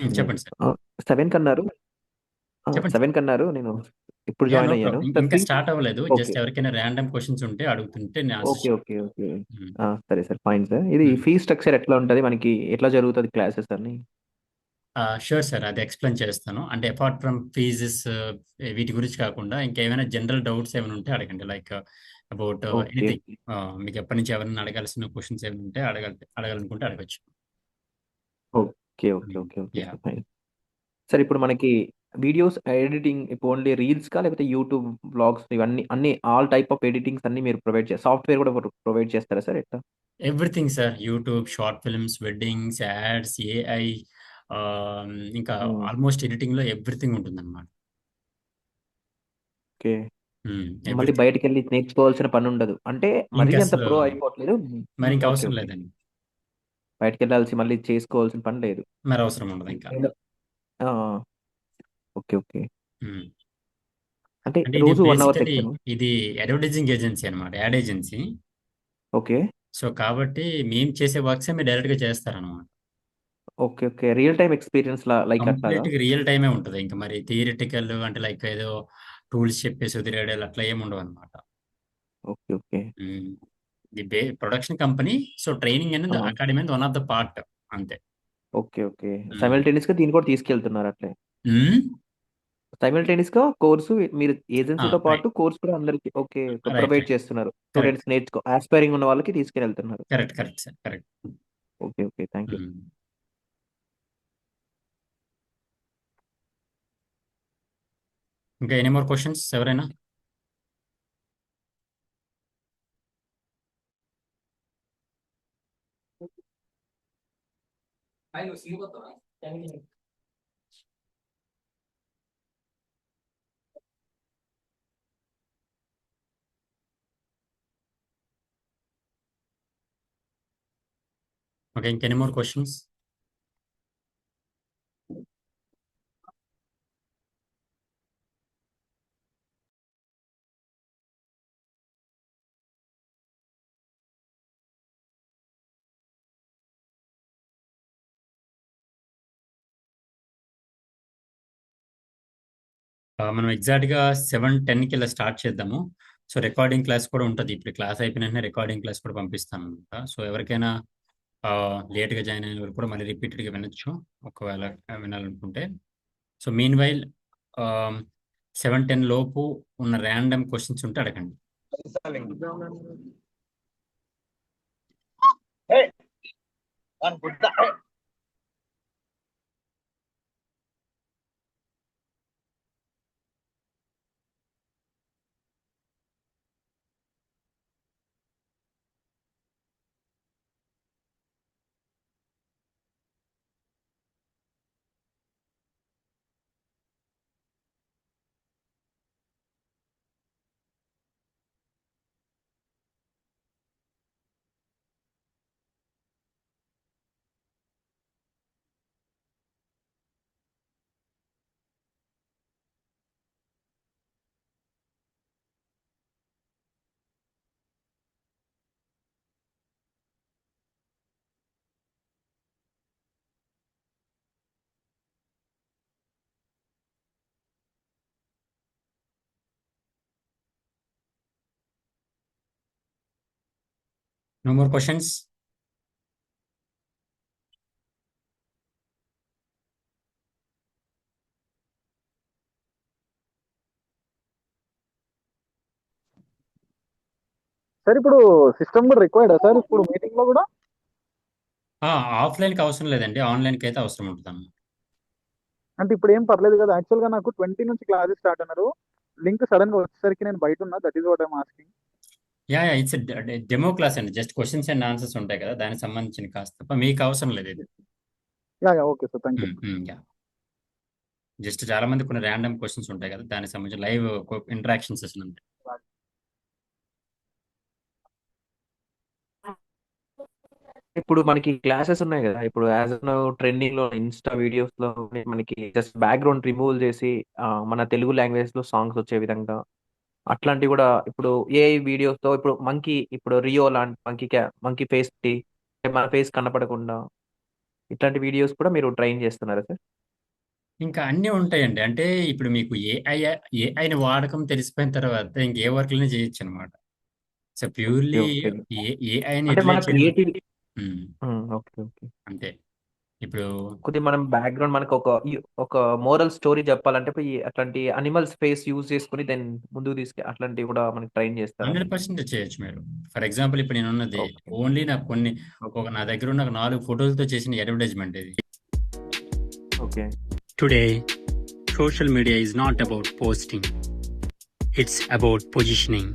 చెప్పండి సార్. 7 కన్నారు. చెప్పండి సార్. 7 కన్నారు. నేను ఇప్పుడు యా నో జాయిన్ అయ్యాను ప్రాబ్లం. సార్. ఇంకా స్టార్ట్ అవ్వలేదు. ఓకే. జస్ట్ ఎవరికైనా ర్యాండమ్ క్వశ్చన్స్ ఉంటే అడుగుతుంటే నేను ఆన్సర్ ఓకే. ఓకే. చెప్తాను. ఓకే. ఉమ్, సరే సార్, ఫైన్ సార్. ఇది ఉమ్. ఫీ స్ట్రక్చర్ ఎట్లా ఉంటది మనకి? ఎట్లా జరుగుతుంది క్లాసెస్ అని? షూర్ సార్, అది ఎక్స్ప్లెయిన్ చేస్తాను. అంటే అపార్ట్ ఫ్రమ్ ఫీజెస్ వీటి గురించి కాకుండా ఇంకేమైనా జనరల్ డౌట్స్ ఏమైనా ఉంటే అడగండి. Like about okay. ఎనీథింగ్. మీకు ఎప్పటి నుంచి ఎవరైనా అడగాల్సిన క్వశ్చన్స్ ఏమైనా ఉంటే అడగాలనుకుంటే అడగచ్చు. Okay. Okay. Okay. Okay yeah. Sir, fine. Sir ఇప్పుడు మనకి వీడియోస్ ఎడిటింగ్ ఇప్పుడు ఓన్లీ రీల్స్ కా, లేకపోతే యూట్యూబ్ బ్లాగ్స్ ఇవన్నీ అన్ని ఆల్ టైప్ ఆఫ్ ఎడిటింగ్స్ అన్ని మీరు ప్రొవైడ్ చేస్తారు? సాఫ్ట్వేర్ కూడా ప్రొవైడ్ చేస్తారా సార్ ఎట్లా? Everything sir. YouTube, short films, weddings, ads, AI, ఇంకా ఉమ్. ఆల్మోస్ట్ ఎడిటింగ్ లో ఎవ్రీథింగ్ ఉంటుందన్నమాట. ఓకే. మళ్ళీ ఎవ్రీథింగ్. బయటికి వెళ్ళి నేర్చుకోవాల్సిన పని ఉండదు అంటే? మరీ ఇంకా అంత అసలు ప్రో అయిపోవట్లేదు. మరి ఇంకా ఓకే. అవసరం ఓకే. లేదండి. బయటికి వెళ్ళాల్సి మళ్ళీ చేసుకోవాల్సిన పని లేదు. మరి అవసరం ఉండదు ఇంకా. ఆ, ఓకే. ఓకే. ఉమ్. అంటే అంటే ఇది రోజు 1 అవర్ బేసికలీ సెక్షన్? ఇది అడ్వర్టైజింగ్ ఏజెన్సీ అనమాట, యాడ్ ఏజెన్సీ. ఓకే. సో కాబట్టి మేము చేసే వర్క్స్ మీరు డైరెక్ట్ గా చేస్తారనమాట. Okay. Okay. Real time experience like అట్లాగా? కంప్లీట్ గా రియల్ టైమే ఉంటుంది. ఇంకా మరి థియరిటికల్ అంటే లైక్ ఏదో టూల్స్ చెప్పేసి వదిలేయడాలు అట్లా ఏమి ఉండవు అనమాట. Okay. Okay. The production company. So training అనేది అకాడమీ అనేది వన్ ఆఫ్ ద పార్ట్. అంతే. ఓకే. ఓకే. మ్మ్. సైమల్టేనియస్ గా దీన్ని కూడా తీసుకెళ్తున్నారు అట్లే? మ్మ్. సైమల్టేనియస్ గా కోర్సు మీరు ఏజెన్సీతో రైట్. పాటు కోర్స్ కూడా అందరికి ఓకే రైట్. Provide right. చేస్తున్నారు? కరెక్ట్. స్టూడెంట్స్ ఆస్పైరింగ్ ఉన్న వాళ్ళకి తీసుకెళ్తున్నారు? Correct. Correct sir. Correct. Okay. Okay. Thank you. ఇంకా ఎనీ మోర్ క్వశ్చన్స్ ఎవరైనా? ఓకే, ఇంకా ఎనీ మోర్ క్వశ్చన్స్? మనం ఎగ్జాక్ట్గా 7:10కి ఇలా స్టార్ట్ చేద్దాము. సో రికార్డింగ్ క్లాస్ కూడా ఉంటుంది. ఇప్పుడు క్లాస్ అయిపోయిన వెంటనే రికార్డింగ్ క్లాస్ కూడా పంపిస్తాను అనమాట. సో ఎవరికైనా లేట్గా జాయిన్ అయిన వాళ్ళు కూడా మళ్ళీ రిపీటెడ్గా వినొచ్చు, ఒకవేళ వినాలనుకుంటే. సో మీన్ వైల్ 7:10 లోపు ఉన్న ర్యాండమ్ క్వశ్చన్స్ ఉంటే అడగండి. No more questions? సార్ ఇప్పుడు సిస్టమ్ కూడా రిక్వైర్డా సార్ ఇప్పుడు మీటింగ్ లో కూడా? ఆఫ్లైన్కి అవసరం లేదండి, ఆన్లైన్కి అయితే అవసరం ఉంటుంది. అంటే ఇప్పుడు ఏం పర్లేదు కదా? యాక్చువల్ గా నాకు 20 నుంచి క్లాసెస్ స్టార్ట్ అన్నారు. లింక్ సడన్ గా వచ్చేసరికి నేను బయట ఉన్నా. That is what I'm asking. Yeah yeah, it's demo class అండి. జస్ట్ క్వశ్చన్స్ అండ్ ఆన్సర్స్ ఉంటాయి కదా, దానికి సంబంధించిన క్లాస్ తప్ప మీకు అవసరం లేదు ఇది. Yeah yeah, okay sir, thank you. Yeah. Just చాలా మంది కొన్ని ర్యాండమ్ క్వశ్చన్స్ ఉంటాయి కదా, దానికి సంబంధించిన లైవ్ ఇంటరాక్షన్ సెషన్ అంతే. ఇప్పుడు మనకి క్లాసెస్ ఉన్నాయి కదా, ఇప్పుడు యాజ్ ట్రెండింగ్ లో ఇన్స్టా వీడియోస్ లో మనకి జస్ట్ బ్యాక్గ్రౌండ్ రిమూవ్ చేసి మన తెలుగు లాంగ్వేజ్ లో సాంగ్స్ వచ్చే విధంగా అట్లాంటివి కూడా ఇప్పుడు ఏఐ వీడియోస్ తో ఇప్పుడు మంకీ ఇప్పుడు రియో లాంటి మంకీ ఫేస్ మన ఫేస్ కనపడకుండా ఇట్లాంటి వీడియోస్ కూడా మీరు ట్రైన్ చేస్తున్నారా సార్? ఇంకా అన్నీ ఉంటాయండి. అంటే ఇప్పుడు మీకు ఏఐని వాడకం తెలిసిపోయిన తర్వాత ఇంకే వర్క్‌లైనా చేయొచ్చు అనమాట. So okay. Purely okay. ఏఐని అంటే మన యుటిలైజ్ చేయడం. క్రియేటివ్ హ్మ్. ఓకే. ఓకే. అంతే. ఇప్పుడు కొద్దిగా మనం బ్యాక్‌గ్రౌండ్ మనకు ఒక మోరల్ స్టోరీ చెప్పాలంటే అట్లాంటి అనిమల్స్ ఫేస్ యూజ్ చేసుకొని దాన్ని ముందుకు అట్లాంటివి కూడా మనకి ట్రైన్ చేస్తారా? 100% చేయొచ్చు మీరు. ఫర్ ఎగ్జాంపుల్ ఇప్పుడు నేనున్నది ఓకే. ఓన్లీ నాకు కొన్ని ఓకే. నా దగ్గర ఉన్న 4 ఫోటోలతో చేసిన అడ్వర్టైజ్మెంట్ ఇది. Okay. Today, social media is not about posting, it's about positioning.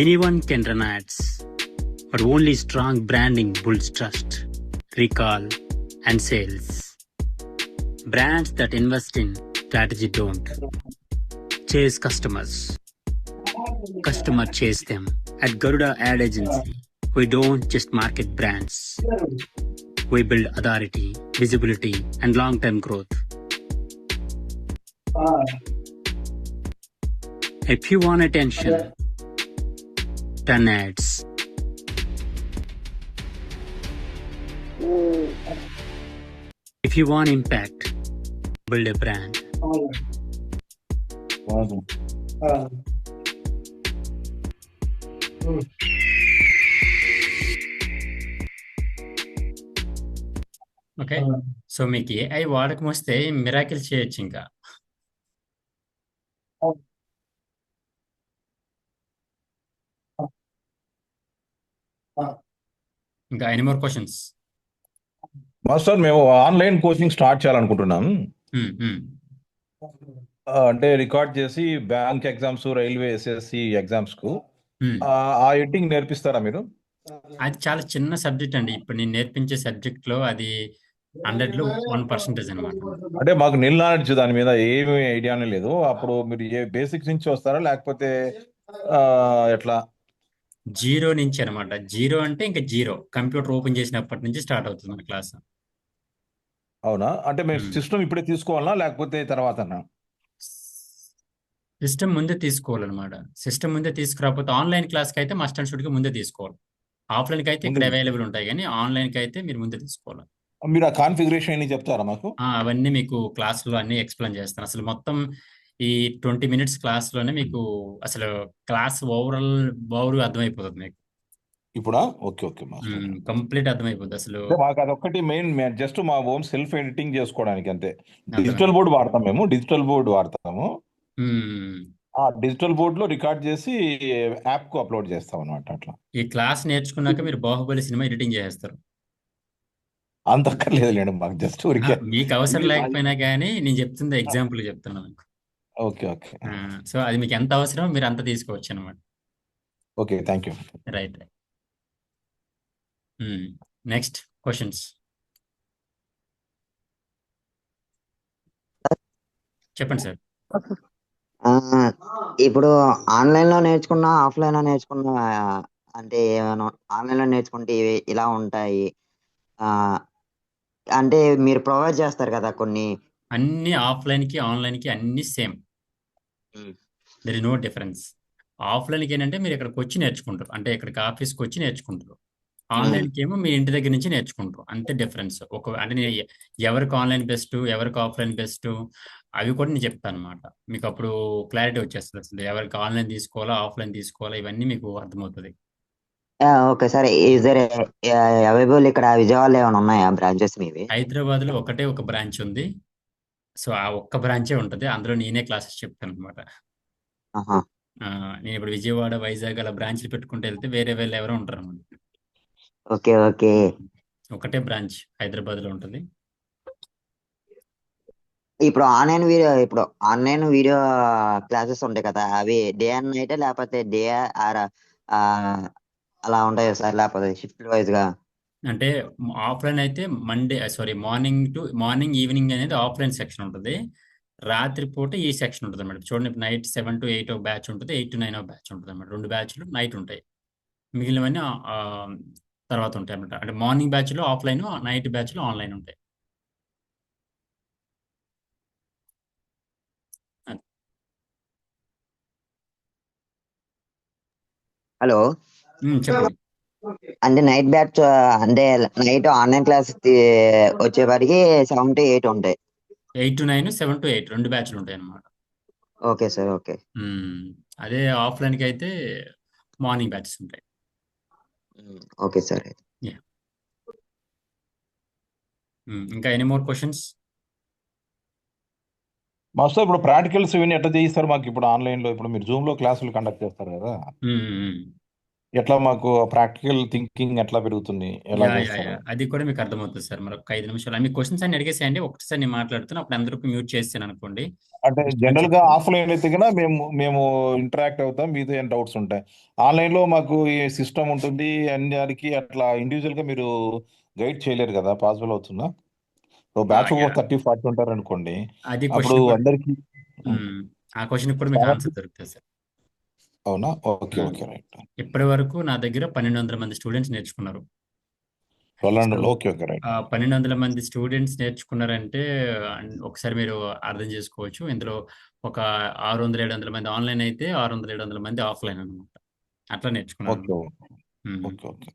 Anyone can run ads, but only strong branding builds trust, recall, and sales. Brands that invest in strategy don't chase customers, customer chase them. At Garuda Ad Agency, we don't just market brands, we build authority, visibility, and long-term growth. If you want attention, run ads. If you want impact, build a brand. Okay. So మీకు AI వాడకం వస్తే miracle చేయొచ్చు ఇంకా. ఇంకా any more questions? Master మేము online coaching start చేయాలనుకుంటున్నాం. అంటే record చేసి bank exams, railway SSC exams కు ఆ ఎడిటింగ్ నేర్పిస్తారా మీరు? అది చాలా చిన్న సబ్జెక్ట్ అండి. ఇప్పుడు నేను నేర్పించే సబ్జెక్ట్ లో అది 100లో 1% అనమాట. అంటే మాకు నిల్ నాలెడ్జ్ దాని మీద ఏమి ఐడియానే లేదు. అప్పుడు మీరు ఏ బేసిక్స్ నుంచి వస్తారా లేకపోతే ఎట్లా? జీరో నుంచి అనమాట. జీరో అంటే ఇంకా జీరో. కంప్యూటర్ ఓపెన్ చేసినప్పటి నుంచి స్టార్ట్ అవుతుంది మన క్లాస్. అవునా? అంటే మేము సిస్టమ్ ఇప్పుడే తీసుకోవాలా లేకపోతే తర్వాతనా? సిస్టమ్ ముందే తీసుకోవాలన్నమాట. సిస్టమ్ ముందే తీసుకురాకపోతే ఆన్లైన్ క్లాస్కి అయితే మస్ట్ అండ్ షుడ్గా ముందే తీసుకోవాలి. ఆఫ్లైన్కి అయితే ఇక్కడ అవైలబుల్ ఉంటాయి, కానీ ఆన్లైన్కి అయితే మీరు ముందే తీసుకోవాలి. మీరు ఆ కాన్ఫిగరేషన్ అన్ని చెప్తారా మాకు? అవన్నీ మీకు క్లాస్లో అన్ని ఎక్స్ప్లెయిన్ చేస్తాను. అసలు మొత్తం ఈ 20 మినిట్స్ క్లాస్లోనే మీకు అసలు క్లాస్ ఓవర్ అర్థమైపోతుంది మీకు. ఇప్పుడా? Okay okay master. కంప్లీట్ అర్థమైపోతుంది అసలు. మాకు అదొక్కటి మెయిన్, జస్ట్ మా హోమ్ సెల్ఫ్ ఎడిటింగ్ చేసుకోవడానికి అంతే. డిజిటల్ బోర్డ్ వాడతాం, మేము డిజిటల్ బోర్డ్ వాడతాము. ఆ డిజిటల్ బోర్డ్ లో రికార్డ్ చేసి యాప్ కు అప్లోడ్ చేస్తాం అనమాట. అట్లా ఈ క్లాస్ నేర్చుకున్నాక మీరు బాహుబలి సినిమా ఎడిటింగ్ చేస్తారు. అంత అక్కర్లేదులేండి మాకు, జస్ట్ ఊరికే. మీకు అవసరం లేకపోయినా కానీ నేను చెప్తుంది ఎగ్జాంపుల్ చెప్తున్నాను. Okay okay. సో అది మీకు ఎంత అవసరం మీరు అంత తీసుకోవచ్చు అనమాట. Okay, thank you. Right. Next questions చెప్పండి సార్. ఇప్పుడు ఆన్లైన్ లో నేర్చుకున్నా, ఆఫ్లైన్ లో నేర్చుకున్నా, అంటే ఆన్లైన్ లో నేర్చుకుంటే ఇలా ఉంటాయి. అంటే మీరు ప్రొవైడ్ చేస్తారు కదా కొన్ని. అన్ని ఆఫ్లైన్కి ఆన్లైన్కి అన్ని same. There is no difference. ఆఫ్లైన్కి ఏంటంటే మీరు ఇక్కడికి వచ్చి నేర్చుకుంటారు, అంటే ఇక్కడికి ఆఫీస్కి వచ్చి నేర్చుకుంటారు. ఆన్లైన్కి ఏమో మీ ఇంటి దగ్గర నుంచి నేర్చుకుంటారు, అంతే డిఫరెన్స్. అంటే నేను ఎవరికి ఆన్లైన్ బెస్ట్, ఎవరికి ఆఫ్లైన్ బెస్ట్ అవి కూడా నేను చెప్తాను అనమాట. మీకు అప్పుడు క్లారిటీ వచ్చేస్తుంది అసలు ఎవరికి ఆన్లైన్ తీసుకోవాలా ఆఫ్లైన్ తీసుకోవాలా ఇవన్నీ మీకు అర్థమవుతుంది. Okay sir. Is there available ఇక్కడ విజయవాడలో ఏమైనా ఉన్నాయా బ్రాంచెస్ మీవి? హైదరాబాద్ లో ఒకటే ఒక బ్రాంచ్ ఉంది. సో ఆ ఒక్క బ్రాంచే ఉంటుంది, అందులో నేనే క్లాసెస్ చెప్తాను అనమాట. నేను ఇప్పుడు విజయవాడ, వైజాగ్ అలా బ్రాంచ్లు పెట్టుకుంటూ వెళ్తే వేరే వేరే ఎవరో ఉంటారు అనమాట. Okay okay. ఒకటే బ్రాంచ్ హైదరాబాద్ లో ఉంటుంది. ఇప్పుడు ఆన్లైన్ వీడియో క్లాసెస్ ఉంటాయి కదా, అవి డే అండ్ నైట్ లేకపోతే డే ఆర్ అలా ఉంటాయి సార్, లేకపోతే షిఫ్ట్ వైజ్ గా? అంటే ఆఫ్లైన్ అయితే మార్నింగ్ ఈవినింగ్ అనేది ఆఫ్లైన్ సెక్షన్ ఉంటుంది. రాత్రిపూట ఈ సెక్షన్ ఉంటుంది అనమాట. చూడండి, నైట్ 7 to 8 బ్యాచ్ ఉంటుంది, 8 to 9 బ్యాచ్ ఉంటుంది అనమాట. 2 బ్యాచ్లు నైట్ ఉంటాయి, మిగిలినవన్నీ తర్వాత ఉంటాయి అనమాట. అంటే మార్నింగ్ బ్యాచ్లో ఆఫ్లైన్, నైట్ బ్యాచ్లో ఆన్లైన్ ఉంటాయి. హలో, చెప్పండి. అంటే నైట్ బ్యాచ్ అంటే నైట్ ఆన్లైన్ క్లాస్ వచ్చేవారికి 7 to 8 ఉంటాయి. 8 to 9, 7 to 8 2 బ్యాచ్లు ఉంటాయి అన్నమాట. Okay sir, okay. అదే ఆఫ్లైన్కి అయితే మార్నింగ్ బ్యాచెస్ ఉంటాయి. Okay sir. Yeah. ఇంకా ఎనీ మోర్ క్వశ్చన్స్? మాస్టర్ ఇప్పుడు ప్రాక్టికల్స్ ఇవన్నీ ఎట్లా చేయిస్తారు మాకు? ఇప్పుడు ఆన్లైన్లో ఇప్పుడు మీరు జూమ్లో క్లాసులు కండక్ట్ చేస్తారు కదా, ఎట్లా మాకు ప్రాక్టికల్ థింకింగ్ ఎట్లా పెరుగుతుంది, ఎలా చేస్తారు? అది కూడా మీకు అర్థమవుతుంది సార్. మరి ఒక 5 నిమిషాలు మీ క్వశ్చన్స్ అన్ని అడిగేసేయండి. ఒకటిసారి నేను మాట్లాడుతున్నా, అప్పుడు అందరూ మ్యూట్ చేస్తాను అనుకోండి. అంటే జనరల్ గా ఆఫ్లైన్ అయితే కన్నా మేము ఇంటరాక్ట్ అవుతాం, మీతో ఏం డౌట్స్ ఉంటాయి. ఆన్లైన్ లో మాకు ఈ సిస్టమ్ ఉంటుంది, అన్నిటికీ అట్లా ఇండివిజువల్ గా మీరు గైడ్ చేయలేరు కదా, పాసిబుల్ అవుతుందా? బ్యాచ్ 30-40 ఉంటారు అనుకోండి, అది అప్పుడు క్వశ్చన్ అందరికి ఆ క్వశ్చన్ కూడా మీకు ఆన్సర్ దొరుకుతుంది సార్. అవునా? Okay okay right. ఇప్పటి వరకు నా దగ్గర 1200 మంది స్టూడెంట్స్ నేర్చుకున్నారు. 1200 ఓకే ఓకే రైట్. 1200 మంది స్టూడెంట్స్ నేర్చుకున్నారంటే ఒకసారి మీరు అర్థం చేసుకోవచ్చు. ఇందులో ఒక 600-700 మంది ఆన్లైన్ అయితే 600-700 మంది ఆఫ్లైన్ అనమాట. అట్లా నేర్చుకున్నారు. Okay okay.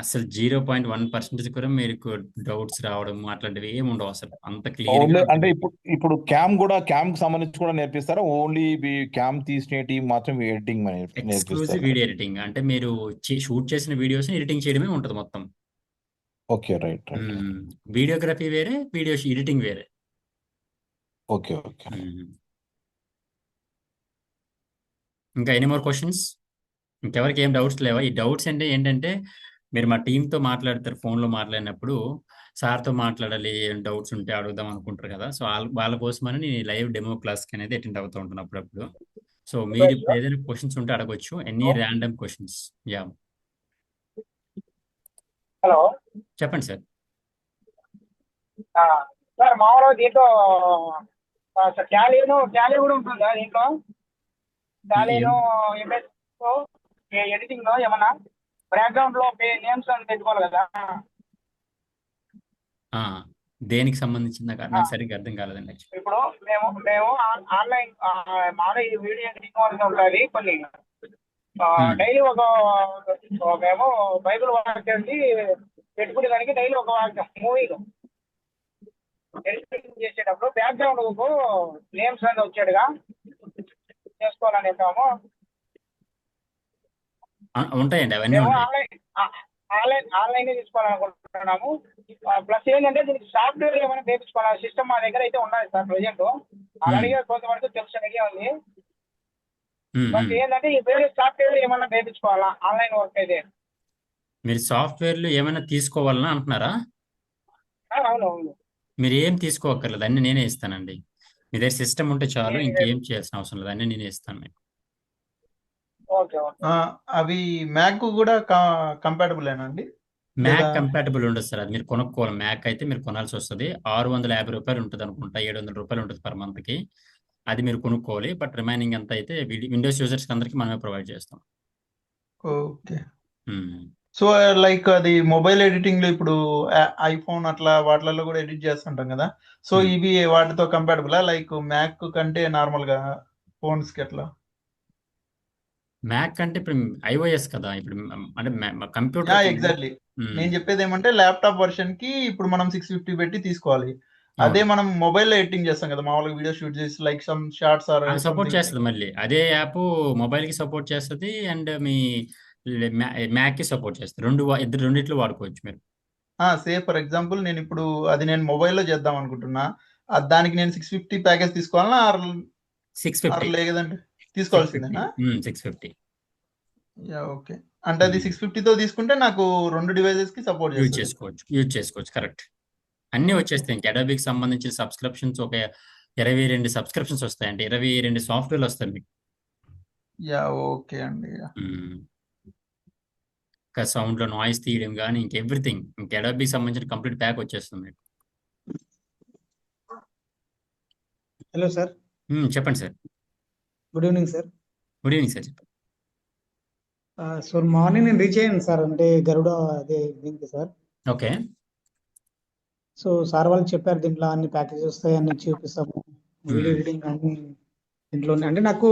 అసలు 0.1% కూడా మీకు డౌట్స్ రావడం అట్లాంటివి ఏమి ఉండవు అసలు. అంత క్లియర్ అంటే ఇప్పుడు క్యామ్ కి సంబంధించి కూడా నేర్పిస్తారా? ఓన్లీ క్యామ్ తీసినేటి మాత్రం ఎడిటింగ్ ఎక్స్క్లూజివ్ వీడియో ఎడిటింగ్ అంటే మీరు షూట్ చేసిన వీడియోస్ ఎడిటింగ్ చేయడమే ఉంటుంది మొత్తం. Okay right right. వీడియోగ్రఫీ వేరే, వీడియో ఎడిటింగ్ వేరే. Okay okay. ఇంకా ఎనీ మోర్ క్వశ్చన్స్? ఇంకెవరికి ఏం డౌట్స్ లేవా? ఈ డౌట్స్ అంటే ఏంటంటే మీరు మా టీంతో మాట్లాడతారు, ఫోన్లో మాట్లాడినప్పుడు సార్తో మాట్లాడాలి, ఏం డౌట్స్ ఉంటే అడుగుదాం అనుకుంటారు కదా. సో వాళ్ళ కోసమని నేను లైవ్ డెమో క్లాస్కి అనేది అటెండ్ అవుతూ ఉంటాను అప్పుడప్పుడు. సో మీరు ఇప్పుడు ఏదైనా క్వశ్చన్స్ ఉంటే అడగొచ్చు, any random questions. Yeah hello, చెప్పండి సార్. సార్ మామూలుగా దీంట్లో టాలీ కూడా ఉంటుందా దీంట్లో? టాలీను ఎడిటింగ్ లో ఏమన్నా బ్యాక్గ్రౌండ్ లో నేమ్స్ అని పెట్టుకోవాలి కదా? దేనికి సంబంధించింది నాకు సరిగ్గా అర్థం కాలేదండి. ఇప్పుడు మేము ఆన్లైన్ మామూలుగా ఈ వీడియో ఎడిటింగ్ అనేది ఉంటుంది కొన్ని. డైలీ మేము బైబిల్ వాక్యం పెట్టుకునే దానికి డైలీ ఒక వాక్యం మూవీలో ఎడిటింగ్ చేసేటప్పుడు బ్యాక్గ్రౌండ్ నేమ్స్ అనేది వచ్చాడుగా చేసుకోవాలని చెప్పాము. ఉంటాయండి అవన్నీ. ఆన్లైన్ తీసుకోవాలనుకుంటున్నాము. ప్లస్ ఏంటంటే దీనికి సాఫ్ట్వేర్ ఏమైనా వేయించుకోవాలి. సిస్టమ్ మా దగ్గర అయితే ఉన్నది సార్ ప్రజెంట్. ఆల్రెడీ కొంతవరకు తెలుసు, ఐడియా ఉంది. బట్ ఏంటంటే ఈ వేరే సాఫ్ట్వేర్ ఏమైనా వేయించుకోవాలా ఆన్లైన్ వర్క్ అయితే? మీరు సాఫ్ట్వేర్లు ఏమైనా తీసుకోవాలన్నా అంటున్నారా? అవును. మీరు ఏం తీసుకోవక్కర్లేదు, అన్ని నేనే ఇస్తానండి. మీ దగ్గర సిస్టమ్ ఉంటే చాలు, ఇంకేం చేయాల్సిన అవసరం లేదు, అన్ని నేనే ఇస్తాను మీకు. అవి మ్యాక్ కూడా కంపాటబుల్ అండి? మ్యాక్ కంపాటబుల్ ఉండదు సార్, అది మీరు కొనుక్కోవాలి. మ్యాక్ అయితే మీరు కొనాల్సి వస్తుంది. 650 రూపాయలు ఉంటుంది అనుకుంటా, 700 రూపాయలు ఉంటుంది పర్ మంత్కి. అది మీరు కొనుక్కోవాలి. బట్ రిమైనింగ్ అంతా అయితే విండోస్ యూజర్స్కి అందరికీ మనమే ప్రొవైడ్ చేస్తాం. ఓకే. సో లైక్ అది మొబైల్ ఎడిటింగ్ లో ఇప్పుడు ఐఫోన్ అట్లా వాటిలలో కూడా ఎడిట్ చేస్తుంటాం కదా, సో ఇవి వాటితో కంపాటబుల్ లైక్ మ్యాక్ కంటే నార్మల్ గా ఫోన్స్ కి ఎట్లా? మ్యాక్ అంటే ఇప్పుడు ఐఓఎస్ కదా, ఇప్పుడు అంటే కంప్యూటర్. ఎగ్జాక్ట్లీ. నేను చెప్పేది ఏమంటే ల్యాప్టాప్ వర్షన్ కి ఇప్పుడు మనం 650 పెట్టి తీసుకోవాలి. అదే మనం మొబైల్ లో ఎడిటింగ్ చేస్తాం కదా మామూలుగా, వీడియో షూట్ చేసి like some shorts or support చేస్తుంది. మళ్ళీ అదే యాప్ మొబైల్ కి సపోర్ట్ చేస్తుంది అండ్ మీ మ్యాక్ కి సపోర్ట్ చేస్తుంది. రెండిట్లో వాడుకోవచ్చు మీరు. సే ఫర్ ఎగ్జాంపుల్ నేను ఇప్పుడు నేను మొబైల్లో చేద్దాం అనుకుంటున్నా, దానికి నేను 650 ప్యాకేజ్ తీసుకోవాలన్నా 650 లేదండి తీసుకోవాల్సిందేనా? 650. ఓకే. అంటే అది 650తో తీసుకుంటే నాకు 2 డివైజెస్ కి సపోర్ట్ యూజ్ చేసుకోవచ్చు. కరెక్ట్. అన్ని వచ్చేస్తాయి. ఇంకా అడోబీకి సంబంధించిన సబ్స్క్రిప్షన్స్ ఒక 22 సబ్స్క్రిప్షన్స్ వస్తాయండి. 22 సాఫ్ట్వేర్లు వస్తాయి మీకు. ఓకే అండి. ఇంకా సౌండ్ లో నాయిస్ తీయడం కానీ ఇంక ఎవ్రీథింగ్, ఇంకా అడోబీకి సంబంధించిన కంప్లీట్ ప్యాక్ వచ్చేస్తుంది మీకు. Hello sir. చెప్పండి sir. Good evening sir. Good evening sir. చెప్పండి. సో మార్నింగ్ నేను రీచ్ అయ్యాను సార్, అంటే గరుడ అదే దీనికి సార్. ఓకే. సో సార్ వాళ్ళు చెప్పారు దీంట్లో అన్ని ప్యాకేజెస్ వస్తాయి, అన్ని చూపిస్తాము, వీడియో ఎడిటింగ్ అన్ని దీంట్లోనే. అంటే నాకు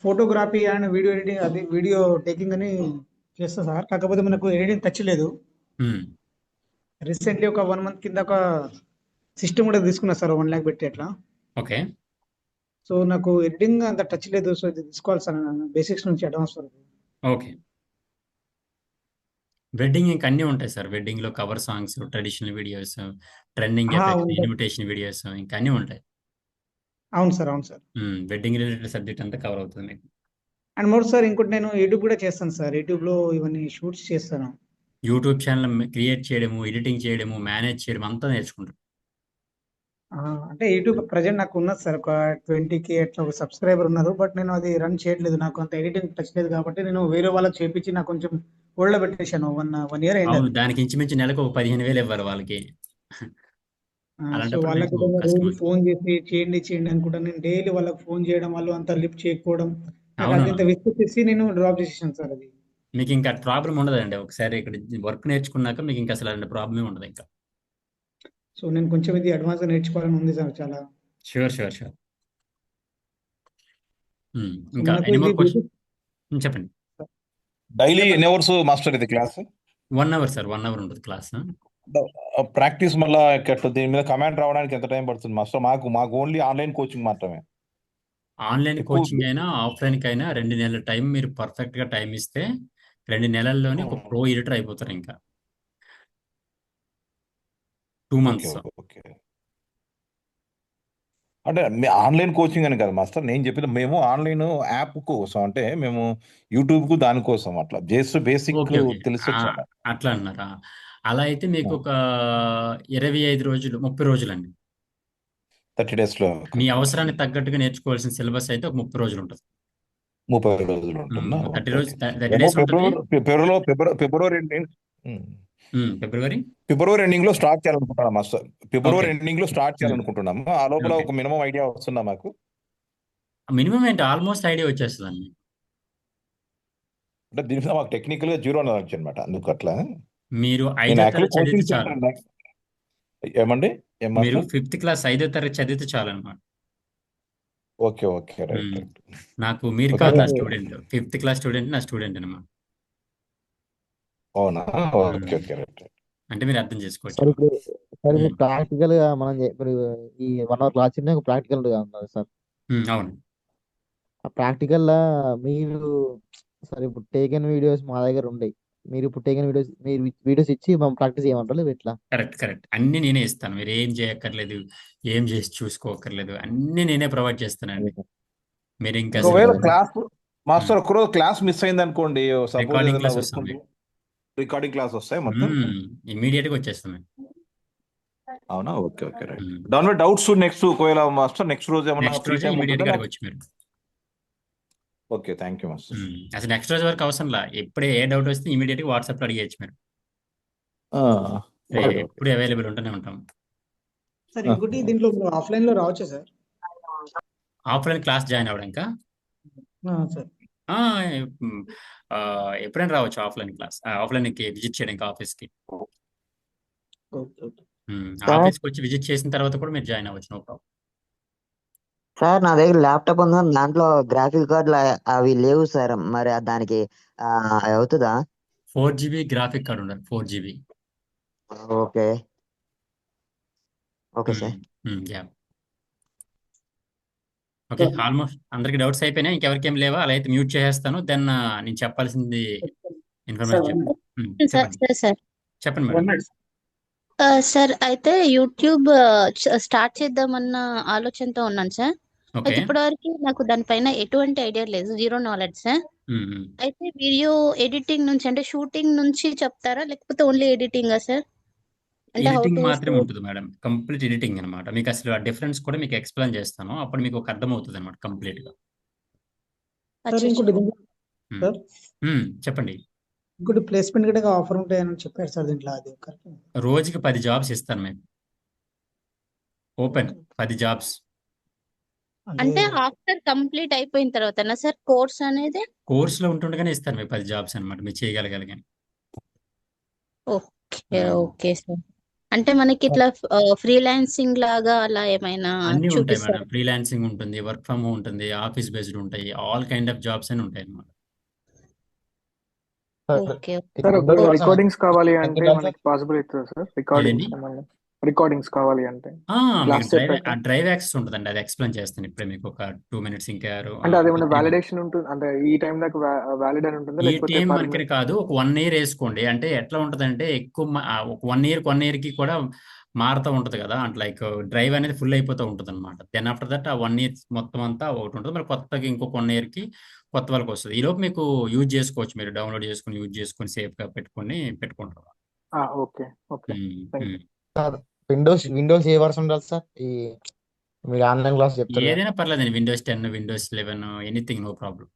ఫోటోగ్రఫీ అండ్ వీడియో ఎడిటింగ్, అది వీడియో టేకింగ్ అని చేస్తా సార్. కాకపోతే మనకు ఎడిటింగ్ టచ్ లేదు. రీసెంట్లీ ఒక 1 మంత్ కింద ఒక సిస్టమ్ కూడా తీసుకున్నా సార్ 1 lakh పెట్టి అట్లా. ఓకే సో నాకు ఎడిటింగ్ అంత టచ్ లేదు. సో ఇది తీసుకోవాలి సార్ బేసిక్స్ నుంచి అడ్వాన్స్ వరకు. ఓకే వెడ్డింగ్ ఇంకా అన్నీ ఉంటాయి సార్. వెడ్డింగ్లో cover songs, traditional videos, trending effects, ఉంటుంది. ఇన్విటేషన్ వీడియోస్ ఇంకా అన్నీ ఉంటాయి. అవును సార్, అవును సార్. వెడ్డింగ్ రిలేటెడ్ సబ్జెక్ట్ అంతా కవర్ అవుతుంది మీకు. అండ్ మోర్ సార్ ఇంకోటి నేను యూట్యూబ్ కూడా చేస్తాను సార్. యూట్యూబ్లో ఇవన్నీ షూట్స్ చేస్తాను. యూట్యూబ్ ఛానల్ క్రియేట్ చేయడము, ఎడిటింగ్ చేయడము, మేనేజ్ చేయడం అంతా నేర్చుకుంటారు. అంటే యూట్యూబ్ ప్రజెంట్ నాకు ఉన్నది సార్ ఒక 20K అట్లా ఒక సబ్స్క్రైబర్ ఉన్నారు. బట్ నేను అది రన్ చేయట్లేదు. నాకు అంత ఎడిటింగ్ టచ్ లేదు కాబట్టి నేను వేరే వాళ్ళకి చేపించి నాకు కొంచెం హోల్డ్ లో పెట్టేశాను. 1 year అయింది అవును, అది. దానికి ఇంచుమించు నెలకు ఒక 15,000 ఇవ్వాలి వాళ్ళకి. సో అలాంటప్పుడు వాళ్ళకి మీకు రోజు కష్టం. ఫోన్ చేసి చేయండి అనుకుంటా. నేను డైలీ వాళ్ళకి ఫోన్ చేయడం, వాళ్ళు అంతా లిఫ్ట్ చేయకపోవడం నాకు అవును, అదంతా విసిగేసి నేను డ్రాప్ చేసేసాను సార్ అది. మీకు ఇంకా ప్రాబ్లం ఉండదండి. ఒకసారి ఇక్కడ వర్క్ నేర్చుకున్నాక మీకు ఇంకా అసలు అలాంటి ప్రాబ్లమే ఉండదు ఇంకా. సో నేను కొంచెం ఇది అడ్వాన్స్ గా నేర్చుకోవాలని ఉంది సార్ చాలా. Sure sure sure. సో ఇంకా మనకు ఎనీ ఇది మోర్ క్వశ్చన్? బేసిక్ చెప్పండి. డైలీ ఎన్ని అవర్స్ మాస్టర్ ఇది క్లాస్? 1 hour సార్, 1 hour ఉంటుంది క్లాస్. ప్రాక్టీస్ మళ్ళీ దీని మీద కమాండ్ రావడానికి ఎంత టైం పడుతుంది మాస్టర్? మాకు ఓన్లీ ఆన్లైన్ కోచింగ్ మాత్రమే. ఆన్లైన్ ఎక్కువ కోచింగ్ అయినా ఆఫ్లైన్కి అయినా 2 నెలల టైం మీరు పర్ఫెక్ట్గా టైం ఇస్తే 2 నెలల్లోనే ఒక ప్రో ఎడిటర్ అయిపోతారు. ఇంకా 2 ఓకే months. ఓకే. అంటే ఆన్లైన్ కోచింగ్ అని కదా మాస్టర్ నేను చెప్పింది. మేము ఆన్లైన్ యాప్ కోసం, అంటే మేము యూట్యూబ్ కు దానికోసం అట్లా జస్ట్ బేసిక్ ఓకే ఓకే తెలిస్తే చాలా. అట్లా అన్నారా? అలా అయితే మీకు ఒక 25 రోజులు 30 రోజులండి. 30 days లో మీ అవసరానికి తగ్గట్టుగా నేర్చుకోవాల్సిన సిలబస్ అయితే ఒక 30 రోజులు ఉంటుంది. 30 రోజులు ఉంటుందా? 30 ఓకే రోజు ఓకే. 30 ఏమో days ఉంటుంది. ఫిబ్రవరి ఎండింగ్ లో స్టార్ట్ చేయాలనుకుంటున్నాం మాస్టర్. ఫిబ్రవరి ఓకే ఎండింగ్ లో స్టార్ట్ చేయాలనుకుంటున్నాము. ఆ లోపల ఓకే ఒక మినిమం ఐడియా వస్తుందా మాకు? మినిమం ఏంటి, ఆల్మోస్ట్ ఐడియా వచ్చేస్తుందండి. అంటే దీని మీద మాకు టెక్నికల్ గా జీరో నాలెడ్జ్ అనమాట. అందుకు అట్లా మీరు నేను 5వ యాక్చువల్లీ తరగతి చదివితే కోచింగ్ చాలు. సెంటర్. ఏమండి ఏం మీరు మాస్టర్? 5th క్లాస్ 5వ తరగతి చదివితే చాలు అనమాట. Okay okay right right. నాకు మీరు ఓకే కాదు నా okay. Student. 5th class student నా స్టూడెంట్ అనమాట. అవునా? Okay okay right right. అంటే మీరు అర్థం చేసుకోవచ్చు సార్ అనమాట. ఇప్పుడు మీరు ప్రాక్టికల్ గా ఇప్పుడు ఈ 1 hour క్లాస్ ఒక ప్రాక్టికల్ ఉన్నారు సార్. అవును. ఆ ప్రాక్టికల్ లా మీరు సార్ ఇప్పుడు టేకెన్ వీడియోస్ మా దగ్గర ఉంటాయి. మీరు ఇప్పుడు టేకెన్ వీడియోస్ మీరు వీడియోస్ ఇచ్చి మనం ప్రాక్టీస్ చేయమంటారు లేదు ఎట్లా? కరెక్ట్ అన్ని నేనే ఇస్తాను. మీరు ఏం చేయక్కర్లేదు, ఏం చేసి చూసుకోక్కర్లేదు, అన్ని నేనే ప్రొవైడ్ చేస్తానండి. మీరు ఇంకా అసలు ఒకవేళ క్లాస్ మాస్టర్ ఒకరోజు క్లాస్ మిస్ అయింది అనుకోండి, సపోజ్ రికార్డింగ్ ఏదైనా క్లాస్ వర్క్ వస్తుంది. ఉండి రికార్డింగ్ క్లాస్ వస్తాయి మొత్తం. ఇమీడియట్గా వచ్చేస్తాను. అవునా? Okay okay right. దాని మీద డౌట్స్ నెక్స్ట్ ఒకవేళ మాస్టర్ నెక్స్ట్ రోజు ఏమన్నా నెక్స్ట్ ఫ్రీ రోజే టైం ఇమీడియట్ ఉంటుందా? గా అడగొచ్చు మీరు. Okay thank you master. అసలు నెక్స్ట్ రోజు వరకు అవసరంలా, ఎప్పుడే ఏ డౌట్ వస్తే ఇమీడియట్ గా వాట్సాప్ లో అడిగేయచ్చు మీరు. ఎప్పుడు అవైలబుల్ ఉంటూనే ఉంటాం. సార్ ఇంకోటి దీంట్లో ఆఫ్లైన్ లో రావచ్చా సార్? ఆఫ్లైన్ క్లాస్ జాయిన్ అవ్వడానికా? సార్ ఎప్పుడైనా రావచ్చు ఆఫ్లైన్ క్లాస్. ఆఫ్లైన్కి విజిట్ చేయడానికి ఆఫీస్కి. Okay okay. ఆఫీస్కి వచ్చి విజిట్ చేసిన తర్వాత కూడా మీరు జాయిన్ అవ్వచ్చు, నో ప్రాబ్లం. సార్ నా దగ్గర ల్యాప్టాప్ ఉంది, దాంట్లో గ్రాఫిక్ కార్డులు అవి లేవు సార్. మరి దానికి అవుతుందా? 4GB గ్రాఫిక్ కార్డు ఉండాలి. 4GB. Okay okay sir. Yeah okay. Almost అందరికి డౌట్స్ అయిపోయినాయి. ఇంకెవరికి ఏం లేవా? అలా అయితే మ్యూట్ చేసేస్తాను. దెన్ నేను చెప్పాల్సింది ఇన్ఫర్మేషన్ చెప్పండి మేడం. సార్ అయితే యూట్యూబ్ స్టార్ట్ చేద్దామన్న ఆలోచనతో ఉన్నాను సార్. అయితే ఇప్పటివరకు నాకు దానిపైన ఎటువంటి ఐడియా లేదు, జీరో నాలెడ్జ్ సార్. అయితే వీడియో ఎడిటింగ్ నుంచి అంటే షూటింగ్ నుంచి చెప్తారా లేకపోతే ఓన్లీ ఎడిటింగా సార్? అంటే ఎడిటింగ్ మాత్రమే ఉంటుంది మేడం, కంప్లీట్ ఎడిటింగ్ అనమాట. మీకు అసలు ఆ డిఫరెన్స్ కూడా మీకు ఎక్స్ప్లెయిన్ చేస్తాను. అప్పుడు మీకు ఒక అర్థం అవుతుంది అనమాట కంప్లీట్ గా. చెప్పండి. ఇంకోటి ప్లేస్మెంట్ కూడా ఆఫర్ ఉంటాయని చెప్పారు సార్ దీంట్లో. అది రోజుకి 10 jobs ఇస్తాను మేము. Open 10 jobs. అంటే ఆఫ్టర్ కంప్లీట్ అయిపోయిన తర్వాతనా సార్ కోర్స్ అనేది? కోర్సులో ఉంటుండగానే ఇస్తాను మేము 10 jobs అనమాట, మీరు చేయగలగాలి. Okay okay sir. అంటే మనకి ఇట్లా ఫ్రీలాన్సింగ్ లాగా అలా ఏమైనా అన్ని ఉంటాయి చూపిస్తారా? మేడం. ఫ్రీలాన్సింగ్ ఉంటుంది, వర్క్ ఫ్రమ్ హోమ్ ఉంటుంది, ఆఫీస్ బేస్డ్ ఉంటాయి, ఆల్ కైండ్ ఆఫ్ జాబ్స్ అని ఉంటాయి అనమాట. సార్ ఓకే సార్ ఇప్పుడు ఇప్పుడు విండోస్ రికార్డింగ్స్ కావాలి అంటే తగ్గుతుందా సార్? మనకి పాసిబుల్ అవుతుందా సార్? ఏదండి రికార్డింగ్స్ ఏమన్నా రికార్డింగ్స్ కావాలి అంటే మీకు క్లాస్ చెప్పాక డ్రైవ్ యాక్సెస్ ఉంటుందండి. అది ఎక్స్ప్లెయిన్ చేస్తాను ఇప్పుడే మీకు ఒక 2 మినిట్స్ ఇంకా అంటే అదేమన్నా 3 మినిట్స్. వ్యాలిడేషన్ ఉంటుంది అంటే ఈ టైం దాకా వ్యాలిడ్ అని ఉంటుందా ఈ లేకపోతే టైం పర్ వరకే కాదు, ఒక 1 ఇయర్ వేసుకోండి. అంటే ఎట్లా ఉంటుందంటే ఎక్కువ ఒక 1 ఇయర్కి కూడా మారుతూ ఉంటుంది కదా, అంటే లైక్ డ్రైవ్ అనేది ఫుల్ అయిపోతూ ఉంటుంది అనమాట. దెన్ ఆఫ్టర్ దట్ ఆ 1 ఇయర్ మొత్తం అంతా ఒకటి ఉంటుంది, మరి కొత్తగా ఇంకొక 1 ఇయర్కి కొత్త వాళ్ళకి వస్తుంది. ఈ లోపు మీకు యూజ్ చేసుకోవచ్చు, మీరు డౌన్లోడ్ చేసుకుని యూజ్ చేసుకుని సేఫ్గా పెట్టుకుంటారు. Okay okay thank you. Sir Windows ఏ వర్షన్ ఉండాలి సార్? ఈ మీరు ఆన్లైన్ క్లాస్ చెప్తారు కదా. ఏదైనా పర్లేదండి, Windows 10, Windows 11, anything, no problem.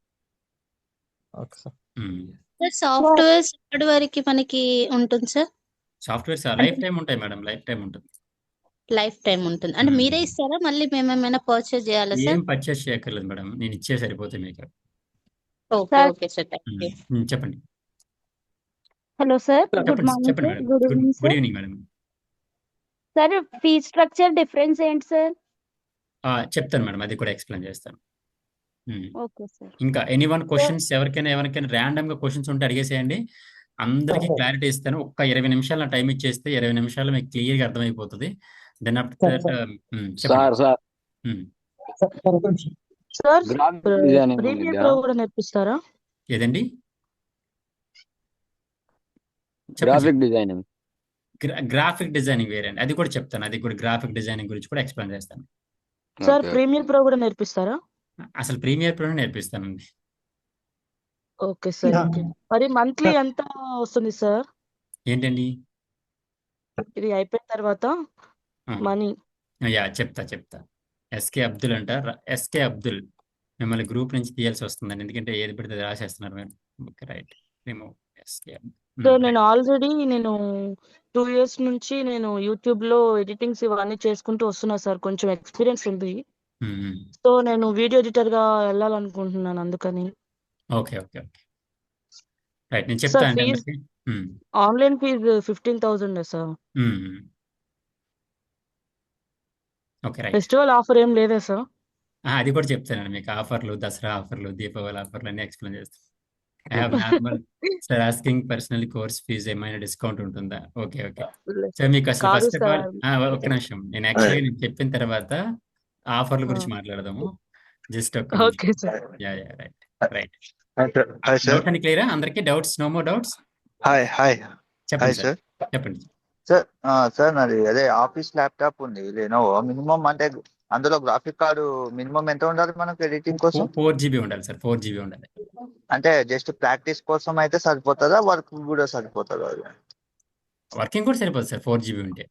Okay sir. Sir softwares ఎప్పటి వరకు మనకి ఉంటుంది సార్? సాఫ్ట్వేర్స్ లైఫ్ టైం ఉంటాయి మేడం, లైఫ్ టైం ఉంటుంది. లైఫ్ టైం ఉంటుంది అంటే మీరే ఇస్తారా, మళ్ళీ మేము ఏమైనా పర్చేస్ చేయాలా ఏం సార్? పర్చేస్ చేయక్కర్లేదు మేడం, నేను ఇచ్చే సరిపోతే మీకు. Okay okay sir, thank you. చెప్పండి. హలో సార్, గుడ్ చెప్పండి మార్నింగ్ చెప్పండి sir, madam. Good good evening good sir. Evening madam. Sir fees structure difference ఏంటి సార్? చెప్తాను మేడం, అది కూడా ఎక్స్ప్లెయిన్ చేస్తాను. Okay sir. ఇంకా ఎవరికైనా ర్యాండమ్ గా క్వశ్చన్స్ ఉంటే అడిగేసేయండి, అందరికీ క్లారిటీ ఇస్తాను. ఒక్క 20 నిమిషాలు నా టైం ఇచ్చేస్తే 20 నిమిషాలు మీకు క్లియర్ గా అర్థమైపోతుంది. Then after sir sir sir graphic designing premiere ఉందా? ప్రో కూడా నేర్పిస్తారా? ఏదండి? చెప్పండి. గ్రాఫిక్ డిజైనింగ్ గ్రాఫిక్ డిజైనింగ్ వేరే అండి, అది కూడా చెప్తాను. అది కూడా గ్రాఫిక్ డిజైనింగ్ గురించి కూడా ఎక్స్ప్లెయిన్ చేస్తాను. సార్ ఓకే ప్రీమియర్ ప్రో కూడా నేర్పిస్తారా? అసలు ప్రీమియర్ ప్రో నేర్పిస్తానండి. Okay sir. ఓకే. మరి మంత్లీ ఎంత వస్తుంది సార్ ఏంటండి? ఇది అయిపోయిన తర్వాత మనీ? చెప్తా. ఎస్కే అబ్దుల్ అంట, ఎస్కే అబ్దుల్. మిమ్మల్ని గ్రూప్ నుంచి తీయాల్సి వస్తుందండి, ఎందుకంటే ఏది పెడితే అది రాసేస్తున్నారు మీరు. Okay right, remove S K Abdul. Sir నేను ఆల్రెడీ 2 ఇయర్స్ నుంచి నేను యూట్యూబ్ లో ఎడిటింగ్స్ ఇవన్నీ చేసుకుంటూ వస్తున్నా సార్, కొంచెం ఎక్స్పీరియన్స్ ఉంది. సో నేను వీడియో ఎడిటర్ గా వెళ్ళాలనుకుంటున్నాను, అందుకని. ఓకే ఓకే ఓకే రైట్, నేను సార్ చెప్తా అండి ఫీజ్ అందరికి. Online fees 15,000 sir. Okay right, festival offer ఏం లేదా సార్? అది కూడా చెప్తానండి మీకు. ఆఫర్లు, దసరా ఆఫర్లు, దీపావళి ఆఫర్లు అన్ని ఎక్స్ప్లెయిన్ చేస్తాను. I have normal sir asking personal course fee ఏమైనా డిస్కౌంట్ ఉంటుందా? ఓకే ఓకే సార్, మీకు అసలు కాదు ఫస్ట్ ఆఫ్ ఆల్ సార్. ఒక నిమిషం, నేను యాక్చువల్గా నేను చెప్పిన తర్వాత ఆఫర్ల గురించి మాట్లాడదాము. జస్ట్ ఒక నిమిషం. Okay sir. Right. Hi sir. Doubt అని క్లియరా అందరికి? Doubts, no more doubts? Hi hi చెప్పండి సార్. చెప్పండి సార్ సార్ నాది అదే ఆఫీస్ ల్యాప్టాప్ ఉంది లెనోవో. మినిమం అంటే అందులో గ్రాఫిక్ కార్డు మినిమం ఎంత ఉండాలి మనకు ఎడిటింగ్ కోసం? 4 GB ఉండాలి సార్, 4 GB ఉండాలి. అంటే జస్ట్ ప్రాక్టీస్ కోసం అయితే సరిపోతుందా, వర్క్ కూడా సరిపోతుందా? వర్కింగ్ కూడా సరిపోతుంది సార్ 4 GB ఉంటే.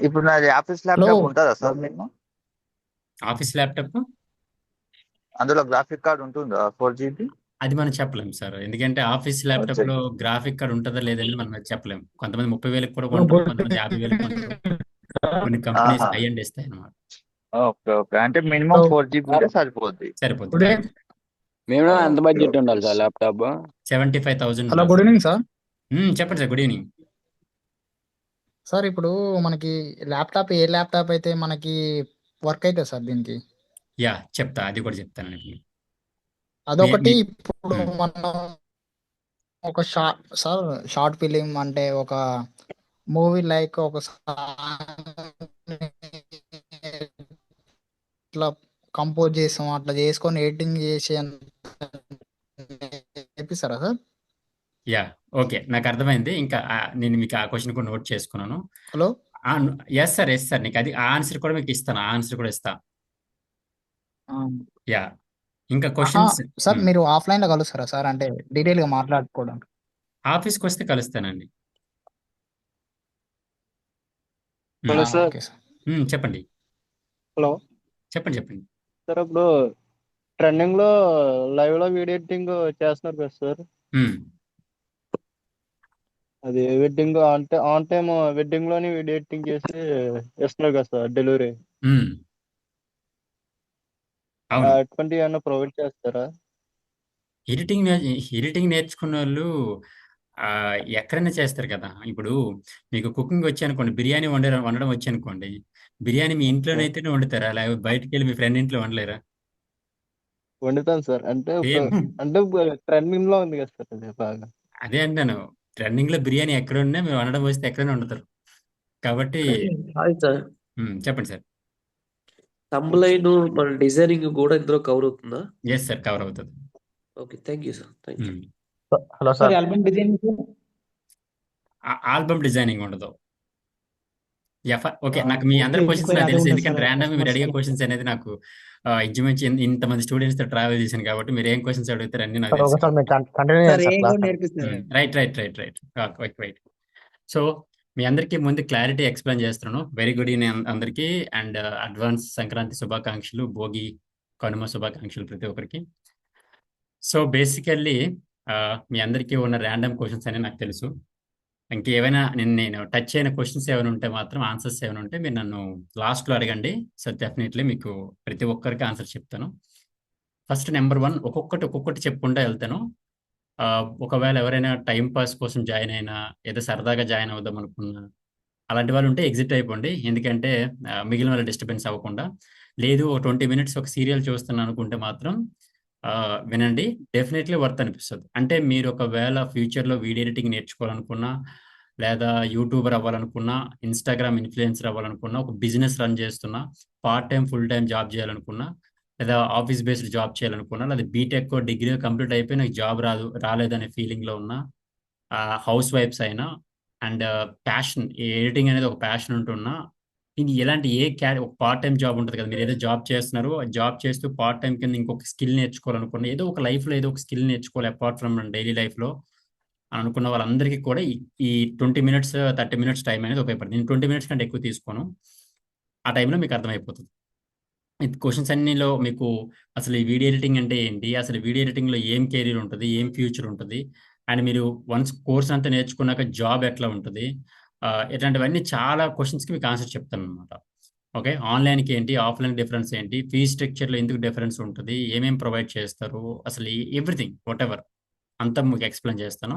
ఇప్పుడు నాది ఆఫీస్ ల్యాప్టాప్ ఉంటుందా సార్ మీకు? ఆఫీస్ ల్యాప్టాప్ అందులో గ్రాఫిక్ కార్డ్ ఉంటుందా 4 GB? అది మనం చెప్పలేము సార్, ఎందుకంటే ఆఫీస్ ల్యాప్టాప్ లో గ్రాఫిక్ కార్డ్ ఉంటుందా లేదని మనం చెప్పలేము. కొంతమంది 30,000 కూడా కొంటారు, కొంతమంది 50,000 కొంటారు. కొన్ని కంపెనీస్ హై అండ్ ఇస్తాయి అన్నమాట. ఓకే ఓకే, అంటే మినిమం 4 GB ఉంటే సరిపోద్ది. మేము ఎంత బడ్జెట్ ఉండాలి sir laptop? 75,000. Hello, good evening sir. చెప్పండి సార్. Good evening sir. ఇప్పుడు మనకి ఏ ల్యాప్టాప్ అయితే మనకి వర్క్ అవుతుంది సార్ దీనికి? చెప్తా, అది కూడా చెప్తానండి. అదొకటి. ఇప్పుడు మనం ఒక షార్ట్ ఫిలిం అంటే ఒక మూవీ లైక్ ఒక ఇట్లా కంపోజ్ చేసాం, అట్లా చేసుకొని ఎడిటింగ్ చేసి చెప్పిస్తారా సార్? ఓకే, నాకు అర్థమైంది. ఇంకా నేను మీకు ఆ క్వశ్చన్ కూడా నోట్ చేసుకున్నాను. హలో. ఎస్ సార్, నీకు అది ఆన్సర్ కూడా మీకు ఇస్తాను, ఆన్సర్ కూడా ఇస్తా. ఇంకా క్వశ్చన్స్ సార్ మీరు ఆఫ్లైన్ లో కలుస్తారా సార్, అంటే డీటెయిల్ గా మాట్లాడుకోవడానికి? ఆఫీస్కి వస్తే కలుస్తానండి. Hello sir. చెప్పండి. హలో చెప్పండి సార్. ఇప్పుడు ట్రెండింగ్ లో లైవ్ లో వీడియో ఎడిటింగ్ చేస్తున్నారు కదా సార్, అది వెడ్డింగ్ అంటే ఆన్ టైమ్ వెడ్డింగ్ లోని వీడియో ఎడిటింగ్ చేసి ఇస్తున్నారు కదా సార్ డెలివరీ. అటువంటి ఏమన్నా ప్రొవైడ్ చేస్తారా? ఎడిటింగ్ నేర్చుకున్న వాళ్ళు ఎక్కడైనా చేస్తారు కదా. ఇప్పుడు మీకు కుకింగ్ వచ్చి అనుకోండి, బిర్యానీ వండడం వచ్చి అనుకోండి, బిర్యానీ మీ ఇంట్లోనైతేనే వండుతారా, లేకపోతే బయటకు వెళ్ళి మీ ఫ్రెండ్ ఇంట్లో వండలేరా? వండుతాను సార్. అంటే సేమ్ అంటే ట్రెండింగ్ లో ఉంది కదా సార్ అది బాగా. అదే అంటాను. ట్రెండింగ్ లో బిర్యానీ ఎక్కడ ఉన్నా మీరు వండడం వస్తే ఎక్కడైనా వండుతారు కాబట్టి. హాయ్ సార్, చెప్పండి సార్. తమ్లైన్ మన డిజైనింగ్ కూడా ఇందులో కవర్ అవుతుందా? ఎస్ సార్, కవర్ అవుతుంది. Okay, thank you sir, thank you. Hello sir sir. Album designing album designing ఉండదు. ఓకే, నాకు మీ ఓకే, అందరి క్వశ్చన్స్ ఎంక్వైరీ నాకు అదే తెలుసు, ఉంటుంది ఎందుకంటే సార్ ర్యాండమ్ మీరు కస్టమర్స్ అడిగే కి. క్వశ్చన్స్ అనేది నాకు ఇంచుమించు ఇంతమంది స్టూడెంట్స్ తో ట్రావెల్ చేశాను కాబట్టి మీరు ఏం క్వశ్చన్స్ అడుగుతారు అన్ని నాకు సార్ తెలుసు. ఒకసారి మీరు కంటిన్యూ సార్ చేయండి సార్ ఏం క్లాస్. కూడా నేర్పిస్తారు. Right right right right right. So మీ అందరికీ ముందు క్లారిటీ ఎక్స్ప్లెయిన్ చేస్తున్నాను. వెరీ గుడ్ ఈవినింగ్ అందరికీ, అండ్ అడ్వాన్స్ సంక్రాంతి శుభాకాంక్షలు, భోగి కనుమ శుభాకాంక్షలు ప్రతి ఒక్కరికి. సో బేసికల్లీ మీ అందరికీ ఉన్న ర్యాండమ్ క్వశ్చన్స్ అనేవి నాకు తెలుసు. ఇంకేమైనా నేను టచ్ అయిన క్వశ్చన్స్ ఏమైనా ఉంటే మాత్రం, ఆన్సర్స్ ఏమైనా ఉంటే మీరు నన్ను లాస్ట్లో అడగండి. సో డెఫినెట్లీ మీకు ప్రతి ఒక్కరికి ఆన్సర్ చెప్తాను. ఫస్ట్ నెంబర్ 1 ఒక్కొక్కటి చెప్పుకుంటూ వెళ్తాను. ఒకవేళ ఎవరైనా టైం పాస్ కోసం జాయిన్ అయినా, ఏదో సరదాగా జాయిన్ అవుదాం అనుకున్నా, అలాంటి వాళ్ళు ఉంటే ఎగ్జిట్ అయిపోండి. ఎందుకంటే మిగిలిన వాళ్ళు డిస్టర్బెన్స్ అవ్వకుండా. లేదు ఒక 20 మినిట్స్ ఒక సీరియల్ చూస్తున్నాను అనుకుంటే మాత్రం వినండి, డెఫినెట్లీ వర్త్ అనిపిస్తుంది. అంటే మీరు ఒకవేళ ఫ్యూచర్లో వీడియో ఎడిటింగ్ నేర్చుకోవాలనుకున్నా, లేదా యూట్యూబర్ అవ్వాలనుకున్నా, ఇన్స్టాగ్రామ్ ఇన్ఫ్లుయెన్సర్ అవ్వాలనుకున్నా, ఒక బిజినెస్ రన్ చేస్తున్నా, part time full time job చేయాలనుకున్నా, లేదా ఆఫీస్ బేస్డ్ జాబ్ చేయాలనుకున్నా, లేదా బీటెక్ డిగ్రీ కంప్లీట్ అయిపోయి నాకు జాబ్ రాలేదనే ఫీలింగ్లో ఉన్నా, హౌస్ వైఫ్స్ అయినా, అండ్ ప్యాషన్, ఎడిటింగ్ అనేది ఒక ప్యాషన్ ఉంటున్నా, ఇది ఎలాంటి ఒక పార్ట్ టైం జాబ్ ఉంటుంది కదా, మీరు ఏదో జాబ్ చేస్తున్నారు, జాబ్ చేస్తూ పార్ట్ టైం కింద ఇంకొక స్కిల్ నేర్చుకోవాలనుకున్నా, ఏదో ఒక లైఫ్లో ఏదో ఒక స్కిల్ నేర్చుకోవాలి అపార్ట్ ఫ్రమ్ డైలీ లైఫ్లో అనుకున్న వాళ్ళందరికీ కూడా ఈ 20 మినిట్స్ 30 మినిట్స్ టైం అనేది ఉపయోగపడుతుంది. నేను 20 మినిట్స్ కంటే ఎక్కువ తీసుకోను. ఆ టైంలో మీకు అర్థమైపోతుంది. ఈ క్వశ్చన్స్ అన్నిలో మీకు అసలు ఈ వీడియో ఎడిటింగ్ అంటే ఏంటి, అసలు వీడియో ఎడిటింగ్లో ఏం కెరీర్ ఉంటుంది, ఏం ఫ్యూచర్ ఉంటుంది, అండ్ మీరు వన్స్ కోర్స్ అంతా నేర్చుకున్నాక జాబ్ ఎట్లా ఉంటుంది, ఇట్లాంటివన్నీ చాలా క్వశ్చన్స్కి మీకు ఆన్సర్ చెప్తాను అనమాట. ఓకే, ఆన్లైన్కి ఏంటి, ఆఫ్లైన్ డిఫరెన్స్ ఏంటి, ఫీ స్ట్రక్చర్లో ఎందుకు డిఫరెన్స్ ఉంటుంది, ఏమేమి ప్రొవైడ్ చేస్తారు, అసలు ఎవ్రీథింగ్ వాట్ ఎవర్ అంతా మీకు ఎక్స్ప్లెయిన్ చేస్తాను.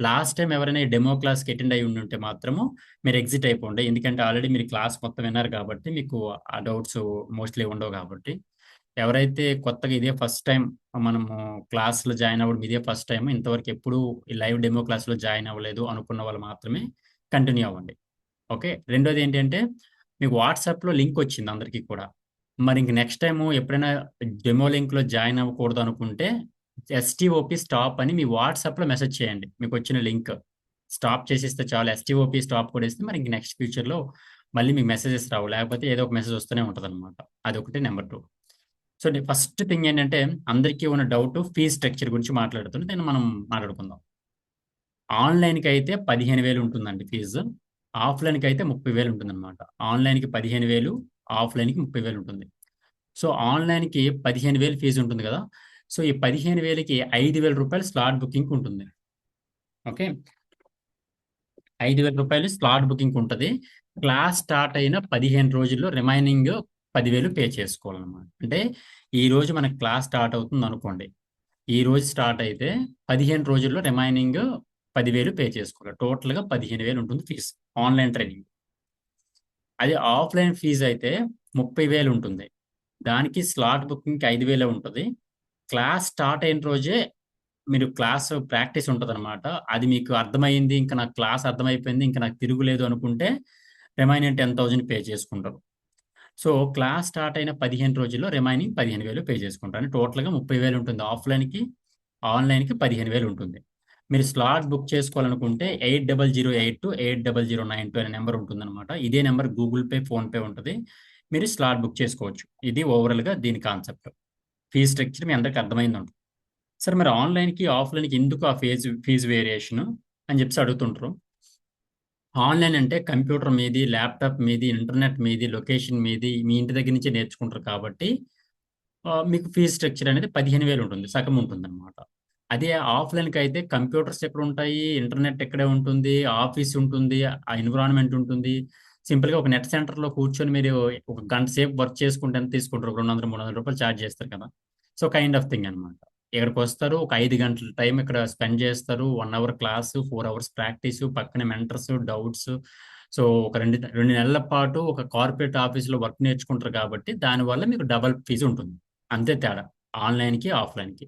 లాస్ట్ టైం ఎవరైనా డెమో క్లాస్కి అటెండ్ అయి ఉంటే మాత్రము మీరు ఎగ్జిట్ అయిపోండి. ఎందుకంటే ఆల్రెడీ మీరు క్లాస్ మొత్తం విన్నారు కాబట్టి మీకు ఆ డౌట్స్ మోస్ట్లీ ఉండవు. కాబట్టి ఎవరైతే కొత్తగా ఇదే ఫస్ట్ టైం మనము క్లాస్లో జాయిన్ అవ్వడం, ఇదే ఫస్ట్ టైం, ఇంతవరకు ఎప్పుడు ఈ లైవ్ డెమో క్లాస్లో జాయిన్ అవ్వలేదు అనుకున్న వాళ్ళు మాత్రమే కంటిన్యూ అవ్వండి. ఓకే, రెండోది ఏంటంటే మీకు వాట్సాప్లో లింక్ వచ్చింది అందరికీ కూడా. మరి ఇంక నెక్స్ట్ టైము ఎప్పుడైనా డెమో లింక్లో జాయిన్ అవ్వకూడదు అనుకుంటే STOP స్టాప్ అని మీ వాట్సాప్లో మెసేజ్ చేయండి. మీకు వచ్చిన లింక్ స్టాప్ చేసేస్తే చాలు, STOP స్టాప్ కూడా ఇస్తే మరి ఇంక నెక్స్ట్ ఫ్యూచర్లో మళ్ళీ మీకు మెసేజెస్ రావు, లేకపోతే ఏదో ఒక మెసేజ్ వస్తూనే ఉంటుంది అనమాట. అదొకటి. నెంబర్ 2, సో ఫస్ట్ థింగ్ ఏంటంటే అందరికీ ఉన్న డౌట్ ఫీజ్ స్ట్రక్చర్ గురించి మాట్లాడుతుంది. దాన్ని మనం మాట్లాడుకుందాం. ఆన్లైన్కి అయితే 15,000 ఉంటుందండి ఫీజు, ఆఫ్లైన్కి అయితే 30,000 ఉంటుంది అనమాట. ఆన్లైన్కి 15,000, ఆఫ్లైన్కి 30,000 ఉంటుంది. సో ఆన్లైన్కి 15,000 ఫీజు ఉంటుంది కదా, సో ఈ 15,000కి 5,000 రూపాయలు స్లాట్ బుకింగ్ ఉంటుంది. ఓకే, 5,000 రూపాయలు స్లాట్ బుకింగ్ ఉంటుంది. క్లాస్ స్టార్ట్ అయిన 15 రోజుల్లో రిమైనింగ్ 10,000 పే చేసుకోవాలన్నమాట. అంటే ఈ రోజు మనకి క్లాస్ స్టార్ట్ అవుతుంది అనుకోండి, ఈ రోజు స్టార్ట్ అయితే 15 రోజుల్లో రిమైనింగ్ 10,000 పే చేసుకోవాలి. టోటల్గా 15,000 ఉంటుంది ఫీజు ఆన్లైన్ ట్రైనింగ్. అది ఆఫ్లైన్ ఫీజు అయితే 30,000 ఉంటుంది. దానికి స్లాట్ బుకింగ్కి 5,000 ఉంటుంది. క్లాస్ స్టార్ట్ అయిన రోజే మీరు క్లాస్ ప్రాక్టీస్ ఉంటుంది అనమాట. అది మీకు అర్థమైంది, ఇంకా నాకు క్లాస్ అర్థమైపోయింది, ఇంకా నాకు తిరుగులేదు అనుకుంటే రిమైనింగ్ 10,000 పే చేసుకుంటారు. సో క్లాస్ స్టార్ట్ అయిన 15 రోజుల్లో రిమైనింగ్ 15,000 పే చేసుకుంటారు. అంటే టోటల్గా 30,000 ఉంటుంది ఆఫ్లైన్కి, ఆన్లైన్కి 15,000 ఉంటుంది. మీరు స్లాట్ బుక్ చేసుకోవాలనుకుంటే 8008280092 అనే నెంబర్ ఉంటుందన్నమాట. ఇదే నెంబర్ గూగుల్ పే, ఫోన్పే ఉంటుంది. మీరు స్లాట్ బుక్ చేసుకోవచ్చు. ఇది ఓవరాల్గా దీని కాన్సెప్ట్. ఫీజ్ స్ట్రక్చర్ మీ అందరికి అర్థమైంది ఉంటుంది. సరే, మరి ఆన్లైన్కి ఆఫ్లైన్కి ఎందుకు ఆ ఫీజు వేరియేషన్ అని చెప్పి అడుగుతుంటారు. ఆన్లైన్ అంటే కంప్యూటర్ మీది, ల్యాప్టాప్ మీది, ఇంటర్నెట్ మీది, లొకేషన్ మీది, మీ ఇంటి దగ్గర నుంచే నేర్చుకుంటారు కాబట్టి మీకు ఫీజ్ స్ట్రక్చర్ అనేది 15,000 ఉంటుంది, సగం ఉంటుంది అనమాట. అదే ఆఫ్లైన్కి అయితే కంప్యూటర్స్ ఎక్కడ ఉంటాయి, ఇంటర్నెట్ ఎక్కడే ఉంటుంది, ఆఫీస్ ఉంటుంది, ఆ ఎన్విరాన్మెంట్ ఉంటుంది. సింపుల్గా ఒక నెట్ సెంటర్లో కూర్చొని మీరు ఒక గంట సేపు వర్క్ చేసుకుంటే ఎంత తీసుకుంటారు, 200-300 రూపాయలు ఛార్జ్ చేస్తారు కదా. సో కైండ్ ఆఫ్ థింగ్ అనమాట. ఇక్కడికి వస్తారు, ఒక 5 గంటల టైం ఇక్కడ స్పెండ్ చేస్తారు, 1 అవర్ క్లాసు, 4 అవర్స్ ప్రాక్టీసు, పక్కనే మెంటర్స్, డౌట్స్. సో ఒక 2 నెలల పాటు ఒక కార్పొరేట్ ఆఫీస్లో వర్క్ నేర్చుకుంటారు కాబట్టి దానివల్ల మీకు డబల్ ఫీజు ఉంటుంది, అంతే తేడా. ఆన్లైన్కి ఆఫ్లైన్కి.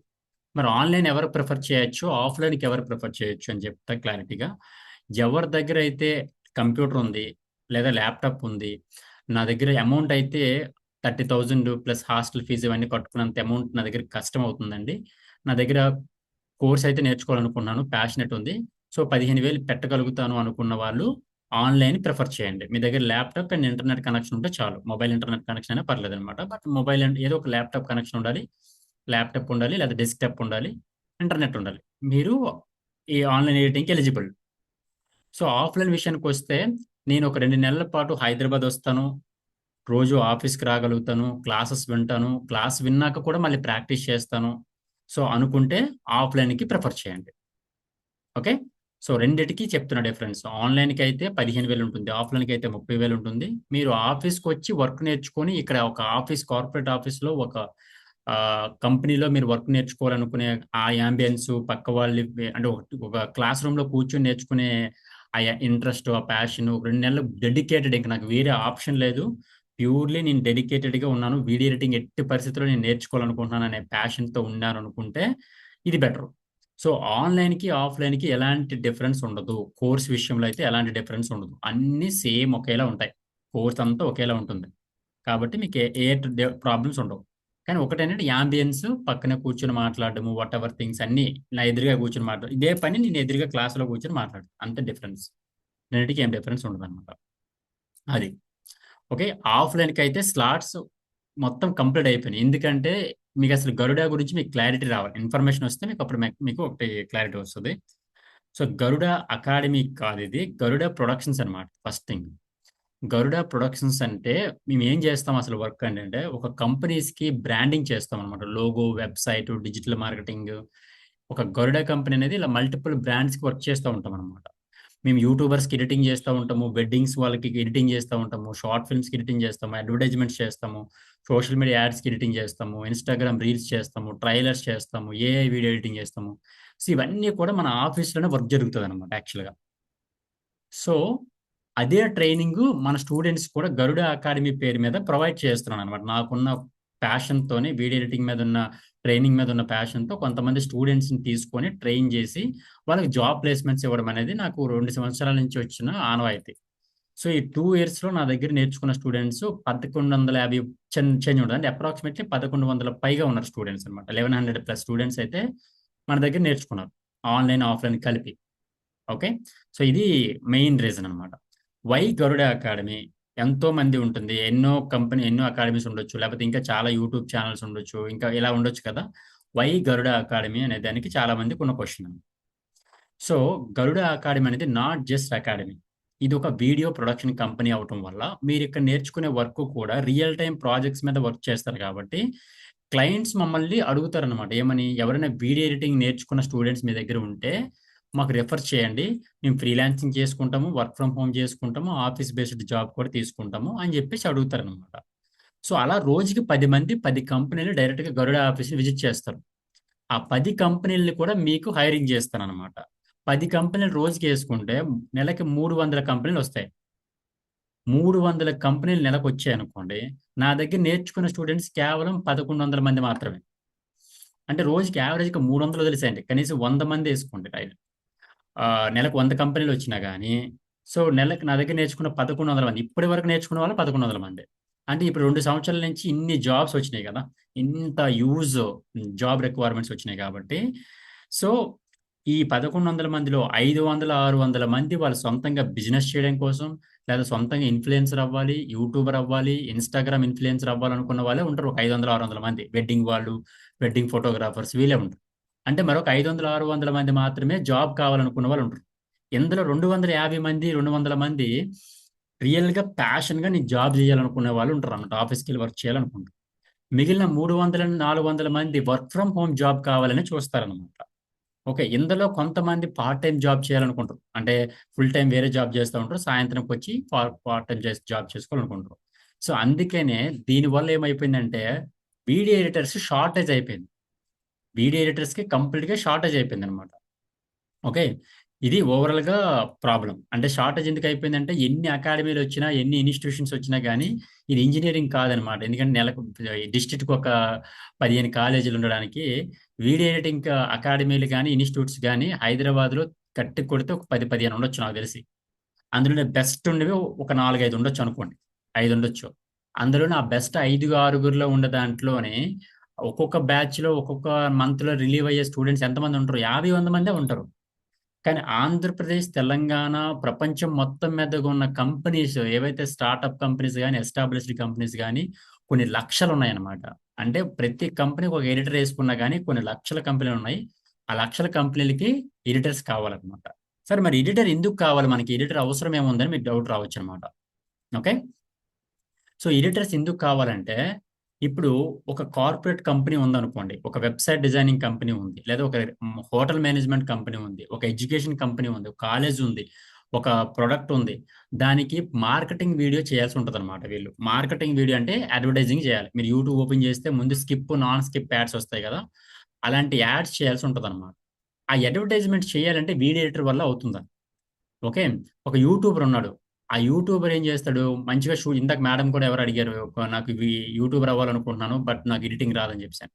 మరి ఆన్లైన్ ఎవరు ప్రిఫర్ చేయొచ్చు, ఆఫ్లైన్కి ఎవరు ప్రిఫర్ చేయొచ్చు అని చెప్తా క్లారిటీగా. ఎవరి దగ్గర అయితే కంప్యూటర్ ఉంది లేదా ల్యాప్టాప్ ఉంది, నా దగ్గర అమౌంట్ అయితే 30,000 ప్లస్ హాస్టల్ ఫీజు ఇవన్నీ కట్టుకున్నంత అమౌంట్ నా దగ్గర కష్టం అవుతుందండి, నా దగ్గర కోర్స్ అయితే నేర్చుకోవాలనుకున్నాను, ప్యాషనెట్ ఉంది, సో 15,000 పెట్టగలుగుతాను అనుకున్న వాళ్ళు ఆన్లైన్ ప్రిఫర్ చేయండి. మీ దగ్గర ల్యాప్టాప్ అండ్ ఇంటర్నెట్ కనెక్షన్ ఉంటే చాలు. మొబైల్ ఇంటర్నెట్ కనెక్షన్ అయినా పర్లేదు అనమాట. బట్ మొబైల్ ఏదో ఒక ల్యాప్టాప్ కనెక్షన్ ఉండాలి, ల్యాప్టాప్ ఉండాలి లేదా డెస్క్టాప్ ఉండాలి, ఇంటర్నెట్ ఉండాలి. మీరు ఈ ఆన్లైన్ ఎడిటింగ్కి ఎలిజిబుల్. సో ఆఫ్లైన్ విషయానికి వస్తే నేను ఒక 2 నెలల పాటు హైదరాబాద్ వస్తాను, రోజు ఆఫీస్కి రాగలుగుతాను, క్లాసెస్ వింటాను, క్లాస్ విన్నాక కూడా మళ్ళీ ప్రాక్టీస్ చేస్తాను, సో అనుకుంటే ఆఫ్లైన్కి ప్రిఫర్ చేయండి. ఓకే, సో రెండిటికి చెప్తున్న డిఫరెన్స్. ఆన్లైన్కి అయితే 15,000 ఉంటుంది, ఆఫ్లైన్కి అయితే 30,000 ఉంటుంది. మీరు ఆఫీస్కి వచ్చి వర్క్ నేర్చుకొని ఇక్కడ ఒక ఆఫీస్, కార్పొరేట్ ఆఫీస్లో ఒక కంపెనీలో మీరు వర్క్ నేర్చుకోవాలనుకునే ఆ యాంబియన్స్, పక్క వాళ్ళు అంటే ఒక క్లాస్ రూమ్లో కూర్చొని నేర్చుకునే ఆ ఇంట్రెస్ట్, ఆ ప్యాషన్, 2 నెలలు డెడికేటెడ్, ఇంకా నాకు వేరే ఆప్షన్ లేదు, ప్యూర్లీ నేను డెడికేటెడ్గా ఉన్నాను, వీడియో ఎడిటింగ్ ఎట్టి పరిస్థితుల్లో నేను నేర్చుకోవాలనుకుంటున్నాను అనే ప్యాషన్తో ఉన్నాను అనుకుంటే ఇది బెటర్. సో ఆన్లైన్కి ఆఫ్లైన్కి ఎలాంటి డిఫరెన్స్ ఉండదు, కోర్స్ విషయంలో అయితే ఎలాంటి డిఫరెన్స్ ఉండదు, అన్నీ సేమ్ ఒకేలా ఉంటాయి, కోర్స్ అంతా ఒకేలా ఉంటుంది. కాబట్టి మీకు ఏ ప్రాబ్లమ్స్ ఉండవు. కానీ ఒకటేంటంటే యాంబియన్స్, పక్కన కూర్చొని మాట్లాడడము, వాట్ ఎవర్ థింగ్స్ అన్నీ నా ఎదురుగా కూర్చొని మాట్లాడు, ఇదే పని నేను ఎదురుగా క్లాస్లో కూర్చొని మాట్లాడు, అంతే డిఫరెన్స్. రెండింటికి ఏం డిఫరెన్స్ ఉండదు అనమాట. అది ఓకే. ఆఫ్లైన్కి అయితే స్లాట్స్ మొత్తం కంప్లీట్ అయిపోయినాయి, ఎందుకంటే మీకు అసలు గరుడ గురించి మీకు క్లారిటీ రావాలి, ఇన్ఫర్మేషన్ వస్తే మీకు అప్పుడు మీకు ఒకటి క్లారిటీ వస్తుంది. సో గరుడ అకాడమీ కాదు, ఇది గరుడ ప్రొడక్షన్స్ అనమాట. ఫస్ట్ థింగ్, గరుడ ప్రొడక్షన్స్ అంటే మేము ఏం చేస్తాం అసలు వర్క్ అంటే ఒక కంపెనీస్కి బ్రాండింగ్ చేస్తాం అనమాట, లోగో, వెబ్సైట్, డిజిటల్ మార్కెటింగ్. ఒక గరుడ కంపెనీ అనేది ఇలా మల్టిపుల్ బ్రాండ్స్కి వర్క్ చేస్తూ ఉంటాం అనమాట. మేము యూట్యూబర్స్కి ఎడిటింగ్ చేస్తూ ఉంటాము, వెడ్డింగ్స్ వాళ్ళకి ఎడిటింగ్ చేస్తూ ఉంటాము, షార్ట్ ఫిల్మ్స్కి ఎడిటింగ్ చేస్తాము, అడ్వర్టైజ్మెంట్స్ చేస్తాము, సోషల్ మీడియా యాడ్స్కి ఎడిటింగ్ చేస్తాము, ఇన్స్టాగ్రామ్ రీల్స్ చేస్తాము, ట్రైలర్స్ చేస్తాము, ఏఐ వీడియో ఎడిటింగ్ చేస్తాము. సో ఇవన్నీ కూడా మన ఆఫీస్లోనే వర్క్ జరుగుతుంది అనమాట యాక్చువల్గా. సో అదే ట్రైనింగ్ మన స్టూడెంట్స్ కూడా గరుడ అకాడమీ పేరు మీద ప్రొవైడ్ చేస్తున్నాను అనమాట. నాకున్న ప్యాషన్తోనే, వీడియో ఎడిటింగ్ మీద ఉన్న, ట్రైనింగ్ మీద ఉన్న ప్యాషన్తో కొంతమంది స్టూడెంట్స్ని తీసుకొని ట్రైన్ చేసి వాళ్ళకి జాబ్ ప్లేస్మెంట్స్ ఇవ్వడం అనేది నాకు 2 సంవత్సరాల నుంచి వచ్చిన ఆనవాయితీ. సో ఈ 2 yearsలో నా దగ్గర నేర్చుకున్న స్టూడెంట్స్ 1150 చేంజ్ ఉంటుంది, అంటే అప్రాక్సిమేట్లీ 1100 పైగా ఉన్నారు స్టూడెంట్స్ అనమాట. 1100+ స్టూడెంట్స్ అయితే మన దగ్గర నేర్చుకున్నారు, ఆన్లైన్ ఆఫ్లైన్ కలిపి. ఓకే, సో ఇది మెయిన్ రీజన్ అనమాట. Why Garuda academy? ఎంతో మంది ఉంటుంది, ఎన్నో అకాడమీస్ ఉండొచ్చు, లేకపోతే ఇంకా చాలా యూట్యూబ్ ఛానల్స్ ఉండొచ్చు, ఇంకా ఇలా ఉండొచ్చు కదా. వై గరుడ అకాడమీ అనే దానికి చాలా మందికి ఉన్న క్వశ్చన్. సో గరుడ అకాడమీ అనేది నాట్ జస్ట్ అకాడమీ, ఇది ఒక వీడియో ప్రొడక్షన్ కంపెనీ అవటం వల్ల మీరు ఇక్కడ నేర్చుకునే వర్క్ కూడా రియల్ టైం ప్రాజెక్ట్స్ మీద వర్క్ చేస్తారు. కాబట్టి క్లయింట్స్ మమ్మల్ని అడుగుతారనమాట, ఏమని, ఎవరైనా వీడియో ఎడిటింగ్ నేర్చుకున్న స్టూడెంట్స్ మీ దగ్గర ఉంటే మాకు రెఫర్ చేయండి, మేము ఫ్రీలాన్సింగ్ చేసుకుంటాము, వర్క్ ఫ్రమ్ హోమ్ చేసుకుంటాము, ఆఫీస్ బేస్డ్ జాబ్ కూడా తీసుకుంటాము అని చెప్పేసి అడుగుతారనమాట. సో అలా రోజుకి 10 మంది 10 కంపెనీలు డైరెక్ట్గా గరుడ ఆఫీస్ని విజిట్ చేస్తారు. ఆ 10 కంపెనీలని కూడా మీకు హైరింగ్ చేస్తాను అనమాట. 10 కంపెనీలు రోజుకి వేసుకుంటే నెలకి 300 కంపెనీలు వస్తాయి. 300 కంపెనీలు నెలకు వచ్చాయి అనుకోండి, నా దగ్గర నేర్చుకున్న స్టూడెంట్స్ కేవలం 1100 మంది మాత్రమే. అంటే రోజుకి యావరేజ్గా 300 వదిలేసేయండి, కనీసం 100 మంది వేసుకోండి. నెలకు 100 కంపెనీలు వచ్చినా కానీ, సో నెలకు నా దగ్గర నేర్చుకున్న 1100 మంది, ఇప్పటి వరకు నేర్చుకున్న వాళ్ళు 1100 మంది. అంటే ఇప్పుడు 2 సంవత్సరాల నుంచి ఇన్ని జాబ్స్ వచ్చినాయి కదా, ఇంత జాబ్ రిక్వైర్మెంట్స్ వచ్చినాయి కాబట్టి, సో ఈ 1100 మందిలో 500-600 మంది వాళ్ళు సొంతంగా బిజినెస్ చేయడం కోసం, లేదా సొంతంగా ఇన్ఫ్లుయెన్సర్ అవ్వాలి, యూట్యూబర్ అవ్వాలి, ఇన్స్టాగ్రామ్ ఇన్ఫ్లుయెన్సర్ అవ్వాలనుకున్న వాళ్ళే ఉంటారు. ఒక 500-600 మంది వెడ్డింగ్ వాళ్ళు, వెడ్డింగ్ ఫోటోగ్రాఫర్స్ వీళ్ళే ఉంటారు. అంటే మరొక 500-600 మంది మాత్రమే జాబ్ కావాలనుకున్న వాళ్ళు ఉంటారు. ఇందులో 250 మంది 200 మంది రియల్గా ప్యాషన్గా నేను జాబ్ చేయాలనుకునే వాళ్ళు ఉంటారు అన్నమాట, ఆఫీస్కి వెళ్ళి వర్క్ చేయాలనుకుంటారు. మిగిలిన 300-400 మంది వర్క్ ఫ్రమ్ హోమ్ జాబ్ కావాలని చూస్తారనమాట. ఓకే, ఇందులో కొంతమంది పార్ట్ టైం జాబ్ చేయాలనుకుంటారు, అంటే ఫుల్ టైం వేరే జాబ్ చేస్తూ ఉంటారు, సాయంత్రంకి వచ్చి పార్ట్ టైం జాబ్ చేసుకోవాలనుకుంటారు. సో అందుకనే దీనివల్ల ఏమైపోయిందంటే వీడియో ఎడిటర్స్ షార్టేజ్ అయిపోయింది, వీడియో ఎడిటర్స్కి కంప్లీట్గా షార్టేజ్ అయిపోయింది అనమాట. ఓకే, ఇది ఓవరాల్గా ప్రాబ్లం. అంటే షార్టేజ్ ఎందుకు అయిపోయిందంటే ఎన్ని అకాడమీలు వచ్చినా ఎన్ని ఇన్స్టిట్యూషన్స్ వచ్చినా కానీ ఇది ఇంజనీరింగ్ కాదనమాట. ఎందుకంటే నెలకు డిస్ట్రిక్ట్కి ఒక 15 కాలేజీలు ఉండడానికి వీడియో ఎడిటింగ్ అకాడమీలు కానీ ఇన్స్టిట్యూట్స్ కానీ హైదరాబాద్లో కట్టి కొడితే ఒక 10-15 ఉండొచ్చు నాకు తెలిసి. అందులోనే బెస్ట్ ఉండేవి ఒక 4-5 ఉండొచ్చు అనుకోండి, 5 ఉండొచ్చు. అందులోనే ఆ బెస్ట్ 5-6 ఉన్న దాంట్లోనే ఒక్కొక్క బ్యాచ్లో ఒక్కొక్క మంత్లో రిలీవ్ అయ్యే స్టూడెంట్స్ ఎంతమంది ఉంటారు? 50-100 మందే ఉంటారు. కానీ ఆంధ్రప్రదేశ్, తెలంగాణ, ప్రపంచం మొత్తం మీదగా ఉన్న కంపెనీస్ ఏవైతే స్టార్టప్ కంపెనీస్ కానీ ఎస్టాబ్లిష్డ్ కంపెనీస్ కానీ కొన్ని లక్షలు ఉన్నాయన్నమాట. అంటే ప్రతి కంపెనీకి ఒక ఎడిటర్ వేసుకున్నా కానీ కొన్ని లక్షల కంపెనీలు ఉన్నాయి. ఆ లక్షల కంపెనీలకి ఎడిటర్స్ కావాలన్నమాట. సరే, మరి ఎడిటర్ ఎందుకు కావాలి? మనకి ఎడిటర్ అవసరం ఏముందని మీకు డౌట్ రావచ్చు అనమాట. ఓకే, సో ఎడిటర్స్ ఎందుకు కావాలంటే ఇప్పుడు ఒక కార్పొరేట్ కంపెనీ ఉందనుకోండి, ఒక వెబ్సైట్ డిజైనింగ్ కంపెనీ ఉంది, లేదా ఒక హోటల్ మేనేజ్మెంట్ కంపెనీ ఉంది, ఒక ఎడ్యుకేషన్ కంపెనీ ఉంది, ఒక కాలేజ్ ఉంది, ఒక ప్రొడక్ట్ ఉంది. దానికి మార్కెటింగ్ వీడియో చేయాల్సి ఉంటుంది అనమాట. వీళ్ళు మార్కెటింగ్ వీడియో అంటే అడ్వర్టైజింగ్ చేయాలి. మీరు యూట్యూబ్ ఓపెన్ చేస్తే ముందు స్కిప్, నాన్ స్కిప్ యాడ్స్ వస్తాయి కదా, అలాంటి యాడ్స్ చేయాల్సి ఉంటుంది అనమాట. ఆ అడ్వర్టైజ్మెంట్ చేయాలంటే వీడియో ఎడిటర్ వల్ల అవుతుందా? ఓకే, ఒక యూట్యూబర్ ఉన్నాడు. ఆ యూట్యూబర్ ఏం చేస్తాడు? మంచిగా ఇందాక మేడం కూడా ఎవరు అడిగారు, నాకు యూట్యూబర్ అవ్వాలనుకుంటున్నాను బట్ నాకు ఎడిటింగ్ రాదని చెప్పాను.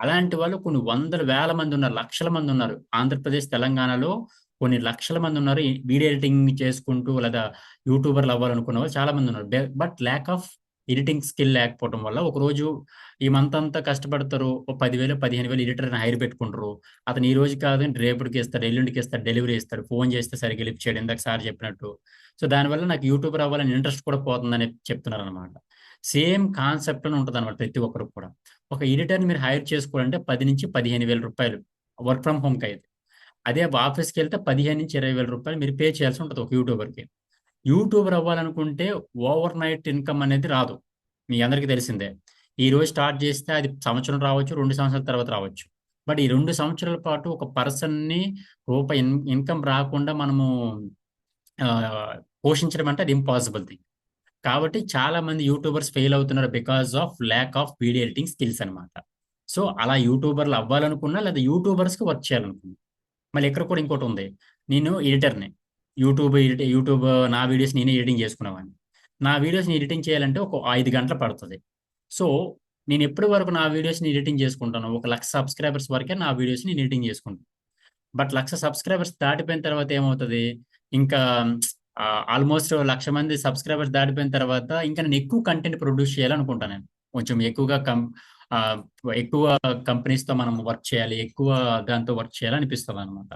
అలాంటి వాళ్ళు కొన్ని వందల వేల మంది ఉన్నారు, లక్షల మంది ఉన్నారు. ఆంధ్రప్రదేశ్, తెలంగాణలో కొన్ని లక్షల మంది ఉన్నారు వీడియో ఎడిటింగ్ చేసుకుంటూ, లేదా యూట్యూబర్లు అవ్వాలనుకున్న వాళ్ళు చాలా మంది ఉన్నారు. But lack of editing skill లేకపోవడం వల్ల ఒకరోజు ఈ మంత్ అంతా కష్టపడతారు, 10,000-15,000 ఎడిటర్ని హైర్ పెట్టుకుంటారు. అతను ఈ రోజు కాదు రేపటికి ఇస్తాడు, ఎల్లుండికి ఇస్తాడు, డెలివరీ ఇస్తాడు, ఫోన్ చేస్తే సరిగ్గా లిఫ్ట్ చేయడం, ఇందాక సార్ చెప్పినట్టు. సో దానివల్ల నాకు యూట్యూబర్ అవ్వాలని ఇంట్రెస్ట్ కూడా పోతుందని చెప్తున్నారు అనమాట. సేమ్ కాన్సెప్ట్ ఉంటుంది అనమాట ప్రతి ఒక్కరు కూడా. ఒక ఎడిటర్ని మీరు హైర్ చేసుకోవాలంటే 10,000-15,000 రూపాయలు వర్క్ ఫ్రమ్ హోమ్కి అయితే. అదే ఆఫీస్కి వెళ్తే 15,000-20,000 రూపాయలు మీరు పే చేయాల్సి ఉంటుంది ఒక యూట్యూబర్కి. యూట్యూబర్ అవ్వాలనుకుంటే ఓవర్ నైట్ ఇన్కమ్ అనేది రాదు, మీ అందరికీ తెలిసిందే. ఈ రోజు స్టార్ట్ చేస్తే అది సంవత్సరం రావచ్చు, 2 సంవత్సరాల తర్వాత రావచ్చు. బట్ ఈ 2 సంవత్సరాల పాటు ఒక పర్సన్ని రూపాయి ఇన్కమ్ రాకుండా మనము పోషించడం అంటే అది ఇంపాసిబుల్ థింగ్. కాబట్టి చాలా మంది యూట్యూబర్స్ ఫెయిల్ అవుతున్నారు because of lack of video editing skills అనమాట. సో అలా యూట్యూబర్లు అవ్వాలనుకున్నా, లేదా యూట్యూబర్స్కి వర్క్ చేయాలనుకున్నా. మళ్ళీ ఇక్కడ కూడా ఇంకోటి ఉంది, నేను ఎడిటర్ని, యూట్యూబ్ నా వీడియోస్ నేనే ఎడిటింగ్ చేసుకునేవాడిని. నా వీడియోస్ని ఎడిటింగ్ చేయాలంటే ఒక 5 గంటలు పడుతుంది. సో నేను ఎప్పటి వరకు నా వీడియోస్ని ఎడిటింగ్ చేసుకుంటాను? 1,00,000 సబ్స్క్రైబర్స్ వరకే నా వీడియోస్ని నేను ఎడిటింగ్ చేసుకుంటాను. బట్ 1,00,000 సబ్స్క్రైబర్స్ దాటిపోయిన తర్వాత ఏమవుతుంది? ఇంకా ఆల్మోస్ట్ 1,00,000 మంది సబ్స్క్రైబర్స్ దాటిపోయిన తర్వాత ఇంకా నేను ఎక్కువ కంటెంట్ ప్రొడ్యూస్ చేయాలనుకుంటాను. నేను కొంచెం ఎక్కువ కంపెనీస్తో మనం వర్క్ చేయాలి, ఎక్కువ దాంతో వర్క్ చేయాలనిపిస్తుంది అనమాట.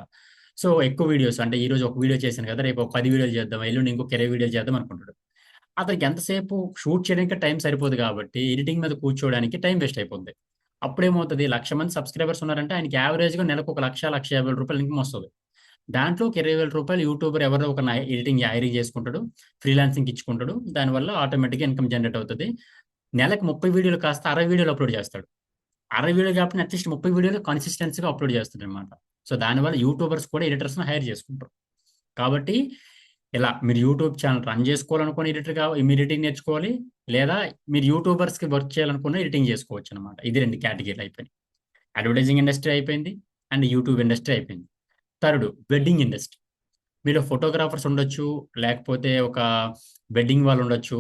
సో ఎక్కువ వీడియోస్ అంటే ఈ రోజు ఒక వీడియో చేశాను కదా, రేపు 10 వీడియోలు చేద్దాం, ఎల్లుండి ఇంకొక 20 వీడియోలు చేద్దాం అనుకుంటాడు. అతనికి ఎంతసేపు షూట్ చేయడానికి టైం సరిపోదు కాబట్టి ఎడిటింగ్ మీద కూర్చోవడానికి టైం వేస్ట్ అయిపోద్ది. అప్పుడేమవుతుంది? 1,00,000 మంది సబ్స్క్రైబర్స్ ఉన్నారంటే ఆయనకి యావరేజ్గా నెలకు 1,00,000-1,50,000 రూపాయలు ఇన్కమ్ వస్తుంది. దాంట్లో 20,000 రూపాయలు యూట్యూబర్ ఎవరో ఒక ఎడిటింగ్ హైరింగ్ చేసుకుంటాడు, ఫ్రీలాన్సింగ్ ఇచ్చుకుంటాడు. దానివల్ల ఆటోమేటిక్గా ఇన్కమ్ జనరేట్ అవుతుంది. నెలకు 30 వీడియోలు కాస్త 60 వీడియోలు అప్లోడ్ చేస్తాడు. 60 వీడియోలు కాబట్టి అట్లీస్ట్ 30 వీడియోలు కన్సిస్టెన్సీగా అప్లోడ్ చేస్తాడు అనమాట. సో దానివల్ల యూట్యూబర్స్ కూడా ఎడిటర్స్ని హైర్ చేసుకుంటారు. కాబట్టి ఇలా మీరు యూట్యూబ్ ఛానల్ రన్ చేసుకోవాలనుకున్న మీరు ఎడిటింగ్ నేర్చుకోవాలి, లేదా మీరు యూట్యూబర్స్కి వర్క్ చేయాలనుకున్న ఎడిటింగ్ చేసుకోవచ్చు అనమాట. ఇది 2 కేటగిరీలు అయిపోయింది. అడ్వర్టైజింగ్ ఇండస్ట్రీ అయిపోయింది అండ్ యూట్యూబ్ ఇండస్ట్రీ అయిపోయింది. Third, wedding industry. మీరు ఫోటోగ్రాఫర్స్ ఉండొచ్చు, లేకపోతే ఒక వెడ్డింగ్ వాళ్ళు ఉండొచ్చు,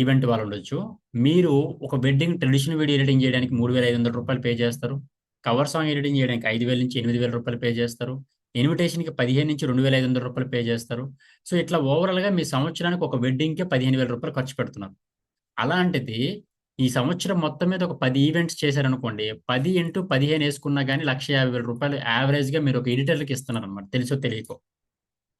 ఈవెంట్ వాళ్ళు ఉండొచ్చు. మీరు ఒక వెడ్డింగ్ ట్రెడిషనల్ వీడియో ఎడిటింగ్ చేయడానికి 3,500 రూపాయలు పే చేస్తారు. కవర్ సాంగ్ ఎడిటింగ్ చేయడానికి 5,000-8,000 రూపాయలు పే చేస్తారు. ఇన్విటేషన్కి 15,000-2,500 రూపాయలు పే చేస్తారు. సో ఇట్లా ఓవరాల్గా మీ సంవత్సరానికి ఒక వెడ్డింగ్కే 15,000 రూపాయలు ఖర్చు పెడుతున్నారు. అలాంటిది ఈ సంవత్సరం మొత్తం మీద ఒక 10 ఈవెంట్స్ చేశారనుకోండి, 10 × 15 వేసుకున్నా కానీ 1,50,000 రూపాయలు యావరేజ్గా మీరు ఒక ఎడిటర్కి ఇస్తున్నారు అనమాట, తెలుసో తెలియకో.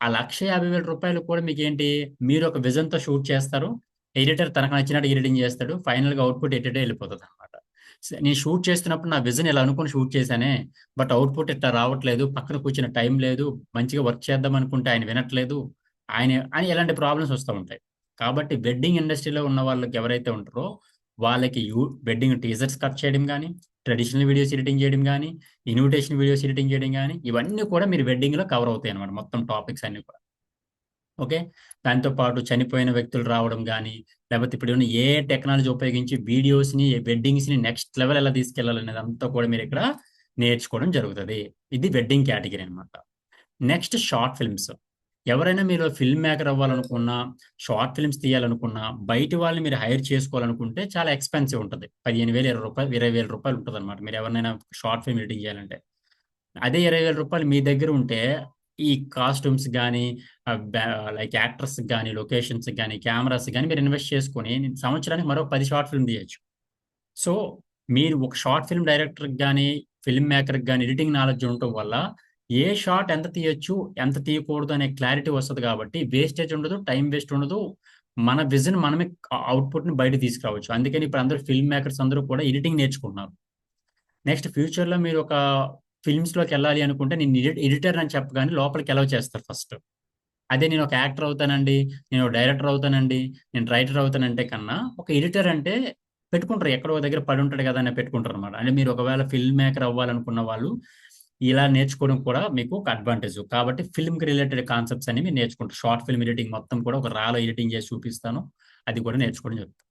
ఆ 1,50,000 రూపాయలు కూడా మీకు ఏంటి? మీరు ఒక విజన్తో షూట్ చేస్తారు, ఎడిటర్ తనకు నచ్చినట్టు ఎడిటింగ్ చేస్తాడు, ఫైనల్గా అవుట్పుట్ ఎడిటర్ వెళ్ళిపోతుంది అనమాట. నేను షూట్ చేస్తున్నప్పుడు నా విజన్ ఇలా అనుకుని షూట్ చేశానే, బట్ అవుట్పుట్ ఇట్లా రావట్లేదు, పక్కన కూర్చున్న టైం లేదు, మంచిగా వర్క్ చేద్దాం అనుకుంటే ఆయన వినట్లేదు, అని ఇలాంటి ప్రాబ్లమ్స్ వస్తూ ఉంటాయి. కాబట్టి వెడ్డింగ్ ఇండస్ట్రీలో ఉన్న వాళ్ళకి ఎవరైతే ఉంటారో వాళ్ళకి వెడ్డింగ్ టీజర్స్ కట్ చేయడం కానీ, ట్రెడిషనల్ వీడియోస్ ఎడిటింగ్ చేయడం కానీ, ఇన్విటేషన్ వీడియోస్ ఎడిటింగ్ చేయడం కానీ, ఇవన్నీ కూడా మీరు వెడ్డింగ్లో కవర్ అవుతాయి అనమాట, మొత్తం టాపిక్స్ అన్నీ కూడా. ఓకే, దాంతోపాటు చనిపోయిన వ్యక్తులు రావడం కానీ, లేకపోతే ఇప్పుడు ఏమైనా ఏ టెక్నాలజీ ఉపయోగించి వీడియోస్ని, వెడ్డింగ్స్ని నెక్స్ట్ లెవెల్ ఎలా తీసుకెళ్లాలనేది అంతా కూడా మీరు ఇక్కడ నేర్చుకోవడం జరుగుతుంది. ఇది వెడ్డింగ్ కేటగిరీ అనమాట. Next short films. ఎవరైనా మీరు ఫిల్మ్ మేకర్ అవ్వాలనుకున్నా, షార్ట్ ఫిల్మ్స్ తీయాలనుకున్నా, బయట వాళ్ళని మీరు హైర్ చేసుకోవాలనుకుంటే చాలా ఎక్స్పెన్సివ్ ఉంటుంది. 15,000, 20,000, 20,000 ఉంటుంది అనమాట. మీరు ఎవరినైనా షార్ట్ ఫిల్మ్ ఎడిటింగ్ చేయాలంటే. అదే 20,000 మీ దగ్గర ఉంటే ఈ కాస్ట్యూమ్స్ కానీ, లైక్ యాక్టర్స్ కానీ, లొకేషన్స్ కానీ, కెమెరాస్ కానీ మీరు ఇన్వెస్ట్ చేసుకొని సంవత్సరానికి మరో 10 షార్ట్ ఫిల్మ్ తీయచ్చు. సో మీరు ఒక షార్ట్ ఫిల్మ్ డైరెక్టర్కి కానీ, ఫిల్మ్ మేకర్కి కానీ ఎడిటింగ్ నాలెడ్జ్ ఉండటం వల్ల ఏ షాట్ ఎంత తీయొచ్చు, ఎంత తీయకూడదు అనే క్లారిటీ వస్తుంది. కాబట్టి వేస్టేజ్ ఉండదు, టైం వేస్ట్ ఉండదు. మన విజన్ మనమే అవుట్పుట్ని బయట తీసుకురావచ్చు. అందుకని ఇప్పుడు అందరూ ఫిల్మ్ మేకర్స్ అందరూ కూడా ఎడిటింగ్ నేర్చుకుంటున్నారు. నెక్స్ట్ ఫ్యూచర్లో మీరు ఒక ఫిల్మ్స్లోకి వెళ్ళాలి అనుకుంటే నేను ఎడిటర్ అని చెప్పగానే లోపలికి ఎలా చేస్తారు ఫస్ట్. అదే నేను ఒక యాక్టర్ అవుతానండి, నేను డైరెక్టర్ అవుతానండి, నేను రైటర్ అవుతానంటే కన్నా ఒక ఎడిటర్ అంటే పెట్టుకుంటారు. ఎక్కడో దగ్గర పడి ఉంటాడు కదా అని పెట్టుకుంటారు అనమాట. అంటే మీరు ఒకవేళ ఫిల్మ్ మేకర్ అవ్వాలనుకున్న వాళ్ళు ఇలా నేర్చుకోవడం కూడా మీకు ఒక అడ్వాంటేజ్. కాబట్టి ఫిల్మ్కి రిలేటెడ్ కాన్సెప్ట్స్ అన్ని మీరు నేర్చుకుంటారు. షార్ట్ ఫిల్మ్ ఎడిటింగ్ మొత్తం కూడా ఒక రాలో ఎడిటింగ్ చేసి చూపిస్తాను, అది కూడా నేర్చుకోవడం చెప్తాను.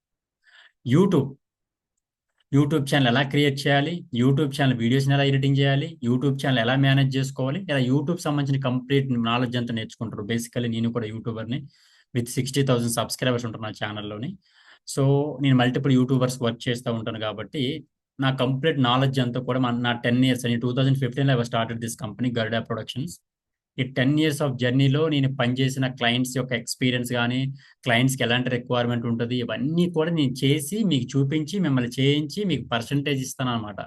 యూట్యూబ్ ఛానల్ ఎలా క్రియేట్ చేయాలి, యూట్యూబ్ ఛానల్ వీడియోస్ని ఎలా ఎడిటింగ్ చేయాలి, యూట్యూబ్ ఛానల్ ఎలా మేనేజ్ చేసుకోవాలి, ఇలా యూట్యూబ్ సంబంధించిన కంప్లీట్ నాలెడ్జ్ అంతా నేర్చుకుంటారు. బేసికలీ నేను కూడా యూట్యూబర్ని విత్ 60,000 సబ్స్క్రైబర్స్ ఉంటారు నా ఛానల్లోని. సో నేను మల్టిపుల్ యూట్యూబర్స్ వర్క్ చేస్తూ ఉంటాను కాబట్టి నా కంప్లీట్ నాలెడ్జ్ అంతా కూడా నా 10 years అని 2015లో I started this company Garuda Productions. ఈ 10 years ఆఫ్ జర్నీలో నేను పనిచేసిన క్లయింట్స్ యొక్క ఎక్స్పీరియన్స్ కానీ, క్లయింట్స్కి ఎలాంటి రిక్వైర్మెంట్ ఉంటుంది, ఇవన్నీ కూడా నేను చేసి మీకు చూపించి మిమ్మల్ని చేయించి మీకు పర్సంటేజ్ ఇస్తాను అనమాట.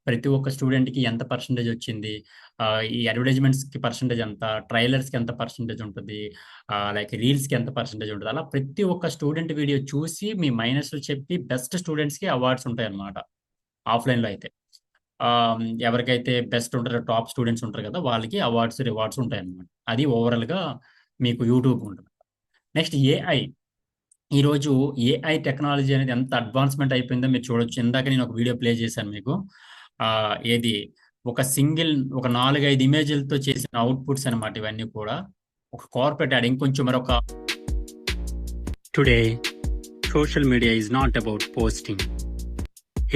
ప్రతి ఒక్క స్టూడెంట్కి ఎంత పర్సంటేజ్ వచ్చింది, ఈ అడ్వర్టైజ్మెంట్స్కి పర్సంటేజ్ ఎంత, ట్రైలర్స్కి ఎంత పర్సంటేజ్ ఉంటుంది, లైక్ రీల్స్కి ఎంత పర్సంటేజ్ ఉంటుంది, అలా ప్రతి ఒక్క స్టూడెంట్ వీడియో చూసి మీ మైనస్లు చెప్పి బెస్ట్ స్టూడెంట్స్కి అవార్డ్స్ ఉంటాయి అన్నమాట. ఆఫ్లైన్లో అయితే ఎవరికైతే బెస్ట్ ఉంటారో టాప్ స్టూడెంట్స్ ఉంటారు కదా వాళ్ళకి అవార్డ్స్ రివార్డ్స్ ఉంటాయి అన్నమాట. అది ఓవరాల్గా మీకు యూట్యూబ్ ఉంటుంది. Next AI. ఈరోజు ఏఐ టెక్నాలజీ అనేది ఎంత అడ్వాన్స్మెంట్ అయిపోయిందో మీరు చూడొచ్చు. ఇందాక నేను ఒక వీడియో ప్లే చేశాను మీకు. ఏది ఒక 4-5 ఇమేజ్లతో చేసిన అవుట్పుట్స్ అనమాట. ఇవన్నీ కూడా ఒక కార్పొరేట్ యాడ్. ఇంకొంచెం మరొక today social media is not about posting,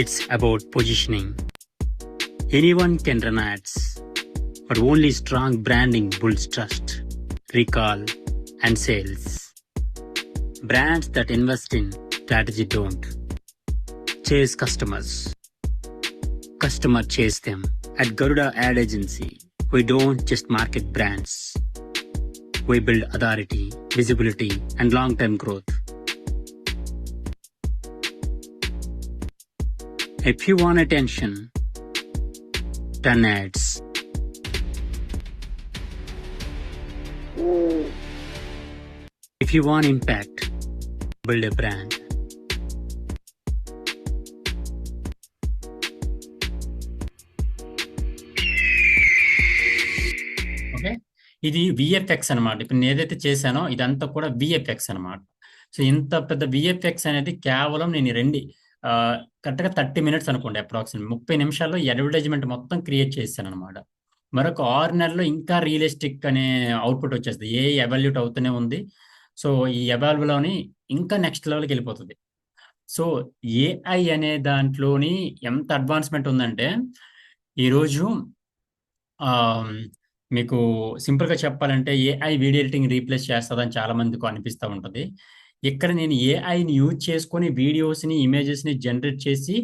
it's about positioning. Anyone can run ads, but only strong branding builds trust, recall, and sales. Brands that invest in strategy don't chase customers. Customer chase them. At Garuda Ad Agency, we don't just market brands. We build authority, visibility, and long-term growth. If you want attention, run ads. If you want impact, build a brand. Okay, ఇది VFX అనమాట. ఇప్పుడు నేను ఏదైతే చేశానో ఇదంతా కూడా VFX అనమాట. So ఇంత పెద్ద విఎఫ్ఎక్స్ అనేది కేవలం నేను కరెక్ట్గా 30 minutes అనుకోండి, అప్రాక్సిమేట్ 30 నిమిషాల్లో ఈ అడ్వర్టైజ్మెంట్ మొత్తం క్రియేట్ చేశాను అనమాట. మరొక 6 నెలల్లో ఇంకా రియలిస్టిక్ అనే అవుట్పుట్ వచ్చేస్తుంది. ఏఐ ఎవాల్యూట్ అవుతూనే ఉంది. సో ఈ ఎవాల్వ్లోని ఇంకా నెక్స్ట్ లెవెల్కి వెళ్ళిపోతుంది. సో ఏఐ అనే దాంట్లోని ఎంత అడ్వాన్స్మెంట్ ఉందంటే ఈరోజు మీకు సింపుల్గా చెప్పాలంటే ఏఐ వీడియో ఎడిటింగ్ రీప్లేస్ చేస్తుందని చాలా మందికి అనిపిస్తూ ఉంటుంది. ఇక్కడ నేను ఏఐని యూజ్ చేసుకొని వీడియోస్ని, ఇమేజెస్ని జనరేట్ చేసి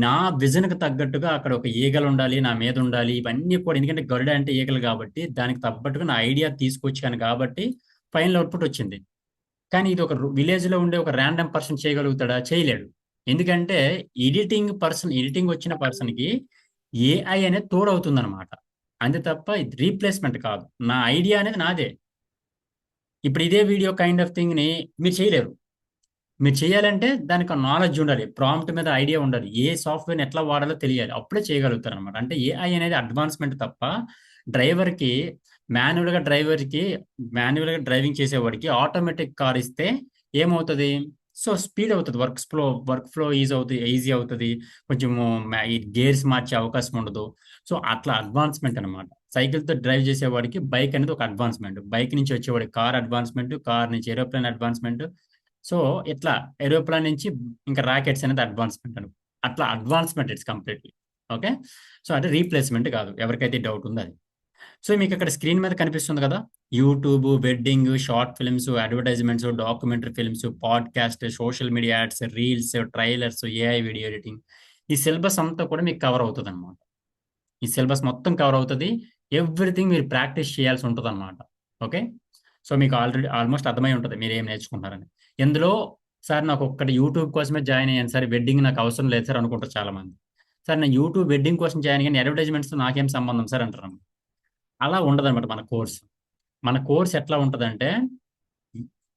నా విజన్కి తగ్గట్టుగా అక్కడ ఒక ఈగలు ఉండాలి, నా మీద ఉండాలి, ఇవన్నీ కూడా. ఎందుకంటే గరుడ అంటే ఈగలు కాబట్టి దానికి తగ్గట్టుగా నా ఐడియా తీసుకొచ్చాను కాబట్టి ఫైనల్ అవుట్పుట్ వచ్చింది. కానీ ఇది ఒక విలేజ్లో ఉండే ఒక ర్యాండమ్ పర్సన్ చేయగలుగుతాడా? చేయలేడు. ఎందుకంటే ఎడిటింగ్ వచ్చిన పర్సన్కి ఏఐ అనేది తోడవుతుంది అనమాట. అంతే తప్ప ఇది రీప్లేస్మెంట్ కాదు. నా ఐడియా అనేది నాదే. ఇప్పుడు ఇదే వీడియో కైండ్ ఆఫ్ థింగ్ని మీరు చేయలేరు. మీరు చేయాలంటే దానికి నాలెడ్జ్ ఉండాలి, ప్రాంప్ట్ మీద ఐడియా ఉండాలి, ఏ సాఫ్ట్వేర్ని ఎట్లా వాడాలో తెలియాలి, అప్పుడే చేయగలుగుతారు అనమాట. అంటే ఏఐ అనేది అడ్వాన్స్మెంట్ తప్ప డ్రైవర్కి మాన్యువల్గా డ్రైవింగ్ చేసేవాడికి ఆటోమేటిక్ కార్ ఇస్తే ఏమవుతుంది? సో స్పీడ్ అవుతుంది, వర్క్ ఫ్లో ఈజీ అవుతుంది, కొంచెము ఈ గేర్స్ మార్చే అవకాశం ఉండదు. సో అట్లా అడ్వాన్స్మెంట్ అనమాట. సైకిల్తో డ్రైవ్ చేసేవాడికి బైక్ అనేది ఒక అడ్వాన్స్మెంట్, బైక్ నుంచి వచ్చేవాడికి కార్ అడ్వాన్స్మెంట్, కార్ నుంచి ఏరోప్లేన్ అడ్వాన్స్మెంట్. సో ఇట్లా ఏరోప్లేన్ నుంచి ఇంకా రాకెట్స్ అనేది అడ్వాన్స్మెంట్ అని. అట్లా advancement it's completely okay. So అంటే రీప్లేస్మెంట్ కాదు, ఎవరికైతే డౌట్ ఉందో అది. సో మీకు ఇక్కడ స్క్రీన్ మీద కనిపిస్తుంది కదా, YouTube, wedding, short films, advertisements, documentary films, podcast, social media ads, reels, trailers, AI video editing. ఈ సిలబస్ అంతా కూడా మీకు కవర్ అవుతుంది అనమాట. ఈ సిలబస్ మొత్తం కవర్ అవుతుంది. ఎవ్రీథింగ్ మీరు ప్రాక్టీస్ చేయాల్సి ఉంటుంది అనమాట. ఓకే, సో మీకు ఆల్మోస్ట్ అర్థమై ఉంటుంది మీరు ఏం నేర్చుకుంటారని. ఇందులో సార్ నాకు ఒక్కటి యూట్యూబ్ కోసమే జాయిన్ అయ్యాను సార్, వెడ్డింగ్ నాకు అవసరం లేదు సార్ అనుకుంటారు చాలా మంది. సార్ నేను యూట్యూబ్ వెడ్డింగ్ కోసం జాయిన్ అయ్యాను, అడ్వర్టైజ్మెంట్స్ నాకేం సంబంధం సార్ అంటారు. అలా ఉండదు అనమాట మన కోర్స్. మన కోర్స్ ఎట్లా ఉంటుందంటే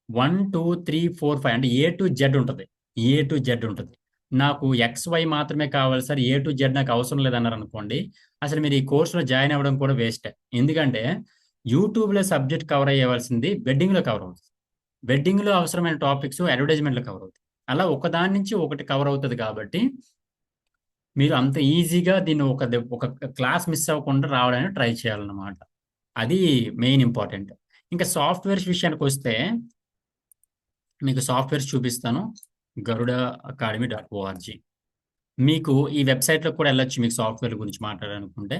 1, 2, 3, 4, 5 అంటే A to Z ఉంటుంది. A to Z ఉంటుంది. నాకు XY మాత్రమే కావాలి సార్, A to Z నాకు అవసరం లేదన్నారు అనుకోండి, అసలు మీరు ఈ కోర్సులో జాయిన్ అవ్వడం కూడా వేస్ట్. ఎందుకంటే యూట్యూబ్లో సబ్జెక్ట్ కవర్ అయ్యవలసింది వెడ్డింగ్లో కవర్ అవుతుంది. వెడ్డింగ్లో అవసరమైన టాపిక్స్ అడ్వర్టైజ్మెంట్లో కవర్ అవుతాయి. అలా ఒకదాని నుంచి ఒకటి కవర్ అవుతుంది. కాబట్టి మీరు అంత ఈజీగా దీన్ని ఒక క్లాస్ మిస్ అవ్వకుండా రావడానికి ట్రై చేయాలన్నమాట. అది మెయిన్ ఇంపార్టెంట్. ఇంకా సాఫ్ట్వేర్స్ విషయానికి వస్తే మీకు సాఫ్ట్వేర్స్ చూపిస్తాను. garudaacademy.org. మీకు ఈ వెబ్సైట్లో కూడా వెళ్ళొచ్చు మీకు సాఫ్ట్వేర్ గురించి మాట్లాడాలనుకుంటే.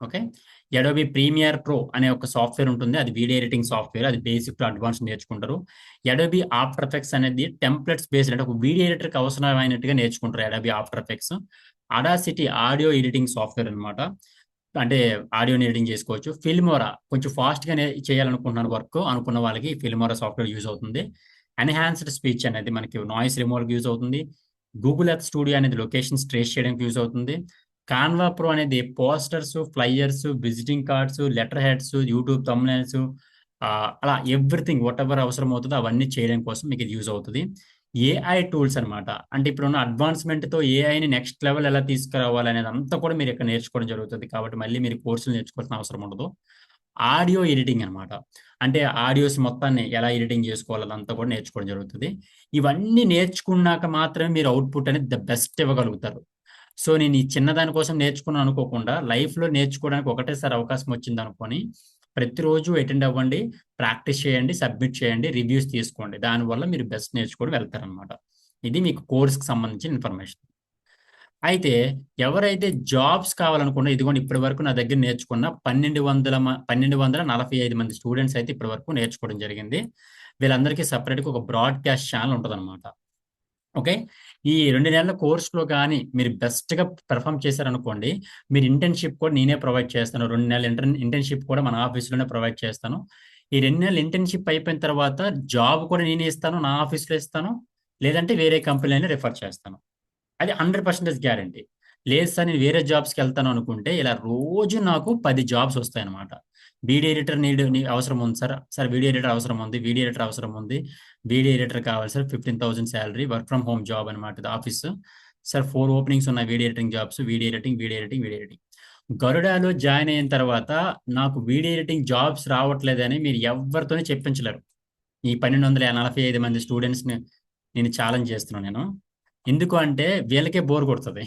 ఓకే, అడోబీ ప్రీమియర్ ప్రో అనే ఒక సాఫ్ట్వేర్ ఉంటుంది. అది వీడియో ఎడిటింగ్ సాఫ్ట్వేర్. అది బేసిక్ టు అడ్వాన్స్ నేర్చుకుంటారు. అడోబీ ఆఫ్టర్ ఎఫెక్ట్స్ అనేది టెంప్లెట్స్ బేస్డ్, అంటే ఒక వీడియో ఎడిటర్కి అవసరమైనట్టుగా నేర్చుకుంటారు Adobe after effects. Audacity audio editing software అనమాట, అంటే ఆడియోని ఎడిటింగ్ చేసుకోవచ్చు. ఫిల్మోరా కొంచెం ఫాస్ట్గా చేయాలనుకుంటున్నాను వర్క్ అనుకున్న వాళ్ళకి ఫిల్మోరా సాఫ్ట్వేర్ యూజ్ అవుతుంది. ఎన్హాన్స్డ్ స్పీచ్ అనేది మనకి నాయిస్ రిమూవల్కి యూజ్ అవుతుంది. గూగుల్ ఎర్త్ స్టూడియో అనేది లొకేషన్స్ ట్రేస్ చేయడానికి యూజ్ అవుతుంది. కాన్వా ప్రో అనేది posters, flyers, visiting cards, letter heads, YouTube thumbnails, అలా ఎవ్రీథింగ్ వాట్ ఎవర్ అవసరం అవుతుందో అవన్నీ చేయడం కోసం మీకు ఇది యూజ్ అవుతుంది. ఏఐ టూల్స్ అనమాట, అంటే ఇప్పుడున్న అడ్వాన్స్మెంట్తో ఏఐని నెక్స్ట్ లెవెల్ ఎలా తీసుకురావాలి అనేది అంతా కూడా మీరు ఇక్కడ నేర్చుకోవడం జరుగుతుంది. కాబట్టి మళ్ళీ మీరు కోర్సులు నేర్చుకోవాల్సిన అవసరం ఉండదు. ఆడియో ఎడిటింగ్ అనమాట, అంటే ఆడియోస్ మొత్తాన్ని ఎలా ఎడిటింగ్ చేసుకోవాలి అదంతా కూడా నేర్చుకోవడం జరుగుతుంది. ఇవన్నీ నేర్చుకున్నాక మాత్రమే మీరు అవుట్పుట్ అనేది ద బెస్ట్ ఇవ్వగలుగుతారు. సో నేను ఈ చిన్నదాని కోసం నేర్చుకున్నాను అనుకోకుండా లైఫ్లో నేర్చుకోవడానికి ఒకటేసారి అవకాశం వచ్చింది అనుకొని ప్రతిరోజు అటెండ్ అవ్వండి, ప్రాక్టీస్ చేయండి, సబ్మిట్ చేయండి, రివ్యూస్ తీసుకోండి. దానివల్ల మీరు బెస్ట్ నేర్చుకొని వెళ్తారనమాట. ఇది మీకు కోర్స్కి సంబంధించిన ఇన్ఫర్మేషన్. అయితే ఎవరైతే జాబ్స్ కావాలనుకున్నా, ఇదిగోండి ఇప్పటి వరకు నా దగ్గర నేర్చుకున్న 1245 మంది స్టూడెంట్స్ అయితే ఇప్పటి వరకు నేర్చుకోవడం జరిగింది. వీళ్ళందరికీ సపరేట్గా ఒక బ్రాడ్కాస్ట్ ఛానల్ ఉంటుంది అనమాట. ఓకే, ఈ 2 నెలల కోర్సులో కానీ మీరు బెస్ట్గా పెర్ఫామ్ చేశారనుకోండి, మీరు ఇంటర్న్షిప్ కూడా నేనే ప్రొవైడ్ చేస్తాను. 2 నెలల ఇంటర్న్షిప్ కూడా మన ఆఫీస్లోనే ప్రొవైడ్ చేస్తాను. ఈ 2 నెలల ఇంటర్న్షిప్ అయిపోయిన తర్వాత జాబ్ కూడా నేనే ఇస్తాను, నా ఆఫీస్లో ఇస్తాను, లేదంటే వేరే కంపెనీని రిఫర్ చేస్తాను. అది 100% గ్యారంటీ. లేదు సార్ నేను వేరే జాబ్స్కి వెళ్తాను అనుకుంటే ఇలా రోజు నాకు 10 జాబ్స్ వస్తాయి అనమాట. వీడియో ఎడిటర్ అవసరం ఉంది సార్ వీడియో ఎడిటర్ అవసరం ఉంది, వీడియో ఎడిటర్ అవసరం ఉంది, వీడియో ఎడిటర్ కావాలి sir, 15,000 salary, work from home job అనమాట ఆఫీస్ సార్, 4 ఓపెనింగ్స్ ఉన్నాయి video editing jobs, video editing. గరుడాలో జాయిన్ అయిన తర్వాత నాకు వీడియో ఎడిటింగ్ జాబ్స్ రావట్లేదని మీరు ఎవరితోనే చెప్పించలేరు. ఈ 1245 మంది స్టూడెంట్స్ని నేను ఛాలెంజ్ చేస్తున్నాను నేను. ఎందుకు అంటే వీళ్ళకే బోర్ కొడుతుంది.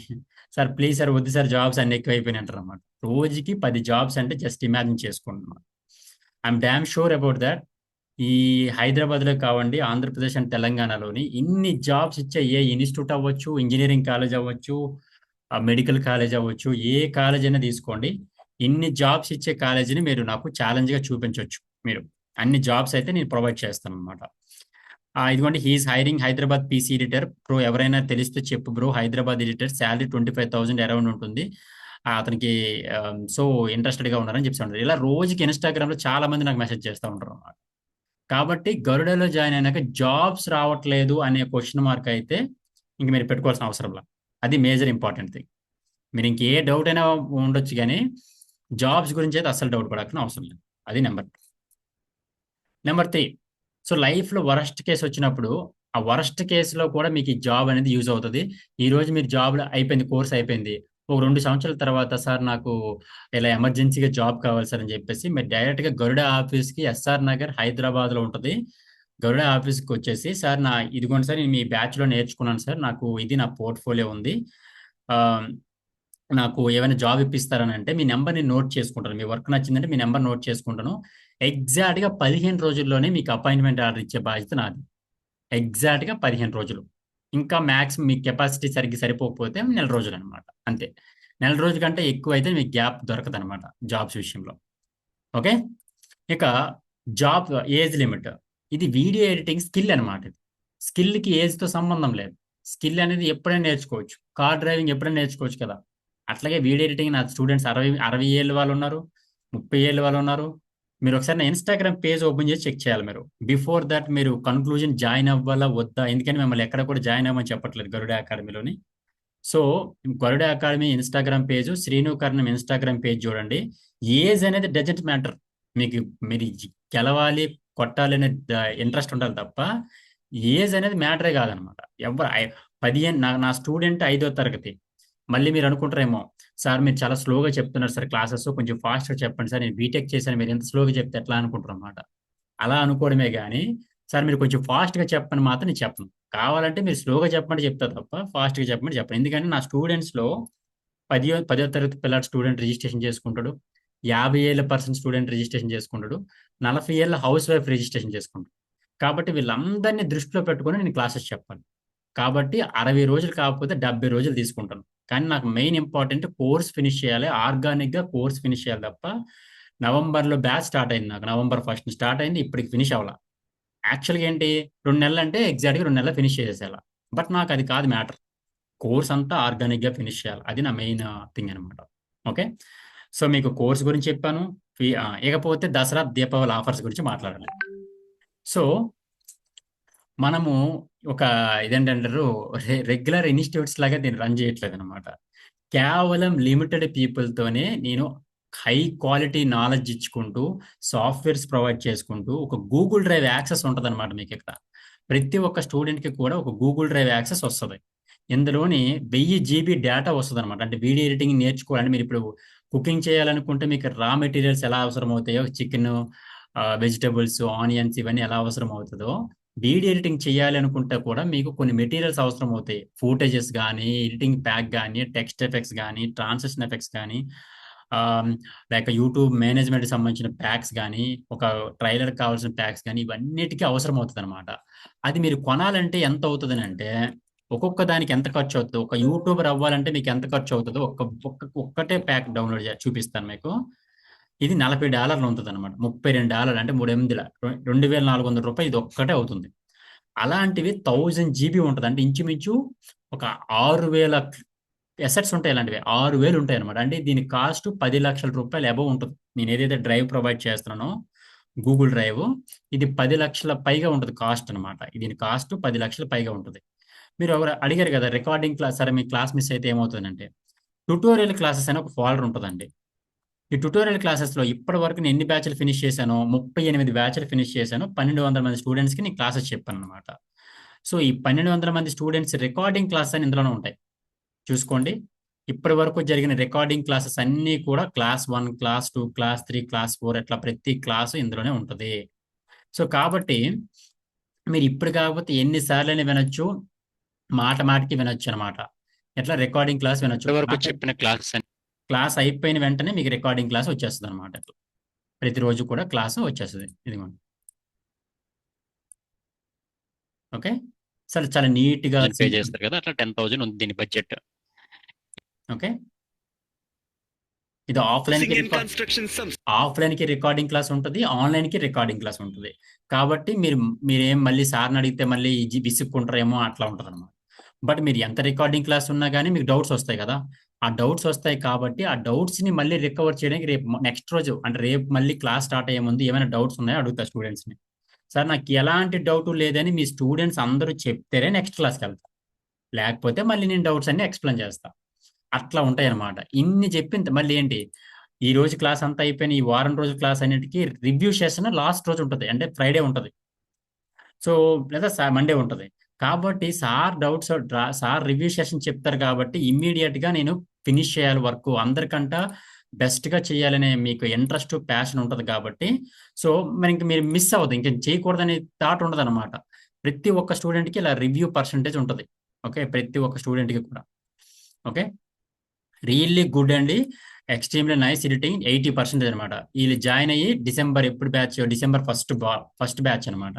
సార్ ప్లీజ్ సార్ వద్దు సార్ జాబ్స్ అన్ని ఎక్కువైపోయినాయి అంటారు అనమాట. రోజుకి 10 జాబ్స్ అంటే జస్ట్ ఇమాజిన్ చేసుకుంటున్నాను. I'm damn sure about that. ఈ హైదరాబాద్లో కావండి, ఆంధ్రప్రదేశ్ అండ్ తెలంగాణలోని ఇన్ని జాబ్స్ ఇచ్చే ఏ ఇన్స్టిట్యూట్ అవ్వచ్చు, ఇంజనీరింగ్ కాలేజ్ అవ్వచ్చు, మెడికల్ కాలేజ్ అవ్వచ్చు, ఏ కాలేజ్ అయినా తీసుకోండి, ఇన్ని జాబ్స్ ఇచ్చే కాలేజీని మీరు నాకు ఛాలెంజ్గా చూపించవచ్చు. మీరు అన్ని జాబ్స్ అయితే నేను ప్రొవైడ్ చేస్తాను అనమాట. ఇదిగోండి he is hiring Hyderabad PC editor pro, ఎవరైనా తెలిస్తే చెప్పు bro, Hyderabad editor, salary 25,000 around ఉంటుంది, అతనికి సో ఇంట్రెస్టెడ్గా ఉన్నారని చెప్తాను. ఇలా రోజుకి ఇన్స్టాగ్రామ్లో చాలా మంది నాకు మెసేజ్ చేస్తూ ఉంటారు అన్నమాట. కాబట్టి గరుడలో జాయిన్ అయినాక జాబ్స్ రావట్లేదు అనే క్వశ్చన్ మార్క్ అయితే ఇంక మీరు పెట్టుకోవాల్సిన అవసరం లేదు. అది మేజర్ ఇంపార్టెంట్ థింగ్. మీరు ఇంకే డౌట్ అయినా ఉండొచ్చు కానీ జాబ్స్ గురించి అయితే అసలు డౌట్ పడాల్సిన అవసరం లేదు. అది నెంబర్ 3. సో లైఫ్లో వరస్ట్ కేసు వచ్చినప్పుడు ఆ వరస్ట్ కేసులో కూడా మీకు ఈ జాబ్ అనేది యూజ్ అవుతుంది. ఈరోజు మీరు జాబ్లో అయిపోయింది, కోర్స్ అయిపోయింది, ఒక 2 సంవత్సరాల తర్వాత సార్ నాకు ఇలా ఎమర్జెన్సీగా జాబ్ కావాలి సార్ అని చెప్పేసి మీరు డైరెక్ట్గా గరుడ ఆఫీస్కి, SR నగర్ హైదరాబాద్లో ఉంటుంది, గరుడ ఆఫీస్కి వచ్చేసి సార్ ఇదిగోండి సార్ నేను మీ బ్యాచ్లో నేర్చుకున్నాను సార్, నాకు ఇది నా పోర్ట్ఫోలియో ఉంది, నాకు ఏమైనా జాబ్ ఇప్పిస్తారని అంటే మీ నెంబర్ని నోట్ చేసుకుంటాను, మీ వర్క్ నచ్చిందంటే మీ నెంబర్ నోట్ చేసుకుంటాను. ఎగ్జాక్ట్గా 15 రోజుల్లోనే మీకు అపాయింట్మెంట్ ఆర్డర్ ఇచ్చే బాధ్యత నాది. ఎగ్జాక్ట్గా 15 రోజులు. ఇంకా మ్యాక్సిమం మీ కెపాసిటీ సరిపోకపోతే 1 నెల రోజులు అనమాట. అంతే. 1 నెల రోజు కంటే ఎక్కువ అయితే మీకు గ్యాప్ దొరకదు అనమాట జాబ్స్ విషయంలో. ఓకే. ఇక జాబ్ ఏజ్ లిమిట్, ఇది వీడియో ఎడిటింగ్ స్కిల్ అనమాట. ఇది స్కిల్కి ఏజ్తో సంబంధం లేదు. స్కిల్ అనేది ఎప్పుడైనా నేర్చుకోవచ్చు. కార్ డ్రైవింగ్ ఎప్పుడైనా నేర్చుకోవచ్చు కదా. అట్లాగే వీడియో ఎడిటింగ్ నా స్టూడెంట్స్ 60 ఏళ్ళ వాళ్ళు ఉన్నారు, 30 ఏళ్ళ వాళ్ళు ఉన్నారు. మీరు ఒకసారి నా ఇన్స్టాగ్రామ్ పేజ్ ఓపెన్ చేసి చెక్ చేయాలి మీరు. బిఫోర్ దట్ మీరు కన్క్లూజన్ జాయిన్ అవ్వాలా వద్దా, ఎందుకని మిమ్మల్ని ఎక్కడ కూడా జాయిన్ అవ్వమని చెప్పట్లేదు గరుడ అకాడమీలోని. సో గరుడ అకాడమీ ఇన్స్టాగ్రామ్ పేజ్, శ్రీను కర్ణం ఇన్స్టాగ్రామ్ పేజ్ చూడండి. ఏజ్ అనేది డజంట్ మ్యాటర్. మీకు మీరు గెలవాలి కొట్టాలి అనే ఇంట్రెస్ట్ ఉండాలి తప్ప ఏజ్ అనేది మ్యాటరే కాదనమాట. ఎవరు 15 నా స్టూడెంట్ 5వ తరగతి. మళ్ళీ మీరు అనుకుంటారేమో, సార్ మీరు చాలా స్లోగా చెప్తున్నారు సార్ క్లాసెస్, కొంచెం ఫాస్ట్గా చెప్పండి సార్, నేను బీటెక్ చేశాను, మీరు ఎంత స్లోగా చెప్తే ఎట్లా అనుకుంటారు అనమాట. అలా అనుకోవడమే కానీ సార్ మీరు కొంచెం ఫాస్ట్గా చెప్పని మాత్రం నేను చెప్పను. కావాలంటే మీరు స్లోగా చెప్పండి చెప్తా తప్ప ఫాస్ట్గా చెప్పండి చెప్పను. ఎందుకంటే నా స్టూడెంట్స్లో 10వ తరగతి పిల్లల స్టూడెంట్ రిజిస్ట్రేషన్ చేసుకుంటాడు, 50 ఏళ్ళ పర్సన్ స్టూడెంట్ రిజిస్ట్రేషన్ చేసుకుంటాడు, 40 ఏళ్ళ హౌస్ వైఫ్ రిజిస్ట్రేషన్ చేసుకుంటాడు. కాబట్టి వీళ్ళందరినీ దృష్టిలో పెట్టుకొని నేను క్లాసెస్ చెప్పాలి. కాబట్టి 60 రోజులు కాకపోతే 70 రోజులు తీసుకుంటాను. కానీ నాకు మెయిన్ ఇంపార్టెంట్ కోర్స్ ఫినిష్ చేయాలి, ఆర్గానిక్గా కోర్స్ ఫినిష్ చేయాలి తప్ప నవంబర్లో బ్యాచ్ స్టార్ట్ అయింది. నాకు November 1 స్టార్ట్ అయింది, ఇప్పటికి ఫినిష్ అవ్వాల. యాక్చువల్గా ఏంటి 2 నెలలు అంటే ఎగ్జాక్ట్గా 2 నెలలు ఫినిష్ చేసేసేయాలి. బట్ నాకు అది కాదు మ్యాటర్. కోర్స్ అంతా ఆర్గానిక్గా ఫినిష్ చేయాలి, అది నా మెయిన్ థింగ్ అనమాట. ఓకే. సో మీకు కోర్స్ గురించి చెప్పాను. ఇకపోతే దసరా దీపావళి ఆఫర్స్ గురించి మాట్లాడాలి. సో మనము ఒక ఇదేంటారు రెగ్యులర్ ఇన్స్టిట్యూట్స్ లాగా దీన్ని రన్ చేయట్లేదు అనమాట. కేవలం లిమిటెడ్ పీపుల్తోనే నేను హై క్వాలిటీ నాలెడ్జ్ ఇచ్చుకుంటూ సాఫ్ట్వేర్స్ ప్రొవైడ్ చేసుకుంటూ ఒక గూగుల్ డ్రైవ్ యాక్సెస్ ఉంటుంది అనమాట. మీకు ఇక్కడ ప్రతి ఒక్క స్టూడెంట్కి కూడా ఒక గూగుల్ డ్రైవ్ యాక్సెస్ వస్తుంది. ఇందులోని 1000 GB డేటా వస్తుంది అనమాట. అంటే వీడియో ఎడిటింగ్ నేర్చుకోవాలంటే మీరు ఇప్పుడు కుకింగ్ చేయాలనుకుంటే మీకు రా మెటీరియల్స్ ఎలా అవసరం అవుతాయో, చికెన్, వెజిటబుల్స్, ఆనియన్స్ ఇవన్నీ ఎలా అవసరం అవుతుందో, వీడియో ఎడిటింగ్ చేయాలి అనుకుంటే కూడా మీకు కొన్ని మెటీరియల్స్ అవసరం అవుతాయి. ఫూటేజెస్ కానీ, ఎడిటింగ్ ప్యాక్ కానీ, టెక్స్ట్ ఎఫెక్ట్స్ కానీ, ట్రాన్సిషన్ ఎఫెక్ట్స్ కానీ, లైక్ యూట్యూబ్ మేనేజ్మెంట్కి సంబంధించిన ప్యాక్స్ కానీ, ఒక ట్రైలర్ కావాల్సిన ప్యాక్స్ కానీ, ఇవన్నిటికీ అవసరం అవుతుంది అనమాట. అది మీరు కొనాలంటే ఎంత అవుతుంది అంటే ఒక్కొక్క దానికి ఎంత ఖర్చు అవుతుందో, ఒక యూట్యూబర్ అవ్వాలంటే మీకు ఎంత ఖర్చు అవుతుందో ఒక్కటే ప్యాక్ డౌన్లోడ్ చూపిస్తాను మీకు. ఇది $40 ఉంటుంది అనమాట. $32 అంటే 2400 రూపాయలు ఇది ఒక్కటే అవుతుంది. అలాంటివి 1000 GB ఉంటుంది. అంటే ఇంచుమించు ఒక 6000 ఎసెట్స్ ఉంటాయి. ఇలాంటివి 6000 ఉంటాయి అనమాట. అంటే దీని కాస్ట్ 10 లక్షల రూపాయలు అబవ్ ఉంటుంది. నేను ఏదైతే డ్రైవ్ ప్రొవైడ్ చేస్తున్నానో గూగుల్ డ్రైవ్, ఇది 10 లక్షల పైగా ఉంటుంది కాస్ట్ అనమాట. దీని కాస్ట్ 10 లక్షల పైగా ఉంటుంది. మీరు ఎవరు అడిగారు కదా రికార్డింగ్ క్లాస్, సరే మీ క్లాస్ మిస్ అయితే ఏమవుతుందంటే ట్యుటోరియల్ క్లాసెస్ అని ఒక ఫోల్డర్ ఉంటుందండి. ఈ ట్యుటోరియల్ క్లాసెస్లో ఇప్పటి వరకు నేను ఎన్ని బ్యాచ్లు ఫినిష్ చేశానో 38 బ్యాచ్లు ఫినిష్ చేశాను. 1200 మంది స్టూడెంట్స్కి నేను క్లాసెస్ చెప్పాను అనమాట. సో ఈ 1200 మంది స్టూడెంట్స్ రికార్డింగ్ క్లాస్ అని ఇందులోనే ఉంటాయి. చూసుకోండి, ఇప్పటి వరకు జరిగిన రికార్డింగ్ క్లాసెస్ అన్నీ కూడా క్లాస్ 1, క్లాస్ 2, క్లాస్ 3, క్లాస్ 4 అట్లా ప్రతి క్లాసు ఇందులోనే ఉంటుంది. సో కాబట్టి మీరు ఇప్పుడు కాకపోతే ఎన్నిసార్లు వినొచ్చు, మాటికి వినొచ్చు అనమాట. ఎట్లా రికార్డింగ్ క్లాస్ వినొచ్చు. చెప్పిన క్లాస్ అయిపోయిన వెంటనే మీకు రికార్డింగ్ క్లాస్ వచ్చేస్తుంది అనమాట. ప్రతిరోజు కూడా క్లాసు వచ్చేస్తుంది. ఇదిగోండి. ఓకే. సరే, చాలా నీట్గా పే చేస్తారు కదా, అట్లా 10,000 ఉంది దీని బడ్జెట్. ఓకే. ఇది ఆఫ్లైన్కి రికార్డింగ్ క్లాస్ ఉంటుంది, ఆన్లైన్కి రికార్డింగ్ క్లాస్ ఉంటుంది. కాబట్టి మీరేం మళ్ళీ సార్ని అడిగితే మళ్ళీ విసుక్కుంటారేమో అట్లా ఉంటుంది అనమాట. బట్ మీరు ఎంత రికార్డింగ్ క్లాస్ ఉన్నా కానీ మీకు డౌట్స్ వస్తాయి కదా, ఆ డౌట్స్ వస్తాయి కాబట్టి ఆ డౌట్స్ని మళ్ళీ రికవర్ చేయడానికి రేపు నెక్స్ట్ రోజు అంటే రేపు మళ్ళీ క్లాస్ స్టార్ట్ అయ్యే ముందు ఏమైనా డౌట్స్ ఉన్నాయో అడుగుతా స్టూడెంట్స్ని. సార్ నాకు ఎలాంటి డౌట్ లేదని మీ స్టూడెంట్స్ అందరూ చెప్తేనే నెక్స్ట్ క్లాస్కి వెళ్తా, లేకపోతే మళ్ళీ నేను డౌట్స్ అన్ని ఎక్స్ప్లెయిన్ చేస్తా. అట్లా ఉంటాయి అనమాట. ఇన్ని చెప్పింది మళ్ళీ ఏంటి, ఈ రోజు క్లాస్ అంతా అయిపోయిన ఈ వారం రోజు క్లాస్ అన్నిటికీ రివ్యూ సెషన్ లాస్ట్ రోజు ఉంటుంది. అంటే ఫ్రైడే ఉంటుంది, సో లేదా మండే ఉంటుంది. కాబట్టి సార్ రివ్యూ సెషన్ చెప్తారు కాబట్టి ఇమ్మీడియట్గా నేను ఫినిష్ చేయాలి వర్క్, అందరికంటా బెస్ట్గా చేయాలనే మీకు ఇంట్రెస్ట్, ప్యాషన్ ఉంటుంది కాబట్టి సో మరి ఇంక మీరు మిస్ అవ్వదు, ఇంకేం చేయకూడదనే థాట్ ఉండదు అనమాట. ప్రతి ఒక్క స్టూడెంట్కి ఇలా రివ్యూ పర్సంటేజ్ ఉంటుంది. ఓకే, ప్రతి ఒక్క స్టూడెంట్కి కూడా. ఓకే, రియల్లీ గుడ్ అండి, ఎక్స్ట్రీమ్లీ నైస్ ఎడిటింగ్ 80% అనమాట. వీళ్ళు జాయిన్ అయ్యి డిసెంబర్ ఫస్ట్ బ్యాచ్ అనమాట.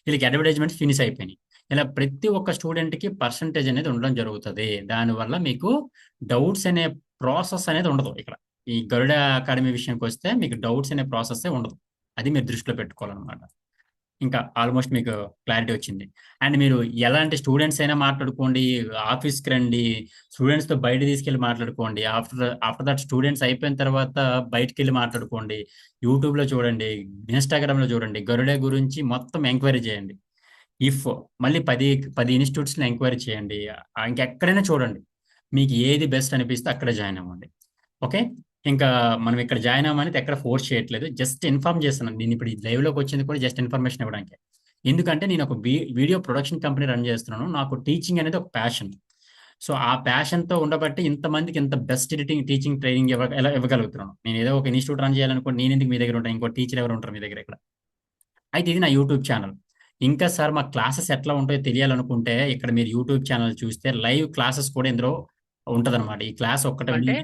వీళ్ళకి అడ్వర్టైజ్మెంట్స్ ఫినిష్ అయిపోయినాయి. ఇలా ప్రతి ఒక్క స్టూడెంట్కి పర్సంటేజ్ అనేది ఉండడం జరుగుతుంది. దానివల్ల మీకు డౌట్స్ అనే ప్రాసెస్ అనేది ఉండదు ఇక్కడ. ఈ గరుడ అకాడమీ విషయానికి వస్తే మీకు డౌట్స్ అనే ప్రాసెస్ ఉండదు. అది మీరు దృష్టిలో పెట్టుకోవాలన్నమాట. ఇంకా ఆల్మోస్ట్ మీకు క్లారిటీ వచ్చింది. అండ్ మీరు ఎలాంటి స్టూడెంట్స్ అయినా మాట్లాడుకోండి, ఆఫీస్కి రండి, స్టూడెంట్స్తో బయట తీసుకెళ్ళి మాట్లాడుకోండి. ఆఫ్టర్ దట్ స్టూడెంట్స్ అయిపోయిన తర్వాత బయటకు వెళ్ళి మాట్లాడుకోండి. యూట్యూబ్లో చూడండి, ఇన్స్టాగ్రామ్లో చూడండి, గరుడే గురించి మొత్తం ఎంక్వైరీ చేయండి. మళ్ళీ 10 ఇన్స్టిట్యూట్స్లో ఎంక్వైరీ చేయండి. ఇంకెక్కడైనా చూడండి, మీకు ఏది బెస్ట్ అనిపిస్తే అక్కడ జాయిన్ అవ్వండి. ఓకే, ఇంకా మనం ఇక్కడ జాయిన్ అవ్వమనేది ఎక్కడ ఫోర్స్ చేయట్లేదు, జస్ట్ ఇన్ఫార్మ్ చేస్తున్నాను. నేను ఇప్పుడు ఈ లైవ్లోకి వచ్చింది కూడా జస్ట్ ఇన్ఫర్మేషన్ ఇవ్వడానికి. ఎందుకంటే నేను ఒక వీడియో ప్రొడక్షన్ కంపెనీ రన్ చేస్తున్నాను. నాకు టీచింగ్ అనేది ఒక ప్యాషన్. సో ఆ ప్యాషన్తో ఉండబట్టి ఇంతమందికి ఇంత బెస్ట్ టీచింగ్ ట్రైనింగ్ ఎలా ఇవ్వగలుగుతున్నాను. నేను ఏదో ఒక ఇన్స్టిట్యూట్ రన్ చేయాలనుకో, నేను ఎందుకు మీ దగ్గర ఉంటాను, ఇంకో టీచర్ ఎవరు ఉంటారు మీ దగ్గర ఇక్కడ. అయితే ఇది నా యూట్యూబ్ ఛానల్. ఇంకా సార్ మా క్లాసెస్ ఎట్లా ఉంటాయో తెలియాలనుకుంటే ఇక్కడ మీరు యూట్యూబ్ ఛానల్ చూస్తే లైవ్ క్లాసెస్ కూడా ఇందులో ఉంటదన్నమాట. ఈ క్లాస్ ఒక్కటే అంటే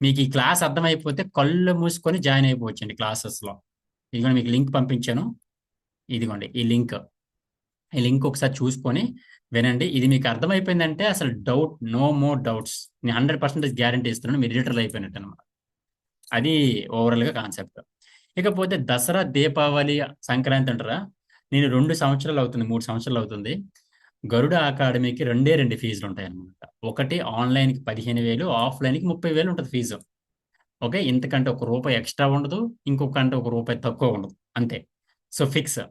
మీకు ఈ క్లాస్ అర్థమైపోతే కళ్ళు మూసుకొని జాయిన్ అయిపోవచ్చండి క్లాసెస్లో. ఇదిగోండి మీకు లింక్ పంపించాను, ఇదిగోండి ఈ లింక్ ఒకసారి చూసుకొని వినండి. ఇది మీకు అర్థమైపోయిందంటే అసలు నో మోర్ డౌట్స్, నేను 100% గ్యారంటీ ఇస్తున్నాను, మీరు లీటర్లు అయిపోయినట్టు అనమాట. అది ఓవరాల్గా కాన్సెప్ట్. ఇకపోతే దసరా, దీపావళి, సంక్రాంతి అంటారా, నేను 2 సంవత్సరాలు అవుతుంది, 3 సంవత్సరాలు అవుతుంది. గరుడ అకాడమీకి 2 ఫీజులు ఉంటాయి అనమాట. ఒకటి ఆన్లైన్కి 15,000, ఆఫ్లైన్కి 30,000 ఉంటుంది ఫీజు. ఓకే, ఇంతకంటే ₹1 ఎక్స్ట్రా ఉండదు, ఇంకొకంటే ₹1 తక్కువ ఉండదు, అంతే. So fix.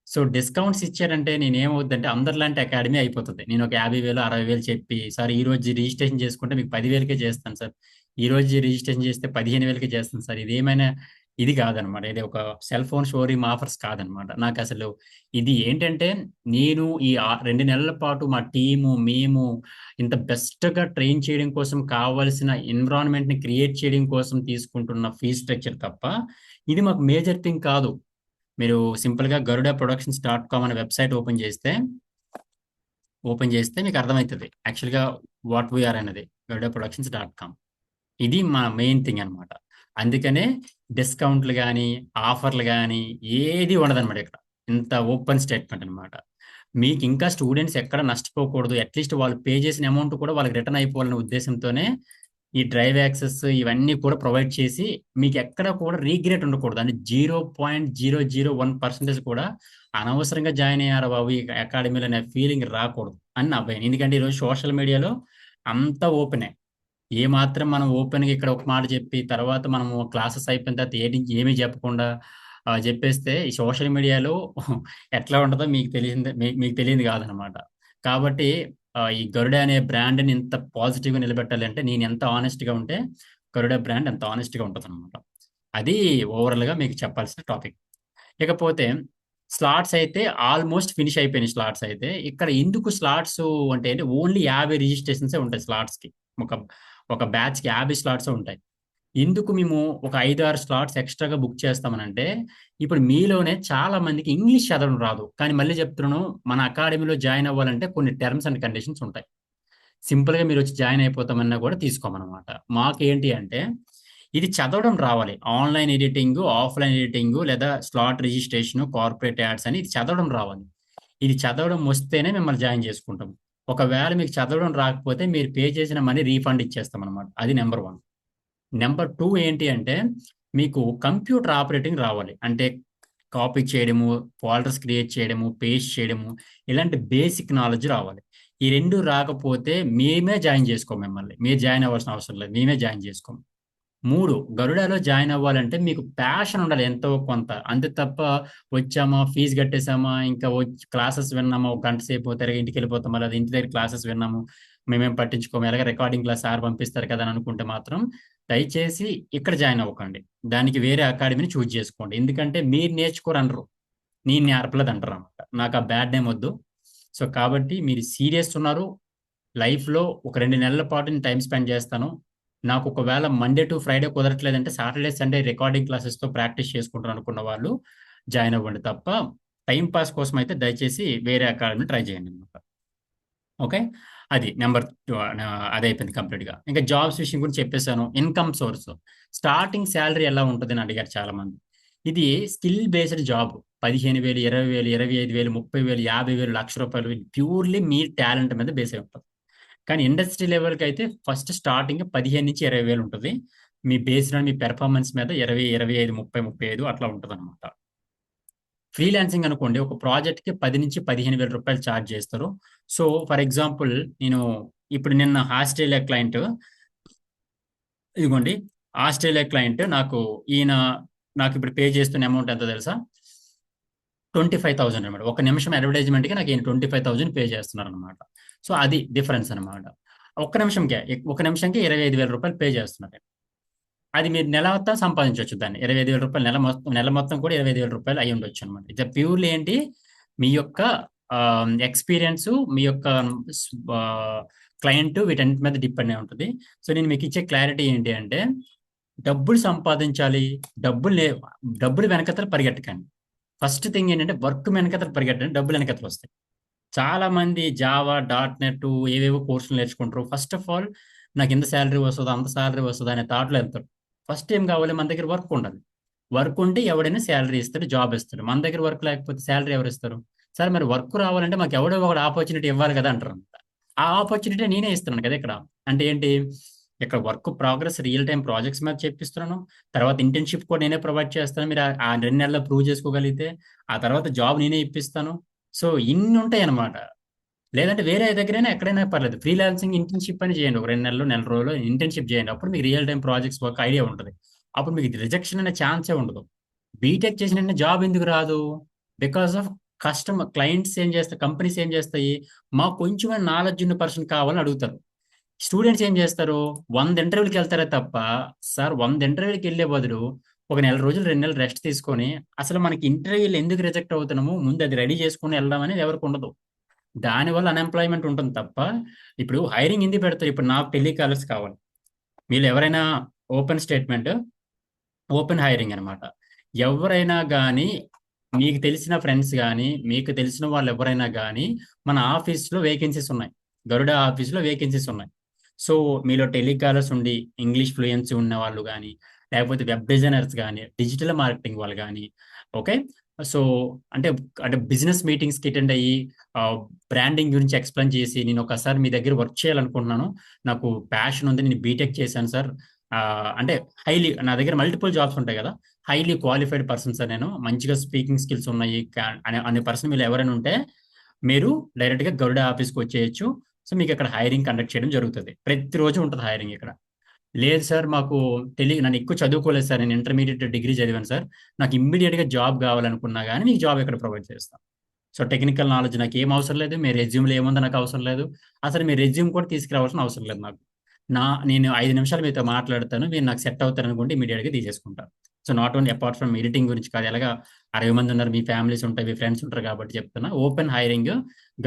సో డిస్కౌంట్స్ ఇచ్చారంటే నేనేమవుద్దంటే అందరిలాంటి అకాడమీ అయిపోతుంది. నేను ఒక 50,000, 60,000 చెప్పి, సార్ ఈ రోజు రిజిస్ట్రేషన్ చేసుకుంటే మీకు 10,000కే చేస్తాను సార్, ఈ రోజు రిజిస్ట్రేషన్ చేస్తే 15,000కే చేస్తాను సార్, ఇది కాదనమాట. ఇది ఒక సెల్ ఫోన్ షోరూమ్ ఆఫర్స్ కాదనమాట. నాకు అసలు ఇది ఏంటంటే, నేను ఈ 2 నెలల పాటు మా టీము, మేము ఇంత బెస్ట్గా ట్రైన్ చేయడం కోసం కావాల్సిన ఎన్విరాన్మెంట్ని క్రియేట్ చేయడం కోసం తీసుకుంటున్న ఫీజ్ స్ట్రక్చర్ తప్ప ఇది మాకు మేజర్ థింగ్ కాదు. మీరు సింపుల్గా garudaproductions.com అనే వెబ్సైట్ ఓపెన్ చేస్తే మీకు అర్థమవుతుంది యాక్చువల్గా వాట్ వీఆర్ అనేది. garudaproductions.com ఇది మా మెయిన్ థింగ్ అనమాట. అందుకనే డిస్కౌంట్లు కానీ ఆఫర్లు కానీ ఏది ఉండదన్నమాట ఇక్కడ. ఇంత ఓపెన్ స్టేట్మెంట్ అనమాట. మీకు ఇంకా స్టూడెంట్స్ ఎక్కడ నష్టపోకూడదు, అట్లీస్ట్ వాళ్ళు పే చేసిన అమౌంట్ కూడా వాళ్ళకి రిటర్న్ అయిపోవాలనే ఉద్దేశంతోనే ఈ డ్రైవ్ యాక్సెస్ ఇవన్నీ కూడా ప్రొవైడ్ చేసి మీకు ఎక్కడ కూడా రీగ్రెట్ ఉండకూడదు. అంటే 0.001% కూడా అనవసరంగా జాయిన్ అయ్యారు బాబు ఈ అకాడమీలో అనే ఫీలింగ్ రాకూడదు అని నా భయం. ఎందుకంటే ఈరోజు సోషల్ మీడియాలో అంతా ఓపెనే. ఏ మాత్రం మనం ఓపెన్గా ఇక్కడ ఒక మాట చెప్పి తర్వాత మనము క్లాసెస్ అయిపోయిన తర్వాత ఏమీ చెప్పకుండా చెప్పేస్తే ఈ సోషల్ మీడియాలో ఎట్లా ఉంటుందో మీకు తెలియదు కాదనమాట. కాబట్టి ఈ గరుడ అనే బ్రాండ్ని ఇంత పాజిటివ్గా నిలబెట్టాలి అంటే నేను ఎంత ఆనెస్ట్గా ఉంటే గరుడ బ్రాండ్ ఎంత ఆనెస్ట్గా ఉంటుంది అనమాట. అది ఓవరాల్గా మీకు చెప్పాల్సిన టాపిక్. ఇకపోతే స్లాట్స్ అయితే ఆల్మోస్ట్ ఫినిష్ అయిపోయినాయి. స్లాట్స్ అయితే ఇక్కడ ఎందుకు స్లాట్స్ అంటే ఓన్లీ 50 రిజిస్ట్రేషన్సే ఉంటాయి స్లాట్స్కి. ఒక బ్యాచ్కి 50 స్లాట్స్ ఉంటాయి. ఎందుకు మేము ఒక 5-6 స్లాట్స్ ఎక్స్ట్రాగా బుక్ చేస్తామనంటే, ఇప్పుడు మీలోనే చాలా మందికి ఇంగ్లీష్ చదవడం రాదు. కానీ మళ్ళీ చెప్తున్నాను, మన అకాడమీలో జాయిన్ అవ్వాలంటే కొన్ని టర్మ్స్ అండ్ కండిషన్స్ ఉంటాయి. సింపుల్గా మీరు వచ్చి జాయిన్ అయిపోతామన్నా కూడా తీసుకోమన్నమాట. మాకేంటి అంటే ఇది చదవడం రావాలి. ఆన్లైన్ ఎడిటింగ్, ఆఫ్లైన్ ఎడిటింగ్, లేదా స్లాట్ రిజిస్ట్రేషన్, కార్పొరేట్ యాడ్స్ అని ఇది చదవడం రావాలి. ఇది చదవడం వస్తేనే మిమ్మల్ని జాయిన్ చేసుకుంటాం. ఒకవేళ మీకు చదవడం రాకపోతే మీరు పే చేసిన మనీ రీఫండ్ ఇచ్చేస్తాం అనమాట. అది నెంబర్ 1. నెంబర్ 2 ఏంటి అంటే మీకు కంప్యూటర్ ఆపరేటింగ్ రావాలి. అంటే కాపీ చేయడము, ఫోల్డర్స్ క్రియేట్ చేయడము, పేస్ట్ చేయడము, ఇలాంటి బేసిక్ నాలెడ్జ్ రావాలి. ఈ 2 రాకపోతే మేమే జాయిన్ చేసుకోం మిమ్మల్ని. మీరు జాయిన్ అవ్వాల్సిన అవసరం లేదు, మేమే జాయిన్ చేసుకోం. 3, గరుడాలో జాయిన్ అవ్వాలంటే మీకు ప్యాషన్ ఉండాలి ఎంతో కొంత. అంతే తప్ప వచ్చామా, ఫీజు కట్టేసామా, ఇంకా క్లాసెస్ విన్నామా, ఒక గంట సేపు తిరిగి ఇంటికి వెళ్ళిపోతామా, లేదా ఇంటి దగ్గర క్లాసెస్ విన్నాము, మేమేం పట్టించుకోము, ఎలాగ రికార్డింగ్ క్లాస్ సార్ పంపిస్తారు కదా అని అనుకుంటే మాత్రం దయచేసి ఇక్కడ జాయిన్ అవ్వకండి. దానికి వేరే అకాడమీని చూజ్ చేసుకోండి. ఎందుకంటే మీరు నేర్చుకోరనరు, నేను నేర్పలేదు అంటారు అనమాట. నాకు ఆ బ్యాడ్ నేమ్ వద్దు. సో కాబట్టి మీరు సీరియస్ ఉన్నారు, లైఫ్లో ఒక 2 నెలల పాటు నేను టైం స్పెండ్ చేస్తాను, నాకు ఒకవేళ మండే టు ఫ్రైడే కుదరట్లేదంటే సాటర్డే సండే రికార్డింగ్ క్లాసెస్తో ప్రాక్టీస్ చేసుకుంటాను అనుకున్న వాళ్ళు జాయిన్ అవ్వండి. తప్ప టైం పాస్ కోసం అయితే దయచేసి వేరే అకాడమీ ట్రై చేయండి అనమాట. ఓకే, అది నెంబర్ 2. అది అయిపోయింది కంప్లీట్గా. ఇంకా జాబ్స్ విషయం గురించి చెప్పేశాను. ఇన్కమ్ సోర్స్, స్టార్టింగ్ శాలరీ ఎలా ఉంటుంది అని అడిగారు చాలామంది. ఇది స్కిల్ బేస్డ్ జాబ్. 15,000, 20,000, 25,000, 30,000, 50,000, ₹1,00,000 ప్యూర్లీ మీ టాలెంట్ మీద బేస్ అయి ఉంటుంది. కానీ ఇండస్ట్రీ లెవెల్కి అయితే ఫస్ట్ స్టార్టింగ్ 15,000 నుంచి 20,000 ఉంటుంది. Me based on me performance మీద 20, 25, 30, 35 అట్లా ఉంటుంది అనమాట. ఫ్రీలాన్సింగ్ అనుకోండి, ఒక ప్రాజెక్ట్కి 10 నుంచి 15,000 రూపాయలు ఛార్జ్ చేస్తారు. సో ఫర్ ఎగ్జాంపుల్ నేను ఇప్పుడు నిన్న ఆస్ట్రేలియా క్లయింట్, ఇదిగోండి ఆస్ట్రేలియా క్లయింట్ నాకు ఇప్పుడు పే చేస్తున్న అమౌంట్ ఎంత తెలుసా? 25,000 అనమాట. ఒక నిమిషం అడ్వర్టైజ్మెంట్కి నాకు ఈయన 25,000 పే చేస్తున్నారు అనమాట. సో అది డిఫరెన్స్ అనమాట. ఒక నిమిషంకి 25,000 రూపాయలు పే చేస్తున్నారు. అది మీరు నెల మొత్తం సంపాదించవచ్చు దాన్ని. 25,000 రూపాయలు నెల మొత్తం కూడా 25,000 రూపాయలు అయి ఉండొచ్చు అనమాట. ఇది ప్యూర్లీ ఏంటి, మీ యొక్క ఎక్స్పీరియన్స్, మీ యొక్క క్లయింట్, వీటన్నిటి మీద డిపెండ్ అయి ఉంటుంది. సో నేను మీకు ఇచ్చే క్లారిటీ ఏంటి అంటే, డబ్బులు సంపాదించాలి, డబ్బులు వెనకతలు పరిగెట్టకండి. ఫస్ట్ థింగ్ ఏంటంటే వర్క్ వెనకతలు పరిగెట్టండి, డబ్బులు వెనకతలు వస్తాయి. చాలా మంది జావా, .NET ఏవేవో కోర్సులు నేర్చుకుంటారు. ఫస్ట్ ఆఫ్ ఆల్ నాకు ఎంత శాలరీ వస్తుందో అంత శాలరీ వస్తుందో అనే థాట్లో వెళ్తారు. ఫస్ట్ ఏం కావాలి, మన దగ్గర వర్క్ ఉండాలి. వర్క్ ఉంటే ఎవడైనా శాలరీ ఇస్తాడు, జాబ్ ఇస్తాడు. మన దగ్గర వర్క్ లేకపోతే శాలరీ ఎవరు ఇస్తారు? సరే మరి వర్క్ రావాలంటే మాకు ఎవడో ఒకటి ఆపర్చునిటీ ఇవ్వాలి కదా అంటారు. ఆ ఆపర్చునిటీ నేనే ఇస్తున్నాను కదా ఇక్కడ. అంటే ఏంటి, ఇక్కడ work progress real time projects మీద చెప్పిస్తున్నాను. తర్వాత ఇంటర్న్షిప్ కూడా నేనే ప్రొవైడ్ చేస్తాను. మీరు ఆ 2 నెలల్లో ప్రూవ్ చేసుకోగలిగితే ఆ తర్వాత జాబ్ నేనే ఇప్పిస్తాను. సో ఇన్ని ఉంటాయి అన్నమాట. లేదంటే వేరే దగ్గరైనా ఎక్కడైనా పర్లేదు, ఫ్రీలాన్సింగ్ ఇంటర్న్షిప్ అని చేయండి. ఒక 2 నెలలు, నెల రోజులు ఇంటర్న్షిప్ చేయండి. అప్పుడు మీకు real time projects work idea ఉంటుంది. అప్పుడు మీకు రిజెక్షన్ అనే ఛాన్సే ఉండదు. బీటెక్ చేసిన జాబ్ ఎందుకు రాదు? బికాస్ ఆఫ్ క్లయింట్స్ ఏం చేస్తారు, కంపెనీస్ ఏం చేస్తాయి, మాకు కొంచెం నాలెడ్జ్ ఉన్న పర్సన్ కావాలని అడుగుతారు. స్టూడెంట్స్ ఏం చేస్తారు, 100 ఇంటర్వ్యూలకి వెళ్తారే తప్ప, సార్ 100 ఇంటర్వ్యూలకి వెళ్ళే బదులు ఒక 1 రోజులు 2 నెలలు రెస్ట్ తీసుకొని అసలు మనకి ఇంటర్వ్యూలు ఎందుకు రిజెక్ట్ అవుతున్నామో ముందు అది రెడీ చేసుకుని వెళ్దాం అనేది ఎవరికి ఉండదు. దానివల్ల అన్ఎంప్లాయ్మెంట్ ఉంటుంది తప్ప. ఇప్పుడు హైరింగ్ ఎందుకు పెడతారు? ఇప్పుడు నాకు టెలికాలర్స్ కావాలి, మీరు ఎవరైనా ఓపెన్ స్టేట్మెంట్, ఓపెన్ హైరింగ్ అనమాట. ఎవరైనా కానీ, మీకు తెలిసిన ఫ్రెండ్స్ కానీ, మీకు తెలిసిన వాళ్ళు ఎవరైనా కానీ, మన ఆఫీస్లో వేకెన్సీస్ ఉన్నాయి, గరుడ ఆఫీస్లో వేకెన్సీస్ ఉన్నాయి. సో మీలో టెలికాలర్స్ ఉండి ఇంగ్లీష్ ఫ్లూయెన్సీ ఉన్న వాళ్ళు కానీ, లేకపోతే వెబ్ డిజైనర్స్ కానీ, డిజిటల్ మార్కెటింగ్ వాళ్ళు కానీ, ఓకే. సో అంటే బిజినెస్ మీటింగ్స్కి అటెండ్ అయ్యి బ్రాండింగ్ గురించి ఎక్స్ప్లెయిన్ చేసి, నేను ఒకసారి మీ దగ్గర వర్క్ చేయాలనుకుంటున్నాను, నాకు ప్యాషన్ ఉంది, నేను బీటెక్ చేశాను సార్, అంటే నా దగ్గర మల్టిపుల్ జాబ్స్ ఉంటాయి కదా, హైలీ క్వాలిఫైడ్ పర్సన్ సార్, నేను మంచిగా స్పీకింగ్ స్కిల్స్ ఉన్నాయి అనే పర్సన్ మీరు ఎవరైనా ఉంటే మీరు డైరెక్ట్గా గరుడ ఆఫీస్కి వచ్చేయచ్చు. సో మీకు అక్కడ హైరింగ్ కండక్ట్ చేయడం జరుగుతుంది. ప్రతిరోజు ఉంటుంది హైరింగ్ ఇక్కడ. లేదు సార్ మాకు నన్ను ఎక్కువ చదువుకోలేదు సార్, నేను ఇంటర్మీడియట్ డిగ్రీ చదివాను సార్, నాకు ఇమ్మీడియట్గా జాబ్ కావాలనుకున్నా కానీ మీకు జాబ్ ఇక్కడ ప్రొవైడ్ చేస్తాను. సో టెక్నికల్ నాలెడ్జ్ నాకు ఏం అవసరం లేదు, మీ రెజ్యూమ్లో ఏముందో నాకు అవసరం లేదు, అసలు మీ రెజ్యూమ్ కూడా తీసుకురావాల్సిన అవసరం లేదు నాకు. నేను 5 నిమిషాలు మీతో మాట్లాడతాను, మీరు నాకు సెట్ అవుతారు అనుకుంటే ఇమీడియట్గా తీసేసుకుంటాను. So not only apart from editing గురించి కాదు, ఎలాగా 60 మంది ఉన్నారు, మీ ఫ్యామిలీస్ ఉంటాయి, మీ ఫ్రెండ్స్ ఉంటారు కాబట్టి చెప్తున్నా. ఓపెన్ హైరింగ్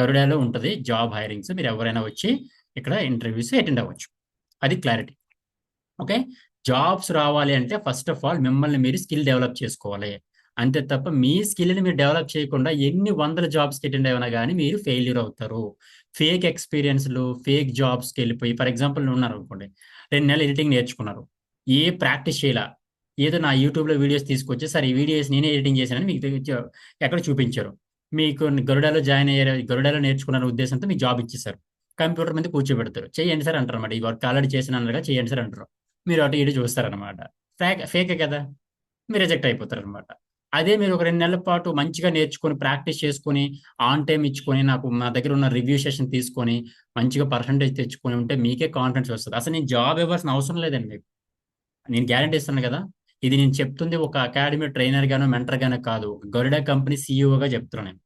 గరుడాలో ఉంటుంది, జాబ్ హైరింగ్స్. మీరు ఎవరైనా వచ్చి ఇక్కడ ఇంటర్వ్యూస్ అటెండ్ అవ్వచ్చు. అది క్లారిటీ. ఓకే. జాబ్స్ రావాలి అంటే ఫస్ట్ ఆఫ్ ఆల్ మిమ్మల్ని మీరు స్కిల్ డెవలప్ చేసుకోవాలి. అంతే తప్ప మీ స్కిల్ని మీరు డెవలప్ చేయకుండా ఎన్ని 100 జాబ్స్కి అటెండ్ అయినా కానీ మీరు ఫెయిల్యూర్ అవుతారు. ఫేక్ ఎక్స్పీరియన్స్లు, ఫేక్ జాబ్స్కి వెళ్ళిపోయి, ఫర్ ఎగ్జాంపుల్ ఉన్నారు అనుకోండి, 2 నెలలు ఎడిటింగ్ నేర్చుకున్నారు, ఏ ప్రాక్టీస్ చేయాల, ఏదో నా యూట్యూబ్లో వీడియోస్ తీసుకొచ్చి సార్ ఈ వీడియోస్ నేనే ఎడిటింగ్ చేశానని మీకు ఎక్కడ చూపించారు. మీకు గరుడాలో జాయిన్ అయ్యారు, గరుడాలో నేర్చుకున్న ఉద్దేశంతో మీకు జాబ్ ఇచ్చేసారు, కంప్యూటర్ మీద కూర్చోబెడతారు, చేయండి సార్ అంటారు అనమాట. ఈ వర్క్ ఆల్రెడీ చేసిన అన్నగా చేయండి సార్ అంటారు. మీరు అటు ఇటు చూస్తారనమాట. ఫేకే కదా, మీరు రిజెక్ట్ అయిపోతారు అనమాట. అదే మీరు ఒక 2 నెలల పాటు మంచిగా నేర్చుకొని, ప్రాక్టీస్ చేసుకొని, ఆన్ టైం ఇచ్చుకొని, నాకు మా దగ్గర ఉన్న రివ్యూ సెషన్ తీసుకొని మంచిగా పర్సంటేజ్ తెచ్చుకొని ఉంటే మీకే కాన్ఫిడెన్స్ వస్తుంది. అసలు నేను జాబ్ ఇవ్వాల్సిన అవసరం లేదండి మీకు, నేను గ్యారంటీ ఇస్తాను కదా. ఇది నేను చెప్తుంది ఒక అకాడమీ ట్రైనర్ గానో మెంటర్ గానో కాదు, గరుడ కంపెనీ సీఈఓగా చెప్తున్నాను నేను.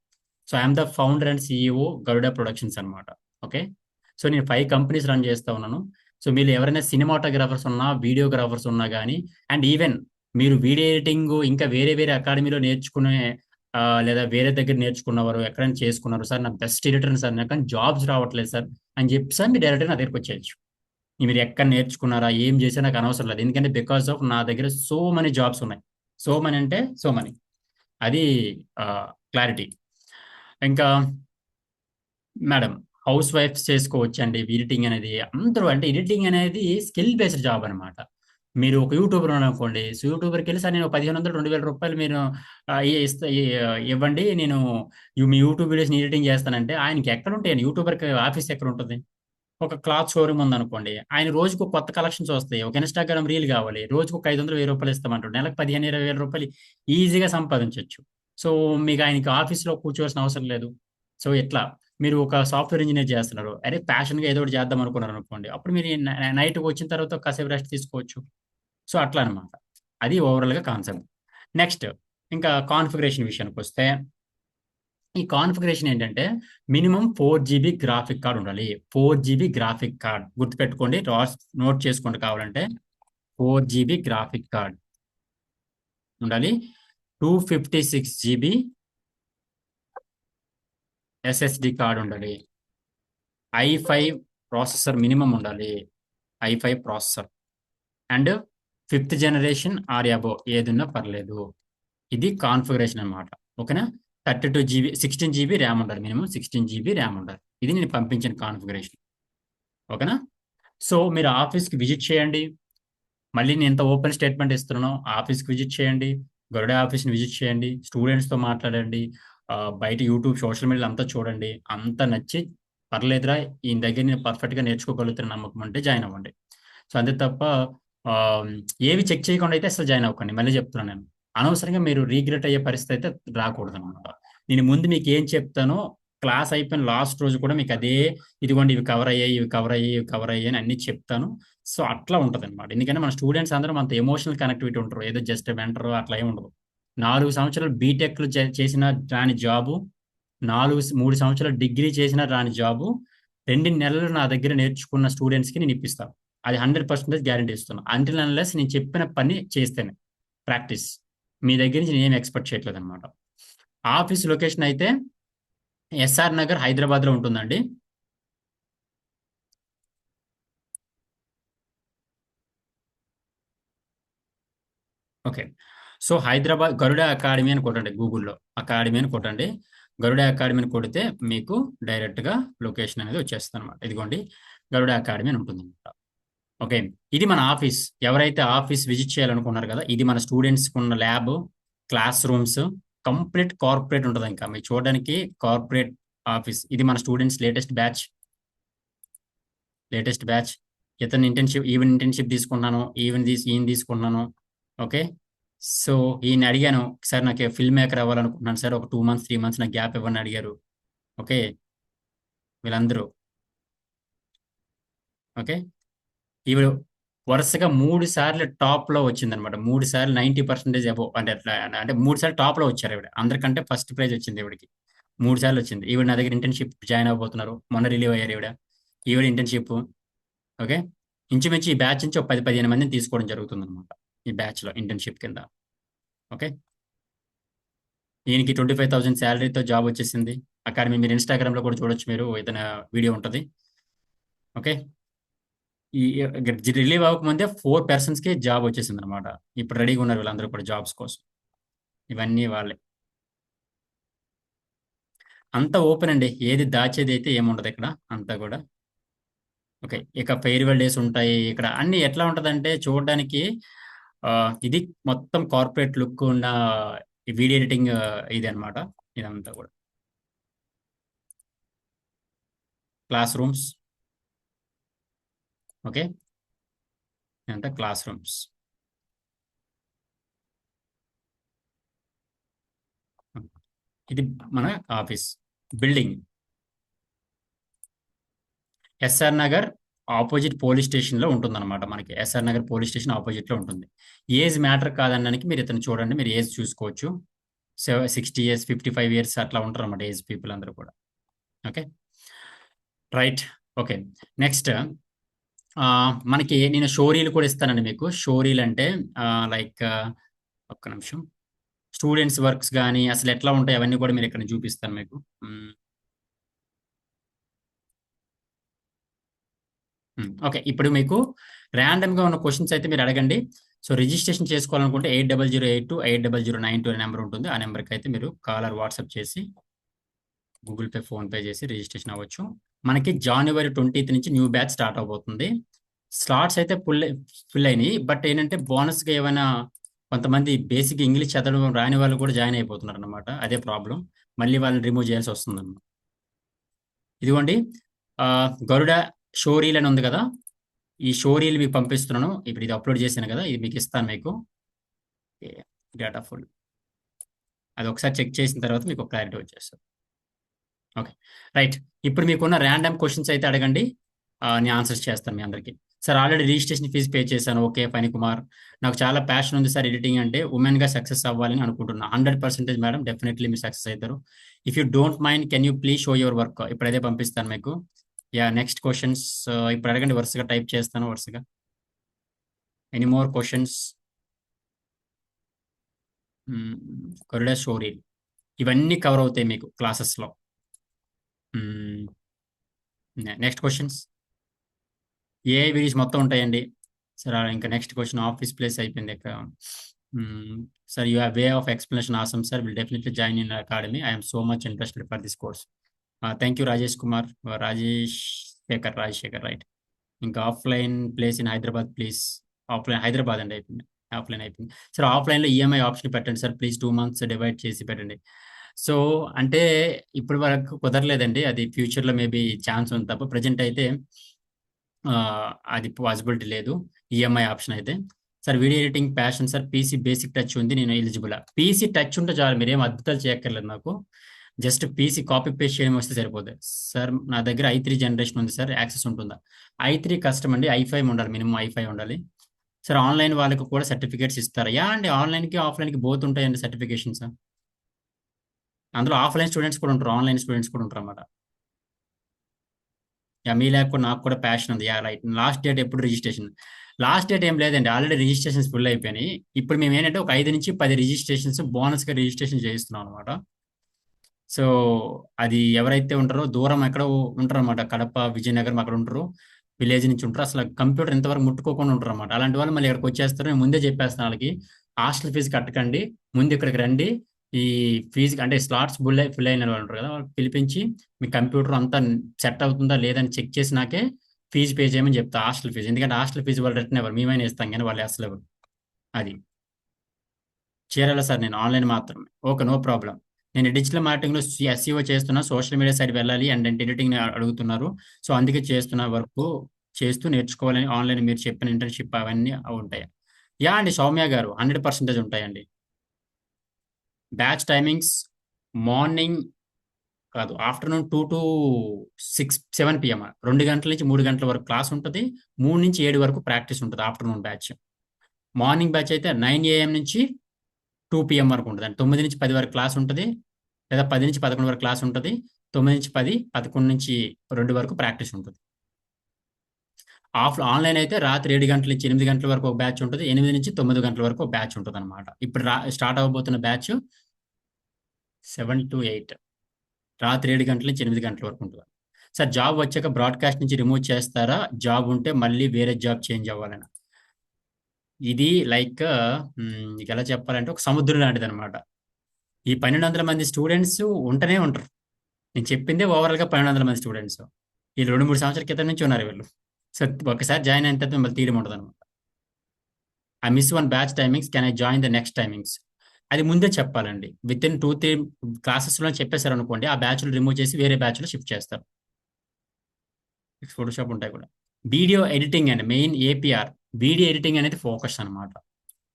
So I'm the founder and CEO Garuda productions అనమాట. ఓకే. సో నేను 5 కంపెనీస్ రన్ చేస్తూ ఉన్నాను. సో మీరు ఎవరైనా సినిమాటోగ్రాఫర్స్ ఉన్నా, వీడియోగ్రాఫర్స్ ఉన్నా కానీ, అండ్ ఈవెన్ మీరు వీడియో ఎడిటింగ్ ఇంకా వేరే వేరే అకాడమీలో నేర్చుకునే లేదా వేరే దగ్గర నేర్చుకున్నవారు, ఎక్కడైనా చేసుకున్నారు సార్, నా బెస్ట్ ఎడిటర్ సార్, నాకు కానీ జాబ్స్ రావట్లేదు సార్ అని చెప్పి సార్ మీరు డైరెక్ట్గా నా దగ్గరికి వచ్చేయచ్చు. మీరు ఎక్కడ నేర్చుకున్నారా, ఏం చేసినా నాకు అనవసరం లేదు, ఎందుకంటే బికాస్ ఆఫ్ నా దగ్గర సో మెనీ జాబ్స్ ఉన్నాయి. సో మనీ అంటే సో మనీ, అది క్లారిటీ. ఇంకా మేడం హౌస్ వైఫ్స్ చేసుకోవచ్చు అండి ఎడిటింగ్ అనేది. అందరూ అంటే ఎడిటింగ్ అనేది స్కిల్ బేస్డ్ జాబ్ అనమాట. మీరు ఒక యూట్యూబర్ అనుకోండి, సో యూట్యూబర్కి వెళ్ళి సార్ నేను 1,500, 2,000 రూపాయలు మీరు ఇవ్వండి, నేను మీ యూట్యూబ్ వీడియోస్ ఎడిటింగ్ చేస్తానంటే ఆయనకి ఎక్కడ ఉంటాయి, యూట్యూబర్కి ఆఫీస్ ఎక్కడ ఉంటుంది? ఒక క్లాత్ షోరూమ్ ఉందనుకోండి, ఆయన రోజుకు కొత్త కలెక్షన్స్ వస్తాయి, ఒక ఇన్స్టాగ్రామ్ రీల్ కావాలి, రోజుకు ఒక 500,000 ఇస్తామంటాడు, నెలకు 15,000-20,000 రూపాయలు ఈజీగా సంపాదించవచ్చు. సో మీకు ఆయనకి ఆఫీస్లో కూర్చోవాల్సిన అవసరం లేదు. సో ఇట్లా మీరు ఒక సాఫ్ట్వేర్ ఇంజనీర్ చేస్తున్నారు, అరే ప్యాషన్గా ఏదో ఒకటి చేద్దాం అనుకున్నారు అనుకోండి, అప్పుడు మీరు నైట్కి వచ్చిన తర్వాత కాసేపు రెస్ట్ తీసుకోవచ్చు. సో అట్లా అనమాట, అది ఓవరాల్గా కాన్సెప్ట్. నెక్స్ట్ ఇంకా కాన్ఫిగరేషన్ విషయానికి వస్తే, ఈ కాన్ఫిగరేషన్ ఏంటంటే మినిమం 4 GB గ్రాఫిక్ కార్డ్ ఉండాలి. 4 GB గ్రాఫిక్ కార్డ్ గుర్తుపెట్టుకోండి, నోట్ చేసుకోండి కావాలంటే. 4 GB గ్రాఫిక్ కార్డ్ ఉండాలి. 256 GB SSD కార్డ్ ఉండాలి. i5 ప్రాసెసర్ మినిమం ఉండాలి, i5 processor, and 5th generation or above ఏదున్నా పర్లేదు. ఇది కాన్ఫిగరేషన్ అనమాట. ఓకేనా? 32 GB 16 GB ర్యామ్ ఉండాలి, మినిమం 16 GB ర్యామ్ ఉండాలి. ఇది నేను పంపించిన కాన్ఫిగరేషన్. ఓకేనా? సో మీరు ఆఫీస్కి విజిట్ చేయండి. మళ్ళీ నేను ఎంత ఓపెన్ స్టేట్మెంట్ ఇస్తున్నానో, ఆఫీస్కి విజిట్ చేయండి, గరుడ ఆఫీస్ని విజిట్ చేయండి, స్టూడెంట్స్తో మాట్లాడండి, బయట యూట్యూబ్ సోషల్ మీడియాలో అంతా చూడండి. అంతా నచ్చి పర్లేదురా ఈయన దగ్గర నేను పర్ఫెక్ట్గా నేర్చుకోగలుగుతున్న నమ్మకం అంటే జాయిన్ అవ్వండి. సో అంతే తప్ప ఏవి చెక్ చేయకుండా అయితే అసలు జాయిన్ అవ్వకండి. మళ్ళీ చెప్తున్నాను, నేను అనవసరంగా మీరు రీగ్రెట్ అయ్యే పరిస్థితి అయితే రాకూడదు అనమాట. నేను ముందు మీకు ఏం చెప్తానో క్లాస్ అయిపోయిన లాస్ట్ రోజు కూడా మీకు అదే, ఇదిగోండి ఇవి కవర్ అయ్యాయి, ఇవి కవర్ అయ్యాయి, ఇవి కవర్ అయ్యాయి అని అన్ని చెప్తాను. సో అట్లా ఉంటుంది అనమాట. ఎందుకంటే మన స్టూడెంట్స్ అందరం అంత ఎమోషనల్ కనెక్టివిటీ ఉంటారు, ఏదో జస్ట్ వెంటరు అట్లా ఏమి ఉండదు. 4 సంవత్సరాలు బీటెక్లు చేసిన రాని జాబు, 3 సంవత్సరాలు డిగ్రీ చేసిన రాని జాబు 2 నెలలు నా దగ్గర నేర్చుకున్న స్టూడెంట్స్కి నేను ఇప్పిస్తాను. అది 100% గ్యారంటీ ఇస్తున్నాను. అంటిల్ అన్లెస్ నేను చెప్పిన పని చేస్తేనే ప్రాక్టీస్. మీ దగ్గర నుంచి నేను ఏం ఎక్స్పెక్ట్ చేయట్లేదు అనమాట. ఆఫీస్ లొకేషన్ అయితే SR నగర్ హైదరాబాద్లో ఉంటుందండి. ఓకే, సో హైదరాబాద్ గరుడ అకాడమీ అని కొట్టండి, గూగుల్లో అకాడమీ అని కొట్టండి. గరుడ అకాడమీ అని కొడితే మీకు డైరెక్ట్గా లొకేషన్ అనేది వచ్చేస్తుంది అనమాట. ఇదిగోండి గరుడ అకాడమీ అని ఉంటుంది అనమాట. ఓకే, ఇది మన ఆఫీస్. ఎవరైతే ఆఫీస్ విజిట్ చేయాలనుకున్నారు కదా, ఇది మన స్టూడెంట్స్కి ఉన్న lab, class rooms, complete corporate ఉంటుంది. ఇంకా మీరు చూడడానికి కార్పొరేట్ ఆఫీస్. ఇది మన స్టూడెంట్స్ లేటెస్ట్ బ్యాచ్. ఇతను ఈవెన్ ఇంటర్న్షిప్ తీసుకున్నాను, ఈయన తీసుకున్నాను. ఓకే, సో ఈయన అడిగాను, సార్ నాకు ఫిల్మ్ మేకర్ అవ్వాలనుకుంటున్నాను సార్, ఒక 2 months 3 months నాకు గ్యాప్ ఇవ్వని అడిగారు. ఓకే, వీళ్ళందరూ ఓకే. ఇవి వరుసగా 3 సార్లు టాప్లో వచ్చిందనమాట. 3 సార్లు 90% అబో, అంటే 3 సార్లు టాప్లో వచ్చారు ఈవిడ. అందరికంటే ఫస్ట్ ప్రైజ్ వచ్చింది ఈవిడికి, 3 సార్లు వచ్చింది. ఈవిడ నా దగ్గర ఇంటర్న్షిప్ జాయిన్ అవ్వబోతున్నారు, మొన్న రిలీవ్ అయ్యారు ఈవిడ ఇంటర్న్షిప్. ఓకే, ఇంచుమించు ఈ బ్యాచ్ నుంచి ఒక 10-15 మందిని తీసుకోవడం జరుగుతుంది అనమాట ఈ బ్యాచ్లో ఇంటర్న్షిప్ కింద. ఓకే, ఈయనకి 25,000 శాలరీతో జాబ్ వచ్చేసింది. అకాడమీ మీరు ఇన్స్టాగ్రామ్లో కూడా చూడొచ్చు, మీరు ఏదైనా వీడియో ఉంటుంది. ఓకే, ఈ రిలీవ్ అవ్వకముందే 4 personsకి జాబ్ వచ్చేసింది అనమాట. ఇప్పుడు రెడీగా ఉన్నారు వీళ్ళందరూ కూడా జాబ్స్ కోసం. ఇవన్నీ వాళ్ళే, అంతా ఓపెన్ అండి, ఏది దాచేది అయితే ఏముండదు ఇక్కడ అంతా కూడా. ఓకే, ఇక ఫెయిర్వెల్ డేస్ ఉంటాయి ఇక్కడ. అన్ని ఎట్లా ఉంటుందంటే చూడడానికి ఇది మొత్తం కార్పొరేట్ లుక్ ఉన్న వీడియో ఎడిటింగ్ ఇది అనమాట. ఇదంతా కూడా క్లాస్ రూమ్స్. ఓకే, ఇదంతా క్లాస్ రూమ్స్. ఇది మన office building. SR Nagar opposite police స్టేషన్లో ఉంటుంది అనమాట. మనకి SR నగర్ పోలీస్ స్టేషన్ ఆపోజిట్లో ఉంటుంది. ఏజ్ మ్యాటర్ కాదనడానికి మీరు ఇతను చూడండి, మీరు ఏజ్ చూసుకోవచ్చు. 60 years 55 years అట్లా ఉంటారు అనమాట ఏజ్ పీపుల్ అందరూ కూడా. Okay, right. ఓకే, నెక్స్ట్ మనకి నేను షోరీలు కూడా ఇస్తానండి మీకు. షోరీలు అంటే లైక్ ఒక్క నిమిషం, స్టూడెంట్స్ వర్క్స్ కానీ అసలు ఎట్లా ఉంటాయి అవన్నీ కూడా మీరు ఇక్కడ చూపిస్తాను మీకు. ఓకే, ఇప్పుడు మీకు ర్యాండమ్గా ఉన్న క్వశ్చన్స్ అయితే మీరు అడగండి. సో రిజిస్ట్రేషన్ చేసుకోవాలనుకుంటే 8008 8009 అనే నెంబర్ ఉంటుంది. ఆ నెంబర్కి అయితే మీరు కాలర్ వాట్సాప్ చేసి గూగుల్ పే ఫోన్పే చేసి రిజిస్ట్రేషన్ అవ్వచ్చు. మనకి January 20th నుంచి న్యూ బ్యాచ్ స్టార్ట్ అవబోతుంది. స్లాట్స్ అయితే ఫుల్ అయినాయి. బట్ ఏంటంటే బోనస్గా ఏమైనా కొంతమంది బేసిక్ ఇంగ్లీష్ చదవడం రాని వాళ్ళు కూడా జాయిన్ అయిపోతున్నారు అనమాట. అదే ప్రాబ్లం, మళ్ళీ వాళ్ళని రిమూవ్ చేయాల్సి వస్తుంది అన్నమాట. ఇదిగోండి గరుడ షోరీల్ అని ఉంది కదా, ఈ షోరీల్ మీకు పంపిస్తున్నాను. ఇప్పుడు ఇది అప్లోడ్ చేశాను కదా, ఇది మీకు ఇస్తాను మీకు డేటా ఫుల్. అది ఒకసారి చెక్ చేసిన తర్వాత మీకు ఒక క్లారిటీ వచ్చేస్తుంది. Okay right. ఇప్పుడు మీకున్న ర్యాండమ్ క్వశ్చన్స్ అయితే అడగండి, నేను ఆన్సర్స్ చేస్తాను మీ అందరికీ. Sir already registration fee pay చేశాను. ఓకే ఫణి కుమార్, నాకు చాలా ప్యాషన్ ఉంది సార్ ఎడిటింగ్ అంటే, ఉమెన్గా సక్సెస్ అవ్వాలని అనుకుంటున్నా. 100% మేడం, డెఫినెట్లీ మీరు సక్సెస్ అవుతారు. If you don't mind can you please show your work. ఇప్పుడు అదే పంపిస్తాను మీకు. యా నెక్స్ట్ క్వశ్చన్స్ ఇప్పుడు అడగండి, వరుసగా టైప్ చేస్తాను వరుసగా. Any more questions? కొరిడా షోరీల్ ఇవన్నీ కవర్ అవుతాయి మీకు క్లాసెస్లో. నెక్స్ట్ క్వశ్చన్స్ ఏఐ వీడియోస్ మొత్తం ఉంటాయండి. సరే ఇంకా నెక్స్ట్ క్వశ్చన్ ఆఫీస్ ప్లేస్ అయిపోయింది ఇక్కడ. Sir you have way of explanation awesome sir, will definitely join in academy. I'm so much interested for this course. Thank you Rajesh Kumar, Rajasekhar right. ఇంకా offline place in Hyderabad please. Offline Hyderabad అండి అయిపోయింది, offline అయిపోయింది. Sir ఆఫ్లైన్లో EMI option పెట్టండి sir please, 2 months divide చేసి పెట్టండి. So అంటే ఇప్పుడు వరకు కుదరలేదండి, అది ఫ్యూచర్లో మేబీ ఛాన్స్ ఉంది తప్ప ప్రజెంట్ అయితే అది పాసిబిలిటీ లేదు ఈఎంఐ ఆప్షన్ అయితే. Sir video editing passion sir, PC basic touch ఉంది, నేను ఎలిజిబుల్. పీసీ టచ్ ఉంటే చాలు, మీరేం అద్భుతాలు చేయక్కర్లేదు నాకు, జస్ట్ పీసీ కాపీ పేస్ట్ చేయడం వస్తే సరిపోతుంది. సార్ నా దగ్గర i3 జనరేషన్ ఉంది సార్, యాక్సెస్ ఉంటుందా? i3 కష్టం అండి, i5 ఉండాలి, మినిమం i5 ఉండాలి. సార్ ఆన్లైన్ వాళ్ళకి కూడా సర్టిఫికేట్స్ ఇస్తారా? యా అండి, ఆన్లైన్కి ఆఫ్లైన్కి బోత్ ఉంటాయండి సర్టిఫికేషన్స్. అందులో ఆఫ్లైన్ స్టూడెంట్స్ కూడా ఉంటారు, ఆన్లైన్ స్టూడెంట్స్ కూడా ఉంటారు అన్నమాట. యా మీ ల్యాబ్ కూడా నాకు కూడా ప్యాషన్ ఉంది. Yeah right. లాస్ట్ డేట్ ఎప్పుడు రిజిస్ట్రేషన్? లాస్ట్ డేట్ ఏం లేదండి, ఆల్రెడీ రిజిస్ట్రేషన్స్ ఫుల్ అయిపోయినాయి. ఇప్పుడు మేము ఏంటంటే ఒక 5 నుంచి 10 రిజిస్ట్రేషన్స్ బోనస్గా రిజిస్ట్రేషన్ చేయిస్తున్నాం అనమాట. సో అది ఎవరైతే ఉంటారో దూరం ఎక్కడో ఉంటారు అనమాట, కడప విజయనగరం అక్కడ ఉంటారు, విలేజ్ నుంచి ఉంటారు, అసలు కంప్యూటర్ ఇంతవరకు ముట్టుకోకుండా ఉంటారు అనమాట. అలాంటి వాళ్ళు మళ్ళీ ఇక్కడికి వచ్చేస్తారు. నేను ముందే చెప్పేస్తాను వాళ్ళకి, హాస్టల్ ఫీజు కట్టకండి, ముందు ఇక్కడికి రండి, ఈ ఫీజు అంటే స్లాట్స్ ఫుల్ అయిన వాళ్ళు ఉంటారు కదా, వాళ్ళు పిలిపించి మీ కంప్యూటర్ అంతా సెట్ అవుతుందా లేదని చెక్ చేసి నాకే ఫీజు పే చేయమని చెప్తా, హాస్టల్ ఫీజు. ఎందుకంటే హాస్టల్ ఫీజు వాళ్ళు రిటర్న్ ఎవరు, మేమైనా ఇస్తాం కానీ వాళ్ళు అసలు ఎవరు. అది చేరాలి సార్, నేను ఆన్లైన్ మాత్రమే. Okay no problem. నేను డిజిటల్ మార్కెటింగ్లో SEO చేస్తున్నా, సోషల్ మీడియా సైడ్ వెళ్ళాలి అండ్ ఎడిటింగ్ అడుగుతున్నారు. సో అందుకే చేస్తున్న వర్క్ చేస్తూ నేర్చుకోవాలని ఆన్లైన్ మీరు చెప్పిన ఇంటర్న్షిప్ అవన్నీ ఉంటాయి. యా అండి సౌమ్య గారు, 100% ఉంటాయండి. బ్యాచ్ టైమింగ్స్ మార్నింగ్ కాదు, ఆఫ్టర్నూన్ 2 to 7 PM, 2 గంటల నుంచి 3 గంటల వరకు క్లాస్ ఉంటుంది, 3 నుంచి 7 వరకు ప్రాక్టీస్ ఉంటుంది ఆఫ్టర్నూన్ బ్యాచ్. మార్నింగ్ బ్యాచ్ అయితే 9 AM నుంచి 2 PM వరకు ఉంటుంది, అంటే 9 నుంచి 10 వరకు క్లాస్ ఉంటుంది, లేదా 10 నుంచి 11 వరకు క్లాస్ ఉంటుంది, 9 నుంచి 10, 11 నుంచి 2 వరకు ప్రాక్టీస్ ఉంటుంది. ఆన్లైన్ అయితే రాత్రి 7 గంటల నుంచి 8 గంటల వరకు ఒక బ్యాచ్ ఉంటుంది, 8 నుంచి 9 గంటల వరకు ఒక బ్యాచ్ ఉంటుంది అనమాట. ఇప్పుడు స్టార్ట్ అవ్వబోతున్న బ్యాచ్ 7 to 8, రాత్రి 7 గంటల నుంచి 8 గంటల వరకు ఉంటుంది. సార్ జాబ్ వచ్చాక బ్రాడ్కాస్ట్ నుంచి రిమూవ్ చేస్తారా? జాబ్ ఉంటే మళ్ళీ వేరే జాబ్ చేంజ్ అవ్వాలని? ఇది లైక్ మీకు ఎలా చెప్పాలంటే ఒక సముద్రం లాంటిది అనమాట. ఈ 1200 మంది స్టూడెంట్స్ ఉంటూనే ఉంటారు. నేను చెప్పిందే ఓవరాల్గా 1200 మంది స్టూడెంట్స్. వీళ్ళు 2-3 సంవత్సరాల క్రితం నుంచి ఉన్నారు వీళ్ళు. సో ఒకసారి జాయిన్ అయిన తర్వాత మిమ్మల్ని తీయడం ఉంటుంది అనమాట. I miss 1 batch timings, can I join the next timings? అది ముందే చెప్పాలండి. విత్ ఇన్ 2-3 క్లాసెస్లో చెప్పేశారు అనుకోండి, ఆ బ్యాచ్లు రిమూవ్ చేసి వేరే బ్యాచ్లో షిఫ్ట్ చేస్తారు. ఫోటోషాప్ ఉంటాయి కూడా. వీడియో ఎడిటింగ్ అండి మెయిన్ APR. వీడియో ఎడిటింగ్ అనేది ఫోకస్ అనమాట.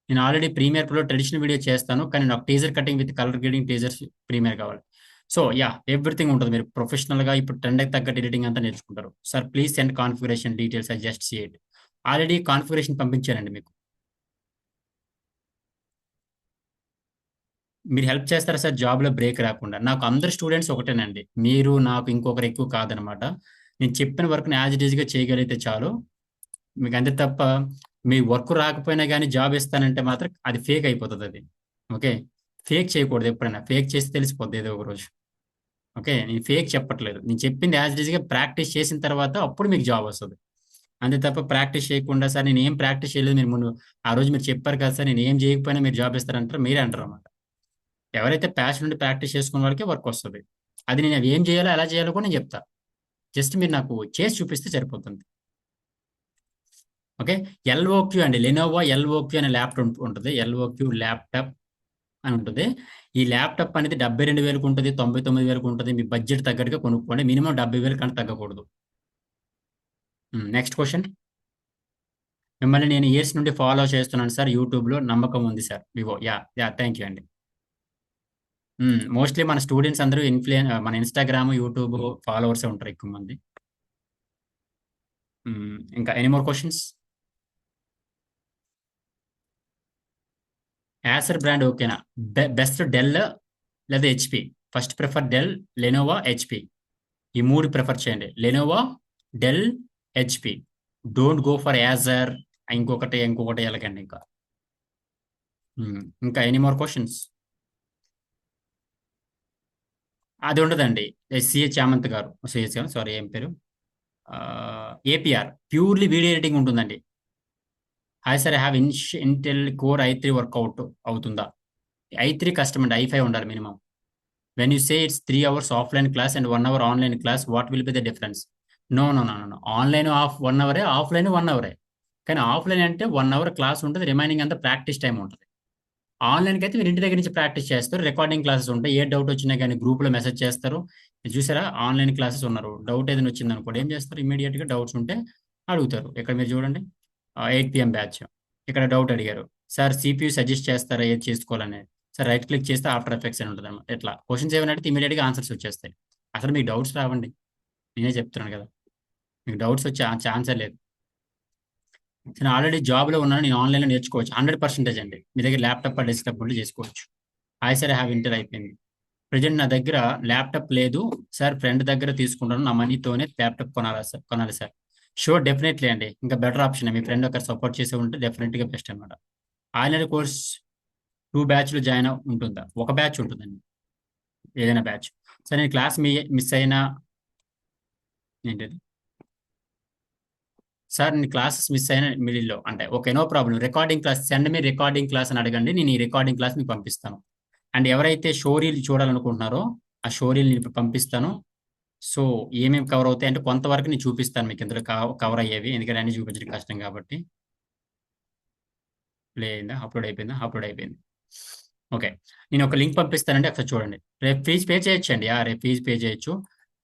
నేను ఆల్రెడీ ప్రీమియర్ ప్రోలో ట్రెడిషనల్ వీడియో చేస్తాను, కానీ నాకు teaser cutting with colour grading teasers premier కావాలి. సో యా ఎవ్రీథింగ్ ఉంటుంది. మీరు ప్రొఫెషనల్గా ఇప్పుడు ట్రెండ్కి తగ్గట్టు ఎడిటింగ్ అంతా నేర్చుకుంటారు. Sir please send configuration details, I just see it. Already configuration పంపించానండి మీకు. మీరు హెల్ప్ చేస్తారా సార్ జాబ్లో బ్రేక్ రాకుండా? నాకు అందరు స్టూడెంట్స్ ఒకటేనండి, మీరు నాకు ఇంకొకరు ఎక్కువ కాదనమాట. నేను చెప్పిన వర్క్ని యాజ్ ఇట్ ఈజ్గా చేయగలిగితే చాలు మీకు, అంతే తప్ప మీ వర్క్ రాకపోయినా కానీ జాబ్ ఇస్తానంటే మాత్రం అది ఫేక్ అయిపోతుంది. అది ఓకే, ఫేక్ చేయకూడదు. ఎప్పుడైనా ఫేక్ చేసి తెలిసిపోద్ది ఏదో ఒక రోజు. ఓకే, నేను ఫేక్ చెప్పట్లేదు, నేను చెప్పింది యాజ్ ఇట్ ఈజ్గా ప్రాక్టీస్ చేసిన తర్వాత అప్పుడు మీకు జాబ్ వస్తుంది. అంతే తప్ప ప్రాక్టీస్ చేయకుండా సార్ నేను ఏం ప్రాక్టీస్ చేయలేదు, మీరు ముందు ఆ రోజు మీరు చెప్పారు కదా సార్ నేను ఏం చేయకపోయినా మీరు జాబ్ ఇస్తారంటారు, మీరే అంటారు అన్నమాట. ఎవరైతే ప్యాషన్ నుండి ప్రాక్టీస్ చేసుకున్న వాళ్ళకి వర్క్ వస్తుంది. అది నేను ఏం చేయాలో ఎలా చేయాలో కూడా నేను చెప్తా, జస్ట్ మీరు నాకు చేసి చూపిస్తే సరిపోతుంది. ఓకే, LOQ అండి, లెనోవో LOQ అనే ల్యాప్టాప్ ఉంటుంది, LOQ ల్యాప్టాప్ అని ఉంటుంది. ఈ ల్యాప్టాప్ అనేది 72,000 ఉంటుంది, 99,000 ఉంటుంది. మీ బడ్జెట్ తగ్గట్టుగా కొనుక్కోండి, మినిమం 70,000 కంటే తగ్గకూడదు. Next question. మిమ్మల్ని నేను ఇయర్స్ నుండి ఫాలో చేస్తున్నాను సార్, యూట్యూబ్లో నమ్మకం ఉంది సార్. వివో. థ్యాంక్ యూ అండి. మోస్ట్లీ మన స్టూడెంట్స్ అందరూ మన ఇన్స్టాగ్రామ్ యూట్యూబ్ ఫాలోవర్సే ఉంటారు ఎక్కువ మంది. ఇంకా any more questions? Acer brand ఓకేనా? బెస్ట్ డెల్ లేదా HP? First prefer Dell, Lenovo, HP. ఈ 3 ప్రిఫర్ చేయండి. Lenovo, Dell, HP. Don't go for Acer ఇంకొకటి వెళ్ళకండి. ఇంకా ఎనీ మోర్ క్వశ్చన్స్? అది ఉండదండి. సిహెచ్ చామంత్ గారు, సిహెచ్ గారు, సారీ ఏం పేరు, ఏపీఆర్ ప్యూర్లీ వీడియో ఎడిటింగ్ ఉంటుందండి. Hi sir, I have Intel core i3 work out అవుతుందా? i3 కష్టం అండి, i5 ఉండాలి minimum. When you say it's 3 hours offline class and 1 hour online class, what will be the difference? No, online 1 hour, offline 1 hour. కానీ offline అంటే 1 hour class ఉంటుంది, remaining అంతా practice time ఉంటుంది. ఆన్లైన్కి అయితే మీరు ఇంటి దగ్గర నుంచి ప్రాక్టీస్ చేస్తారు, రికార్డింగ్ క్లాసెస్ ఉంటాయి. ఏ డౌట్ వచ్చినా కానీ గ్రూప్లో మెసేజ్ చేస్తారు. చూసారా, ఆన్లైన్ క్లాసెస్ ఉన్నారు. డౌట్ ఏదైనా వచ్చింది అనుకోండి, ఏం చేస్తారు, ఇమీడియట్గా డౌట్స్ ఉంటే అడుగుతారు. ఇక్కడ మీరు చూడండి, 8 PM బ్యాచ్. ఇక్కడ డౌట్ అడిగారు, సార్ CPU సజెస్ట్ చేస్తారా ఏది చేసుకోవాలనేది? సార్ రైట్ క్లిక్ చేస్తే ఆఫ్టర్ ఎఫెక్ట్స్ అని ఉంటుంది అనమాట. ఇట్లా క్వశ్చన్స్ ఏమైనా అడిగితే ఇమీడియట్గా ఆన్సర్స్ వచ్చేస్తాయి. అసలు మీకు డౌట్స్ రావండి, నేనే చెప్తున్నాను కదా, మీకు డౌట్స్ వచ్చే ఛాన్సే లేదు. నేను ఆల్రెడీ జాబ్లో ఉన్నాను, నేను ఆన్లైన్లో నేర్చుకోవచ్చు 100% అండి. మీ దగ్గర ల్యాప్టాప్ డెస్క్టాప్ ఉంటే చేసుకోవచ్చు. Hi sir, I have inter అయిపోయింది. ప్రజెంట్ నా దగ్గర ల్యాప్టాప్ లేదు సార్, ఫ్రెండ్ దగ్గర తీసుకుంటాను, నా మనీతోనే ల్యాప్టాప్ కొనాలి సార్. షూర్, డెఫినెట్లీ అండి. ఇంకా బెటర్ ఆప్షన్, మీ ఫ్రెండ్ ఒకరు సపోర్ట్ చేసి ఉంటే డెఫినెట్గా బెస్ట్ అనమాట. ఆన్లైన్ కోర్స్ 2 బ్యాచ్లు జాయిన్ ఉంటుందా? 1 బ్యాచ్ ఉంటుందండి, ఏదైనా బ్యాచ్. సార్ నేను క్లాస్ మిస్ అయినా ఏంటది సార్, నేను క్లాసెస్ మిస్ అయిన మిడిల్లో అంటే okay, no problem. Recording class send me recording class అని అడగండి, నేను ఈ రికార్డింగ్ క్లాస్ మీకు పంపిస్తాను. అండ్ ఎవరైతే షోరీలు చూడాలనుకుంటున్నారో ఆ షోరీలు నేను పంపిస్తాను. సో ఏమేమి కవర్ అవుతాయి అంటే కొంతవరకు నేను చూపిస్తాను మీకు, ఇందులో కవర్ అయ్యేవి, ఎందుకంటే అన్ని చూపించడం కష్టం కాబట్టి. ప్లే అయిందా? అప్లోడ్ అయిపోయింది. ఓకే, నేను ఒక లింక్ పంపిస్తానండి, ఒకసారి చూడండి. రేపు ఫీజు పే చేయొచ్చండి, రేపు ఫీజు పే చేయొచ్చు.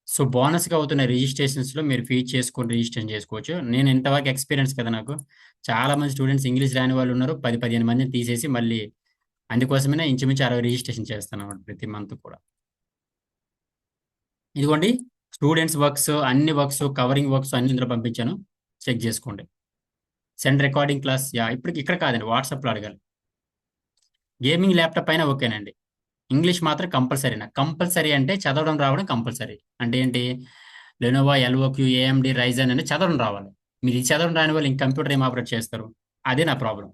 సో బోనస్గా అవుతున్న రిజిస్ట్రేషన్స్లో మీరు ఫీజు చేసుకొని రిజిస్ట్రేషన్ చేసుకోవచ్చు. నేను ఇంతవరకు ఎక్స్పీరియన్స్ కదా నాకు, చాలా మంది స్టూడెంట్స్ ఇంగ్లీష్ రాని వాళ్ళు ఉన్నారు, 10-15 మందిని తీసేసి మళ్ళీ అందుకోసమే ఇంచుమించు 60 రిజిస్ట్రేషన్ చేస్తాను అన్నమాట ప్రతి మంత్ కూడా. ఇదిగోండి స్టూడెంట్స్ వర్క్స్, అన్ని వర్క్స్, కవరింగ్ వర్క్స్ అన్ని ఇందులో పంపించాను, చెక్ చేసుకోండి. సెండ్ రికార్డింగ్ క్లాస్, ఇప్పుడు ఇక్కడ కాదండి, వాట్సాప్లో అడగాలి. గేమింగ్ ల్యాప్టాప్ అయినా ఓకేనండి, ఇంగ్లీష్ మాత్రం కంపల్సరీ అంటే చదవడం రావడం కంపల్సరీ. అంటే ఏంటి, లెనోవా, LOQ, AMD, రైజన్ అని చదవడం రావాలి. మీరు ఈ చదవడం రాని వాళ్ళు ఇంక కంప్యూటర్ ఏం ఆపరేట్ చేస్తారు? అదే నా problem.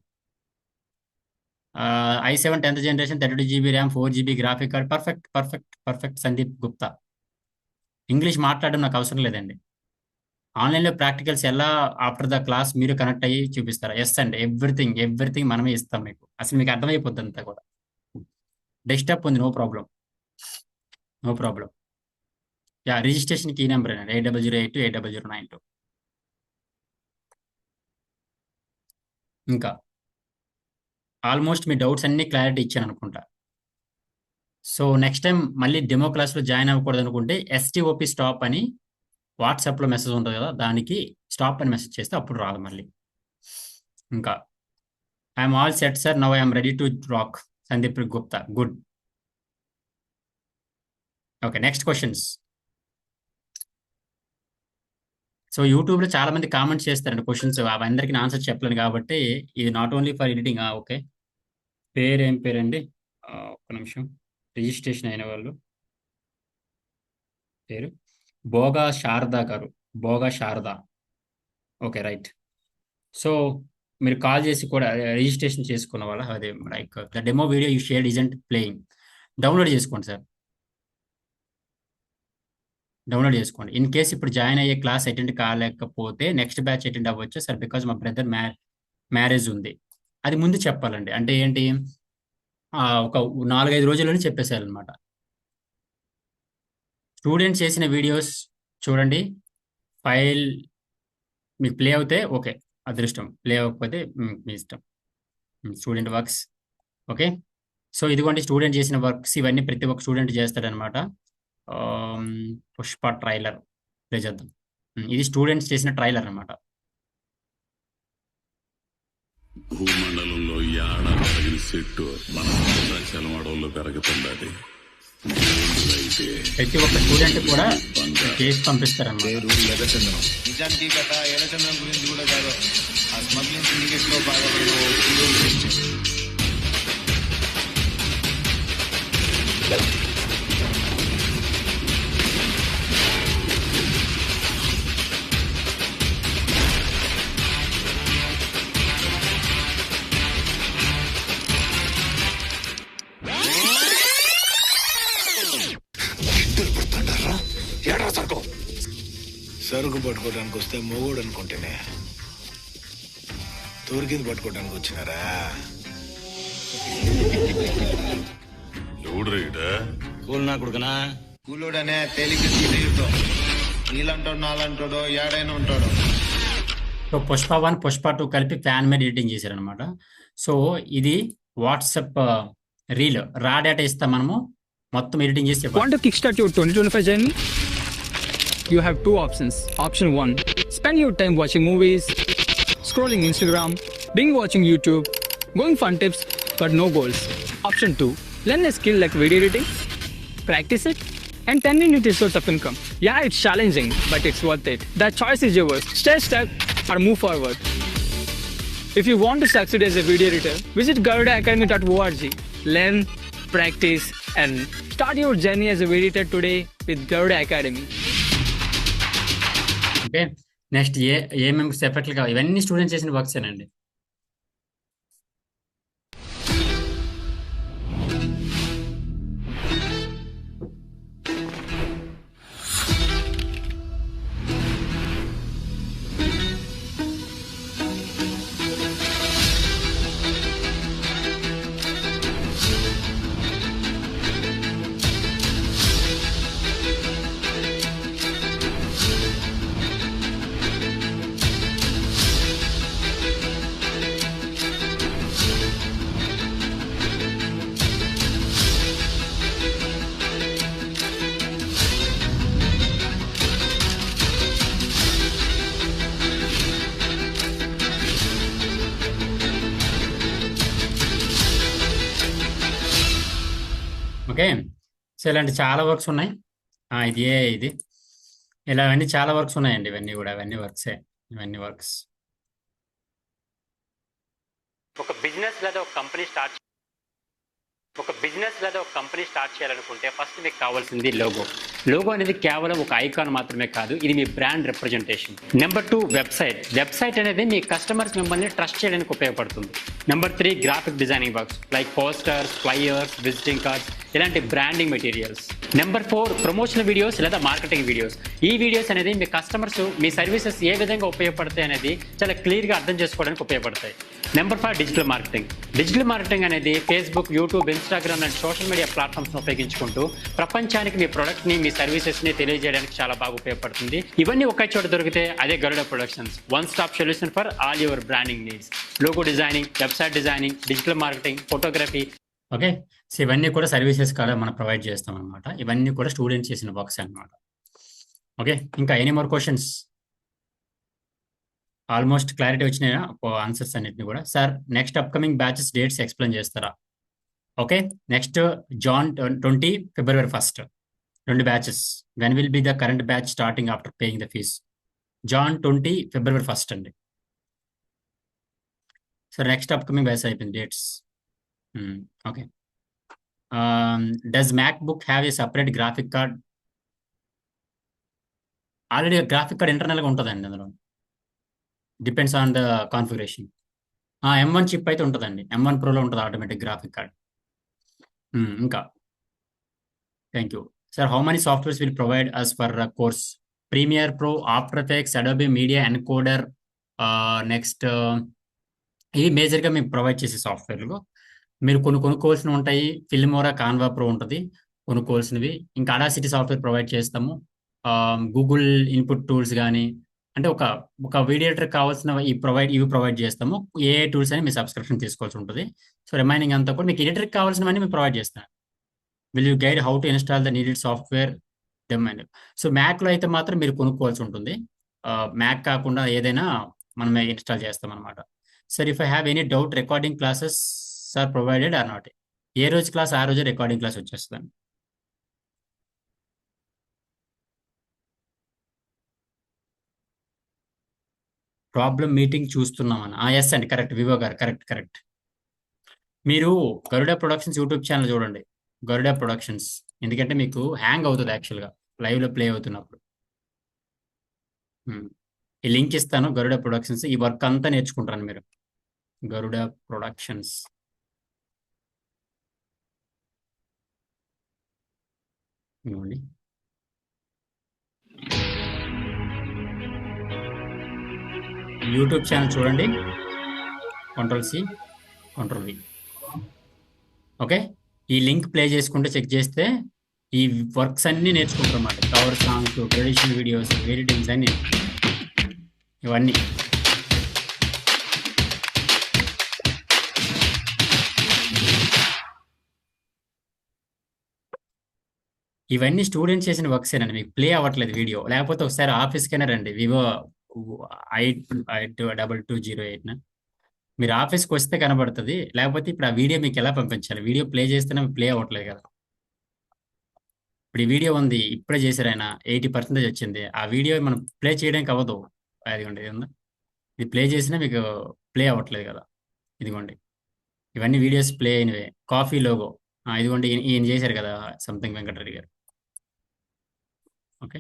i7 10th generation 32 GB RAM 4 GB graphic card, perfect Sandeep Gupta. English మాట్లాడడం నాకు అవసరం లేదండి. ఆన్లైన్లో ప్రాక్టికల్స్ ఎలా ఆఫ్టర్ ద క్లాస్ మీరు కనెక్ట్ అయ్యి చూపిస్తారా? ఎస్ అండి, ఎవ్రీథింగ్ మనమే ఇస్తాం మీకు, అసలు మీకు అర్థమైపోద్ది అంతా కూడా. డెస్క్టాప్ ఉంది, నో ప్రాబ్లం. రిజిస్ట్రేషన్కి ఈ నెంబర్ అండి, 8008 8009. ఇంకా ఆల్మోస్ట్ మీ డౌట్స్ అన్ని క్లారిటీ ఇచ్చాను అనుకుంటా. సో నెక్స్ట్ టైం మళ్ళీ డెమో క్లాస్లో జాయిన్ అవ్వకూడదు అనుకుంటే STOP స్టాప్ అని వాట్సాప్లో మెసేజ్ ఉంటుంది కదా, దానికి స్టాప్ అని మెసేజ్ చేస్తే అప్పుడు రాదు మళ్ళీ. ఇంకా I'm all set sir, now I'm ready to rock, Sandeep Gupta. Good. Okay, next questions. So యూట్యూబ్లో చాలా మంది కామెంట్స్ చేస్తారండి క్వశ్చన్స్, అందరికీ ఆన్సర్ చెప్పలేను కాబట్టి ఇది not only for editing. Okay, ఏం పేరండి, ఒక్క నిమిషం. రిజిస్ట్రేషన్ అయిన వాళ్ళు పేరు Bhoga Sarada garu, okay right. So మీరు కాల్ చేసి కూడా రిజిస్ట్రేషన్ చేసుకున్న వాళ్ళ, అదే like the demo video you shared isn't playing, download చేసుకోండి సార్, డౌన్లోడ్ చేసుకోండి. ఇన్ కేస్ ఇప్పుడు జాయిన్ అయ్యే క్లాస్ అటెండ్ కాలేకపోతే నెక్స్ట్ బ్యాచ్ అటెండ్ అవ్వచ్చు సార్, బికాజ్ మా బ్రదర్ మ్యారేజ్ ఉంది. అది ముందు చెప్పాలండి, అంటే ఏంటి, ఒక 4-5 రోజుల్లోనే చెప్పేసేయాలన్నమాట. స్టూడెంట్స్ చేసిన వీడియోస్ చూడండి, ఫైల్ మీకు ప్లే అవుతే ఓకే, అదృష్టం, ప్లే అవ్వకపోతే మీ ఇష్టం. Student works, okay. సో ఇదిగోండి స్టూడెంట్ చేసిన వర్క్స్, ఇవన్నీ ప్రతి ఒక్క స్టూడెంట్ చేస్తాడనమాట. పుష్ప ట్రైలర్ ప్లే చేద్దాం. ఇది స్టూడెంట్స్ చేసిన ట్రైలర్ అనమాట. భూమండలంలో యాడ పెరిగిన చెట్టు మన చలమడవుల్లో పెరుగుతుండది. ప్రతి ఒక్క స్టూడెంట్ కూడా చేసి పంపిస్తారన్నమాట. నిజానికి గత ఎర్రచందనం గురించి కూడా కాదు, ఆ స్మగ్లింగ్ సిండికేట్ లో భాగమైన ఓ హీరో గురించి. సరుకు పట్టుకోవడానికి వస్తే మొగోడు అనుకుంటేనే తోరికింది పట్టుకోవడానికి వచ్చినారా? కూల్ కొడుకునా కూలోడనే తేలిక నీళ్ళంటాడు నాలంటాడో ఏడైనా ఉంటాడు. సో పుష్ప 1 పుష్ప 2 కలిపి ఫ్యాన్ మీద ఎడిటింగ్ చేశారనమాట. సో ఇది వాట్సాప్ రీల్ రా డేటా ఇస్తాం మనము, మొత్తం ఎడిటింగ్ చేసి Want to kickstart your 2025 journey? You have two options. Option 1, spend your time watching movies, scrolling Instagram, binge watching YouTube, going fun tips but no goals. Option 2, learn a skill like video editing, practice it, and turn it into a source of income. Yeah, it's challenging, but it's worth it. The choice is yours. Stay stuck or move forward. If you want to succeed as a video editor, visit garudaacademy.org. Learn, practice, and start your journey as a video editor today with Garuda Academy. Okay, next ఏమేమి సెపరేట్గా ఇవన్నీ students చేసిన works ఏనండి. Okay, so ఇలాంటి చాలా works ఉన్నాయి. ఇది ఇలా అవన్నీ చాలా వర్క్స్ ఉన్నాయండి. ఇవన్నీ కూడా ఇవన్నీ వర్క్స్. ఒక బిజినెస్ లేదా ఒక కంపెనీ స్టార్ట్ చేయాలనుకుంటే ఫస్ట్ మీకు కావాల్సింది లోగో అనేది కేవలం ఒక ఐకాన్ మాత్రమే కాదు, ఇది మీ బ్రాండ్ రిప్రజెంటేషన్. నెంబర్ 2 వెబ్సైట్ అనేది మీ కస్టమర్స్ మిమ్మల్ని ట్రస్ట్ చేయడానికి ఉపయోగపడుతుంది. Number 3 graphic designing works like posters, flyers, visiting cards, ఇలాంటి branding materials. Number 4 promotional videos లేదా మార్కెటింగ్ వీడియోస్. ఈ వీడియోస్ అనేది మీ కస్టమర్స్ మీ సర్వీసెస్ ఏ విధంగా ఉపయోగపడతాయి అనేది చాలా క్లియర్గా అర్థం చేసుకోవడానికి ఉపయోగపడతాయి. నెంబర్ 5 డిజిటల్ మార్కెటింగ్ అనేది ఫేస్బుక్, యూట్యూబ్, ఇన్స్టాగ్రామ్ లాంటి సోషల్ మీడియా ప్లాట్ఫామ్స్ని ఉపయోగించుకుంటూ ప్రపంచానికి మీ ప్రొడక్ట్ని, మీ సర్వీసెస్ని తెలియజేయడానికి చాలా బాగా ఉపయోగపడుతుంది. ఇవన్నీ ఒకే చోట దొరికితే అదే Garuda productions, one stop solution for all your branding needs. Logo designing, website designing, digital marketing, photography. Okay, so ఇవన్నీ కూడా సర్వీసెస్ కూడా మనం ప్రొవైడ్ చేస్తాం అనమాట. ఇవన్నీ కూడా స్టూడెంట్స్ చేసిన వర్క్స్ అనమాట. ఓకే, ఇంకా any more questions? Almost clarity వచ్చినాయా ఆన్సర్స్ అన్నిటిని కూడా? Sir next upcoming batches dates explain చేస్తారా? Okay, next Jan 20, February 1st 2 batches. When will be the current batch starting after paying the fees? Jan 20, February 1st అండి. So next upcoming batch అయిపోయింది dates. Okay, does MacBook have a separate graphic card? Already graphic card ఇంటర్నల్గా ఉంటుందండి, అందులో depends on the configuration. M1 chip అయితే ఉంటుందండి, M1 Proలో ఉంటుంది automatic graphic card. ఇంకా thank you sir. How many softwares will provide us for course? Premiere pro, after effects, Adobe media encoder. Next ఇవి మేజర్గా మేము ప్రొవైడ్ చేసే సాఫ్ట్వేర్లు. మీరు కొనుక్కోవాల్సినవి ఉంటాయి. ఫిల్మోరా, కాన్వా ప్రో ఉంటుంది కొనుక్కోవాల్సినవి. ఇంకా అడాసిటీ సాఫ్ట్వేర్ ప్రొవైడ్ చేస్తాము. గూగుల్ ఇన్పుట్ టూల్స్ కానీ, అంటే ఒక వీడియో ఎడిటర్ కావాల్సిన ఇవి ప్రొవైడ్ చేస్తాము. ఏ టూల్స్ అని మీ సబ్స్క్రిప్షన్ తీసుకోవాల్సి ఉంటుంది. సో రిమైనింగ్ అంతా కూడా మీకు ఎడిటర్కి కావాల్సినవన్నీ మేము ప్రొవైడ్ చేస్తాం. Will you guide how to install the needed software? So మ్యాక్లో అయితే మాత్రం మీరు కొనుక్కోవాల్సి ఉంటుంది. మ్యాక్ కాకుండా ఏదైనా మనమే ఇన్స్టాల్ చేస్తాం అనమాట. Sir if I have any doubt recording classes sir provided or not, ఏ రోజు క్లాస్ ఆ రోజు రికార్డింగ్ క్లాస్ వచ్చేస్తుంది. ప్రాబ్లం మీటింగ్ చూస్తున్నామని. ఎస్ అండి, కరెక్ట్ వివో గారు, కరెక్ట్. మీరు గరుడ ప్రొడక్షన్స్ యూట్యూబ్ ఛానల్ చూడండి, గరుడ ప్రొడక్షన్స్. ఎందుకంటే మీకు హ్యాంగ్ అవుతుంది యాక్చువల్గా లైవ్లో ప్లే అవుతున్నప్పుడు. ఈ లింక్ ఇస్తాను, గరుడ ప్రొడక్షన్స్. ఈ వర్క్ అంతా నేర్చుకుంటాను మీరు, గరుడ ప్రొడక్షన్స్. ఇవ్వండి. యూట్యూబ్ ఛానల్ చూడండి, Ctrl+C Ctrl+V. ఓకే, ఈ లింక్ ప్లే చేసుకుంటే చెక్ చేస్తే ఈ వర్క్స్ అన్నీ నేర్చుకుంటాం అన్నమాట. Cover songs, traditional videos, editings అన్నీ, ఇవన్నీ. ఇవన్నీ స్టూడెంట్స్ చేసిన వర్క్స్ ఏనండి, మీకు ప్లే అవ్వట్లేదు వీడియో. లేకపోతే ఒకసారి ఆఫీస్కైనా రండి, వివో 8220 మీరు ఆఫీస్కి వస్తే కనబడుతుంది. లేకపోతే ఇప్పుడు ఆ వీడియో మీకు ఎలా పంపించాలి? వీడియో ప్లే చేస్తేనే ప్లే అవ్వట్లేదు కదా. ఇప్పుడు ఈ వీడియో ఉంది, ఇప్పుడే చేశారు ఆయన, 80% వచ్చింది. ఆ వీడియో మనం ప్లే చేయడానికి అవ్వదు. ఇదిగోండి, ఇది ఉందా, ఇది ప్లే చేసినా మీకు ప్లే అవ్వట్లేదు కదా. ఇదిగోండి, ఇవన్నీ వీడియోస్ ప్లే అయినవే. కాఫీ లోగో, ఇదిగోండి, ఈయన చేశారు కదా, సంథింగ్ వెంకటరెడ్డి గారు. ఓకే,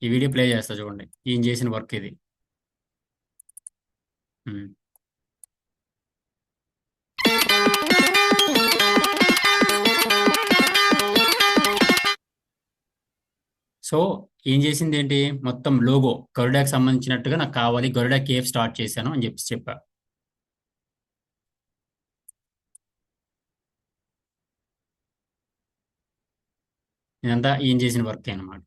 ఈ వీడియో ప్లే చేస్తా చూడండి, ఈయన చేసిన వర్క్ ఇది. సో ఏం చేసింది ఏంటి, మొత్తం లోగో గరుడాకి సంబంధించినట్టుగా నాకు కావాలి, గరుడా కేఫ్ స్టార్ట్ చేశాను అని చెప్పా. ఇదంతా ఏం చేసిన వర్క్ అనమాట.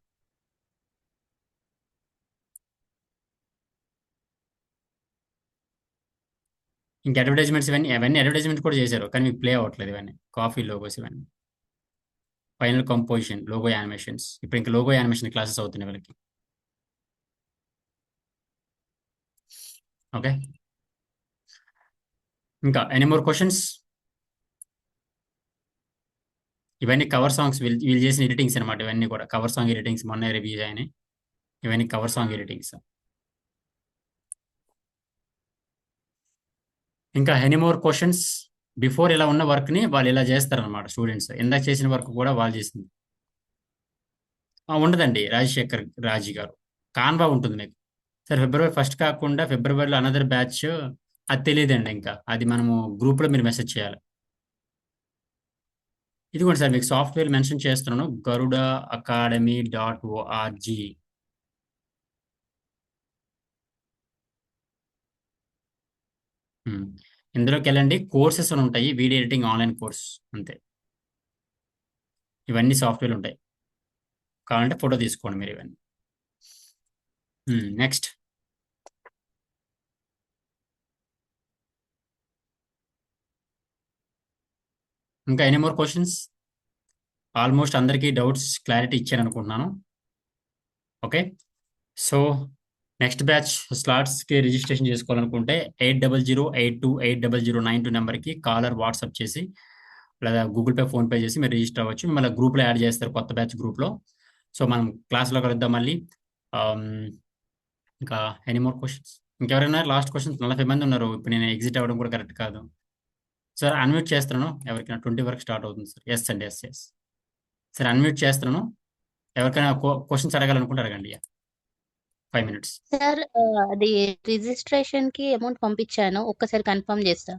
ఇంక అడ్వర్టైజ్మెంట్స్ ఇవన్నీ అడ్వర్టైజ్మెంట్స్ కూడా చేశారు, కానీ మీకు ప్లే అవ్వట్లేదు. ఇవన్నీ కాఫీ లోగోస్, ఇవన్నీ ఫైనల్ కంపోజిషన్, లోగో యానిమేషన్స్. ఇప్పుడు ఇంకా లోగో యానిమేషన్ క్లాసెస్ అవుతున్నాయి వీళ్ళకి. ఓకే, ఇంకా ఎనీ మోర్ క్వశ్చన్స్? ఇవన్నీ కవర్ సాంగ్స్, వీళ్ళు చేసిన ఎడిటింగ్స్ అనమాట. ఇవన్నీ కూడా కవర్ సాంగ్ ఎడిటింగ్స్, మొన్న రివ్యూ అయినాయి. ఇవన్నీ కవర్ సాంగ్ ఎడిటింగ్స్. ఇంకా ఎనీ మోర్ క్వశ్చన్స్? బిఫోర్ ఇలా ఉన్న వర్క్ని వాళ్ళు ఇలా చేస్తారనమాట స్టూడెంట్స్. ఇందాక చేసిన వర్క్ కూడా వాళ్ళు చేసింది ఉండదండి. రాజశేఖర్ రాజీ గారు కాన్వా ఉంటుంది మీకు. సార్ February 1 కాకుండా ఫిబ్రవరిలో అనదర్ బ్యాచ్, అది తెలియదండి. ఇంకా అది మనము గ్రూప్లో మీరు మెసేజ్ చేయాలి. ఇదిగోండి సార్, మీకు సాఫ్ట్వేర్ మెన్షన్ చేస్తున్నాను, garudaacademy.org. ఇందులోకి వెళ్ళండి, కోర్సెస్ అని ఉంటాయి, వీడియో ఎడిటింగ్ ఆన్లైన్ కోర్స్, అంతే. ఇవన్నీ సాఫ్ట్వేర్ ఉంటాయి, కావాలంటే ఫోటో తీసుకోండి మీరు ఇవన్నీ. నెక్స్ట్, ఇంకా ఎనీ మోర్ క్వశ్చన్స్? ఆల్మోస్ట్ అందరికీ డౌట్స్ క్లారిటీ ఇచ్చాను అనుకుంటున్నాను. ఓకే, సో నెక్స్ట్ బ్యాచ్ స్లాట్స్కి రిజిస్ట్రేషన్ చేసుకోవాలనుకుంటే 8008280092 నెంబర్కి కాలర్ వాట్సాప్ చేసి లేదా గూగుల్ పే, ఫోన్పే చేసి మీరు రిజిస్టర్ అవ్వచ్చు. మిమ్మల్ని గ్రూప్లో యాడ్ చేస్తారు, కొత్త బ్యాచ్ గ్రూప్లో. సో మనం క్లాస్లో కలుద్దాం మళ్ళీ. ఇంకా ఎనీ మోర్ క్వశ్చన్స్? ఇంకెవరైనా లాస్ట్ క్వశ్చన్స్? 40 మంది ఉన్నారు. ఇప్పుడు నేను ఎగ్జిట్ అవ్వడం కూడా కరెక్ట్ కాదు సార్. అన్మ్యూట్ చేస్తున్నాను, ఎవరికైనా 20 వరకు స్టార్ట్ అవుతుంది సార్. ఎస్ అండి, ఎస్ సార్, అన్మ్యూట్ చేస్తున్నాను. ఎవరికైనా క్వశ్చన్స్ అడగాలనుకుంటే అడగండి. 5 minutes. సార్ అది రిజిస్ట్రేషన్ కి అమౌంట్ పంపించాను, ఒక్కసారి కన్ఫర్మ్ చేస్తా.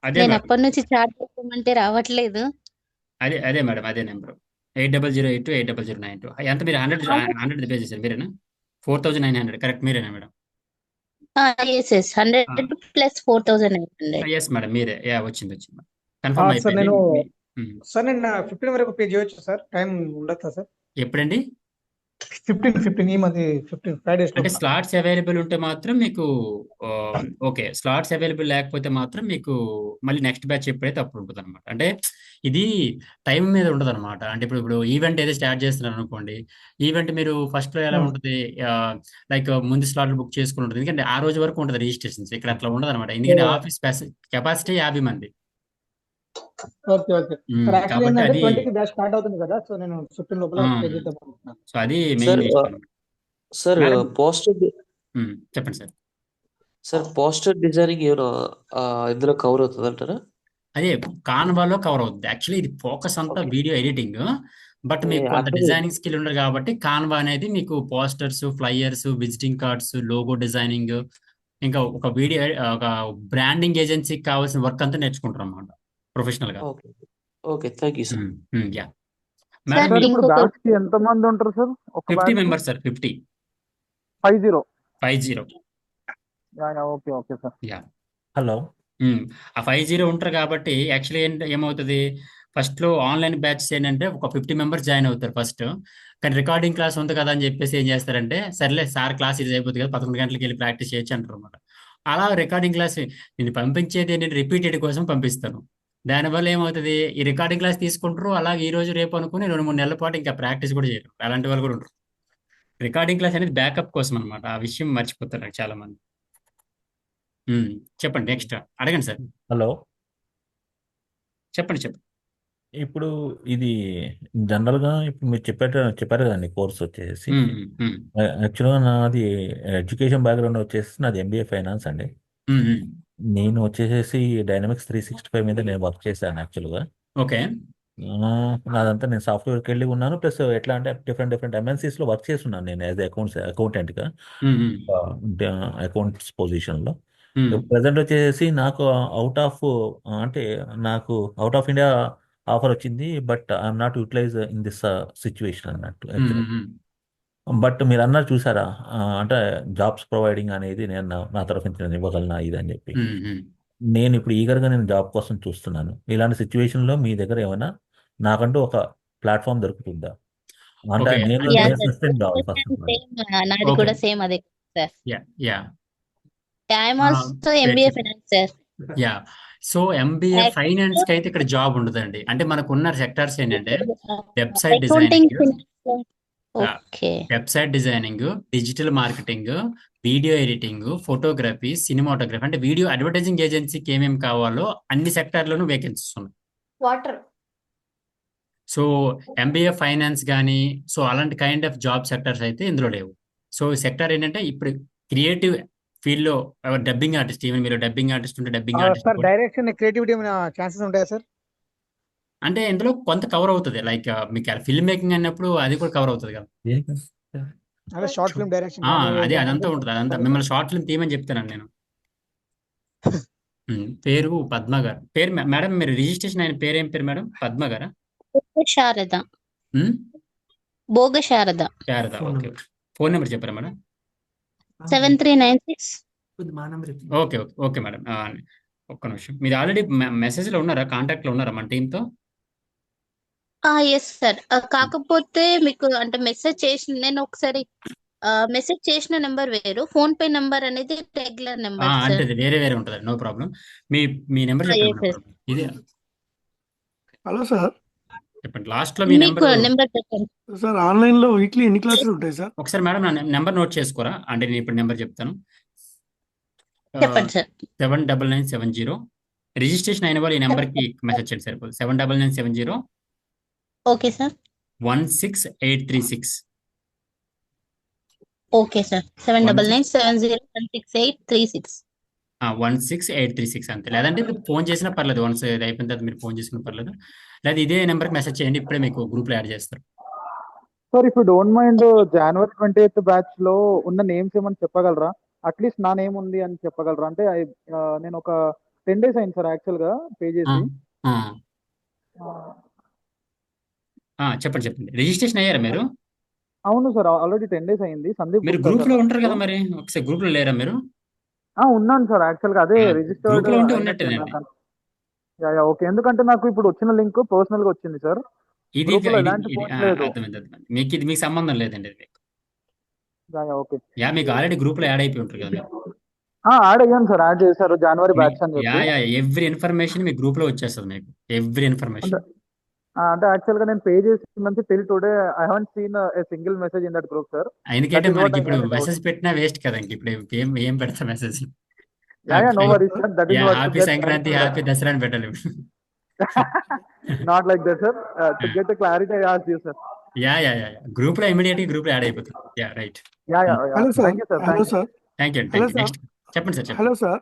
అదే నేను మేడం, అప్పటి నుంచి చార్జ్ చేయమంటే రావట్లేదు. అదే మేడం, అదే నెంబర్ 8008280092. ఎంత మీరు 100 పే చేశారు మీరేనా? 4900 కరెక్ట్, మీరేనా madam? Yes 100 plus 4800. Yes madam, మీరే. వచ్చింది కన్ఫర్మ్ సార్ నేను అయిపోయింది. సార్ నేను 15 వరకు పే చేయొచ్చు సార్, టైం ఉండొచ్చా సార్? ఎప్పుడండి? 15 ఈ మధ్య 15 ఫ్రైడేస్ అంటే లోపల. స్లాట్స్ అవైలబుల్ ఉంటే మాత్రం మీకు ఓకే, స్లాట్స్ అవైలబుల్ లేకపోతే మాత్రం మీకు మళ్ళీ నెక్స్ట్ బ్యాచ్ ఎప్పుడైతే అప్పుడు ఉంటుంది అనమాట. అంటే ఇది టైం మీద ఉండదు అనమాట. అంటే ఇప్పుడు ఈవెంట్ ఏదో స్టార్ట్ చేస్తున్నారు అనుకోండి, ఈవెంట్ మీరు ఫస్ట్ లో ఎలా ఉంటుంది, లైక్ ముందు స్లాట్లు బుక్ చేసుకుని ఉంటుంది, ఎందుకంటే ఆ రోజు వరకు ఉంటుంది రిజిస్ట్రేషన్స్. ఇక్కడ అట్లా ఉండదు అనమాట, ఎందుకంటే ఆఫీస్ కెపాసిటీ 50 మంది. Okay okay sir. యాక్చువల్లీ కాబట్టి ఏంటంటే అది 20కి బ్యాచ్ స్టార్ట్ అవుతుంది కదా, సో నేను 15 లోపల పే చేద్దాం అనుకుంటున్నాను. సో అది సార్ మెయిన్ ఇష్యూ అనమాట. సార్ మేడం పోస్టర్ చెప్పండి సార్. సార్ పోస్టర్ డిజైనింగ్ ఏమైనా ఇందులో కవర్ అవుతుంది అంటారా? అదే కాన్వాలో కవర్ అవుతుంది. యాక్చువల్లీ ఇది ఫోకస్ అంతా ఓకే. వీడియో ఎడిటింగ్, బట్ మీకు కొంత అర్థమైంది. డిజైనింగ్ స్కిల్ ఉండదు కాబట్టి కాన్వా అనేది మీకు posters, flyers, visiting cards, logo designing, ఇంకా ఒక వీడియో ఒక బ్రాండింగ్ ఏజెన్సీకి కావాల్సిన వర్క్ అంతా నేర్చుకుంటారు అన్నమాట ప్రొఫెషనల్ గా. Okay okay, thank you sir. Yeah sir madam, sir మీరు ఇప్పుడు ఇంకొక బ్యాచ్ కి ఎంత మంది ఉంటారు సార్ ఒక 50 బ్యాచ్ కి? Members sir. 50 50. 50 okay okay sir. Yeah hello. ఆ 50 ఉంటారు కాబట్టి యాక్చువల్లీ ఏమవుతుంది, ఫస్ట్ లో ఆన్లైన్ బ్యాచ్ ఏంటంటే ఒక 50 మెంబర్స్ జాయిన్ అవుతారు ఫస్ట్. కానీ రికార్డింగ్ క్లాస్ ఉంది కదా అని చెప్పేసి ఏం చేస్తారంటే, సర్లే సార్ క్లాస్ ఇది అయిపోతుంది కదా 11 గంటలకు వెళ్ళి ప్రాక్టీస్ చేయొచ్చు అంటారు అనమాట. అలా రికార్డింగ్ క్లాస్ నేను పంపించేది నేను రిపీటెడ్ కోసం పంపిస్తాను. దానివల్ల ఏమవుతుంది, ఈ రికార్డింగ్ క్లాస్ తీసుకుంటారు, అలాగే ఈ రోజు రేపు అనుకుని 2-3 నెలల పాటు ఇంకా ప్రాక్టీస్ కూడా చేయరు. అలాంటి వాళ్ళు కూడా ఉంటారు. రికార్డింగ్ క్లాస్ అనేది బ్యాకప్ కోసం అనమాట. ఆ విషయం మర్చిపోతారు నాకు చాలా మంది. చెప్పండి, నెక్స్ట్ అడగండి సార్. హలో. చెప్పండి. ఇప్పుడు ఇది జనరల్గా ఇప్పుడు మీరు చెప్పారు కదండి కోర్స్ వచ్చేసి. ఉమ్, ఉమ్, యాక్చువల్గా నాది ఎడ్యుకేషన్ బ్యాక్గ్రౌండ్ వచ్చేసి నాది MBA ఫైనాన్స్ అండి. ఉమ్, ఉమ్. నేను వచ్చేసి డైనమిక్స్ 365 మీద నేను వర్క్ చేశాను యాక్చువల్గా. ఓకే. నాదంతా నేను సాఫ్ట్వేర్కి వెళ్ళి ఉన్నాను, ప్లస్ ఎట్లా అంటే డిఫరెంట్ MNCస్లో వర్క్ చేస్తున్నాను నేను యాజ్ అకౌంటెంట్గా, ఉమ్, ఉమ్, అకౌంట్స్ పొజిషన్లో. ఉమ్, ప్రజెంట్ వచ్చేసి నాకు అంటే నాకు అవుట్ ఆఫ్ ఇండియా ఆఫర్ వచ్చింది, but I'm not utilize in this situation అన్నట్టు ఉమ్, యాక్చువల్లీ. బట్ మీరు అన్నారు చూసారా, అంటే జాబ్స్ ప్రొవైడింగ్ అనేది నేను నా తరఫు నుంచి నేను ఇవ్వగలనా ఇది అని చెప్పి. ఉమ్, ఉమ్. నేను ఇప్పుడు ఈగర్గా నేను జాబ్ కోసం చూస్తున్నాను. ఇలాంటి సిచ్యువేషన్లో మీ దగ్గర ఏమైనా నాకంటూ ఒక ప్లాట్ఫామ్ దొరుకుతుందా? అంటే ఓకే. నేను యా నేను సార్, సస్టైన్ కావాలి ఫస్ట్ ఆఫ్ ఆల్. సేమ్ నాది ఓకే. కూడా సేమ్ అదే sir. Yeah yeah I'm also MBA finance sir. Yeah so MBA finance కి అయితే ఇక్కడ జాబ్ ఉండదండి. అంటే మనకు ఉన్న సెక్టార్స్ ఏంటంటే website accounting designing, okay. Website designing, digital marketing, video editing, photography, cinematography, అంటే వీడియో అడ్వర్టైజింగ్ ఏజెన్సీకి ఏమేమి కావాలో అన్ని సెక్టార్లోనూ వేకెన్సీస్ ఉన్నాయి. వాటర్. సో MBA ఫైనాన్స్ కానీ సో అలాంటి కైండ్ ఆఫ్ జాబ్ సెక్టర్స్ అయితే ఇందులో లేవు. సో సెక్టర్ ఏంటంటే ఇప్పుడు క్రియేటివ్ ఫీల్డ్ లో డబ్బింగ్ ఆర్టిస్ట్, ఈవెన్ మీరు డబ్బింగ్ ఆర్టిస్ట్ ఉంటే డబ్బింగ్ ఆర్టిస్ట్ సార్ కూడా, డైరెక్షన్ క్రియేటివిటీ ఏమైనా ఛాన్సెస్ ఉంటాయా సార్? అంటే ఇందులో కొంత కవర్ అవుతుంది. లైక్ మీకు ఫిల్మ్ మేకింగ్ అన్నప్పుడు అది కూడా కవర్ అవుతుంది కదా. అదే షార్ట్ ఫిల్మ్ డైరెక్షన్ అదే అదంతా ఉంటుంది. అదంతా మిమ్మల్ని షార్ట్ ఫిల్మ్ తీయమని చెప్తాను నేను. పేరు పద్మ గారు. పేరు మేడం మీరు రిజిస్ట్రేషన్ అయిన పేరు ఏం పేరు మేడం? పద్మ గారా? Sharada. Bhoga Sharada. Sharada. Okay. Phone number చెప్పారా madam? 7396. Okay okay okay madam. ఒక్క నిమిషం. మీరు ఆల్రెడీ మెసేజ్లో ఉన్నారా, కాంటాక్ట్ లో ఉన్నారా మన టీంతో? Yes sir. కాకపోతే మీకు అంటే మెసేజ్ చేసిన నేను ఒకసారి మెసేజ్ చేసిన నెంబర్ వేరు, ఫోన్ పే నెంబర్ అనేది రెగ్యులర్ నెంబర్ అంటే సార్. అది వేరే వేరే ఉంటుంది, నో ప్రాబ్లం. మీ నెంబర్ చెప్పండి. ఇదే హలో సార్. చెప్పండి. లాస్ట్ లో మీ మీకు నెంబర్ నెంబర్ చెప్పండి సార్ ఆన్లైన్ లో వీక్లీ ఎన్ని క్లాసులు ఉంటాయి సార్? ఒకసారి మేడం నా నెంబర్ నోట్ చేసుకోరా, అంటే నేను ఇప్పుడు నెంబర్ చెప్తాను. చెప్పండి సార్. 79970. రిజిస్ట్రేషన్ అయిన వాళ్ళు ఈ నెంబర్కి మెసేజ్ చేయండి సరిపోదు. 79970 ఓకే సార్. 16836. Okay sir. 7997016836. 16836 అంతే. లేదంటే మీరు ఫోన్ చేసినా పర్లేదు. వన్స్ ఇది అయిపోయిన తర్వాత మీరు ఫోన్ చేసినా పర్లేదు. లేదా ఇదే నెంబర్కి మెసేజ్ చేయండి, ఇప్పుడే మీకు గ్రూప్లో యాడ్ చేస్తారు. Sir if you don't mind January 28th batch లో ఉన్న నేమ్స్ ఏమని చెప్పగలరా? అట్లీస్ట్ నా నేమ్ ఉంది అని చెప్పగలరా? అంటే నేను ఒక 10 days అయింది సార్ యాక్చువల్ గా పే చేసి. చెప్పండి. రిజిస్ట్రేషన్ అయ్యారా మీరు? అవును సార్, ఆల్రెడీ 10 days అయింది. సందీప్ మీరు గుప్తా గ్రూప్ సార్ లో నా ఉంటారు కదా పేరు. మరి, ఒకసారి గ్రూప్ లో లేరా మీరు? ఉన్నాను సార్ యాక్చువల్ గా, అదే గ్రూప్ రిజిస్టర్డ్ లో ఉంటే అయినట్టు ఉన్నట్టేనండి. ఓకే. ఎందుకంటే నాకు ఇప్పుడు వచ్చిన లింక్ పర్సనల్ గా వచ్చింది సార్. ఇది గ్రూప్ లో ఇది ఎలాంటి ఇది పోస్ట్ లేదు. అర్థమైంది. మీకు సంబంధం లేదండి ఇది. ఓకే. మీకు ఆల్రెడీ గ్రూప్ లో యాడ్ అయిపోయి ఉంటారు కదా మీరు. యాడ్ అయ్యాను సార్, యాడ్ చేశారు జనవరి బ్యాచ్ అని చెప్పి. ఎవ్రీ ఇన్ఫర్మేషన్ మీ గ్రూప్ లో వచ్చేస్తుంది మీకు, ఎవ్రీ ఇన్ఫర్మేషన్. అంటే యాక్చువల్ గా నేను పే చేసిన నుంచి till today I haven't seen a single message in that group sir. ఎందుకంటే మనకి ఇప్పుడు మెసేజ్ పెట్టినా వేస్ట్ కదా, ఇంక ఇప్పుడు ఏం పెడతా message. No worries sir, that is what happy Sankranti, happy Dasara అని పెట్టాలి. Not like that sir, to get clarity I asked you sir. Group లో ఇమిడియట్ గ్రూప్ లో యాడ్ అయిపోతుంది. Right. Hello sir. Hello sir. Thank you. Next చెప్పండి sir. Hello sir,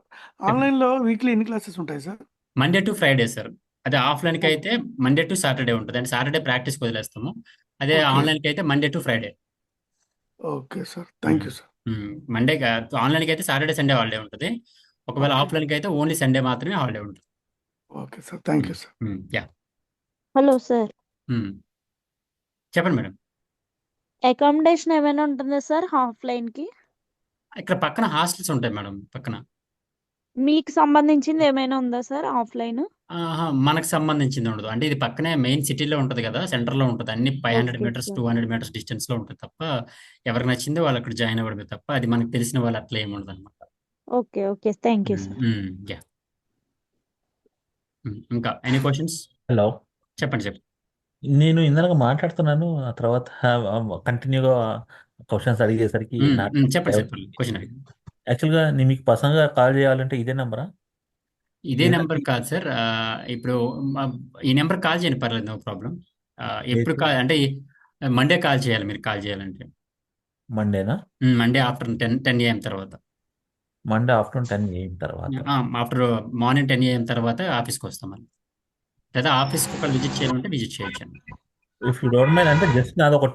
online లో weekly ఎన్ని classes ఉంటాయి sir? Monday to Friday sir. అదే offline కి అయితే మండే టు సాటర్డే ఉంటుంది, అంటే సాటర్డే ప్రాక్టీస్ వదిలేస్తాము. అదే ఆన్లైన్ కి అయితే Monday to Friday. Okay sir, thank you sir. Monday online కి అయితే సాటర్డే సండే హాలిడే ఉంటుంది. ఒకవేళ ఆఫ్లైన్ కి అయితే ఓన్లీ సండే మాత్రమే హాలిడే ఉంటుంది. Okay sir, thank you sir. Hello sir, చెప్పండి మేడం. అకామిడేషన్ ఏమైనా ఉంటుందా సార్ ఆఫ్లైన్ కి? ఇక్కడ పక్కన హాస్టల్స్ ఉంటాయి మేడం, పక్కన. మీకు సంబంధించింది ఏమైనా ఉందా సార్ ఆఫ్లైన్? మనకు సంబంధించింది ఉండదు, అంటే ఇది పక్కనే మెయిన్ సిటీలో ఉంటుంది కదా, సెంటర్ లో ఉంటుంది. అన్ని 500 మీటర్స్ 200 మీటర్స్ డిస్టెన్స్ లో ఉంటుంది తప్ప, ఎవరికి నచ్చిందో వాళ్ళు అక్కడ జాయిన్ అవ్వడమే తప్ప, అది మనకు తెలిసిన వాళ్ళు అట్లా ఏమి ఉండదు అనమాట. Okay okay, thank you sir. ఇంకా ఎనీ క్వశ్చన్స్? హలో, చెప్పండి. నేను ఇందాక మాట్లాడుతున్నాను, ఆ తర్వాత కంటిన్యూగా క్వశ్చన్స్ అడిగేసరికి చెప్పండి క్వశ్చన్ అడిగి. యాక్చువల్గా నేను మీకు పర్సనల్గా కాల్ చేయాలంటే ఇదే నెంబరా? ఇదే నెంబర్ కాదు సార్, ఇప్పుడు ఈ నెంబర్ కాల్ చేయండి, పర్లేదు, నో ప్రాబ్లం. ఎప్పుడు కాల్ అంటే మండే కాల్ చేయాలి మీరు, కాల్ చేయాలంటే. మండేనా? మండే ఆఫ్టర్ 10 AM తర్వాత. మండే ఆఫ్టర్ 10 AM తర్వాత. ఆఫ్టర్ మార్నింగ్ 10 AM తర్వాత ఆఫీస్కి వస్తాం మళ్ళీ, లేదా ఆఫీస్కి ఒకళ్ళు విజిట్ చేయాలంటే విజిట్ చేయొచ్చు అండి. ఇఫ్ యూ డోంట్ మైండ్, అంటే జస్ట్ నాది ఒక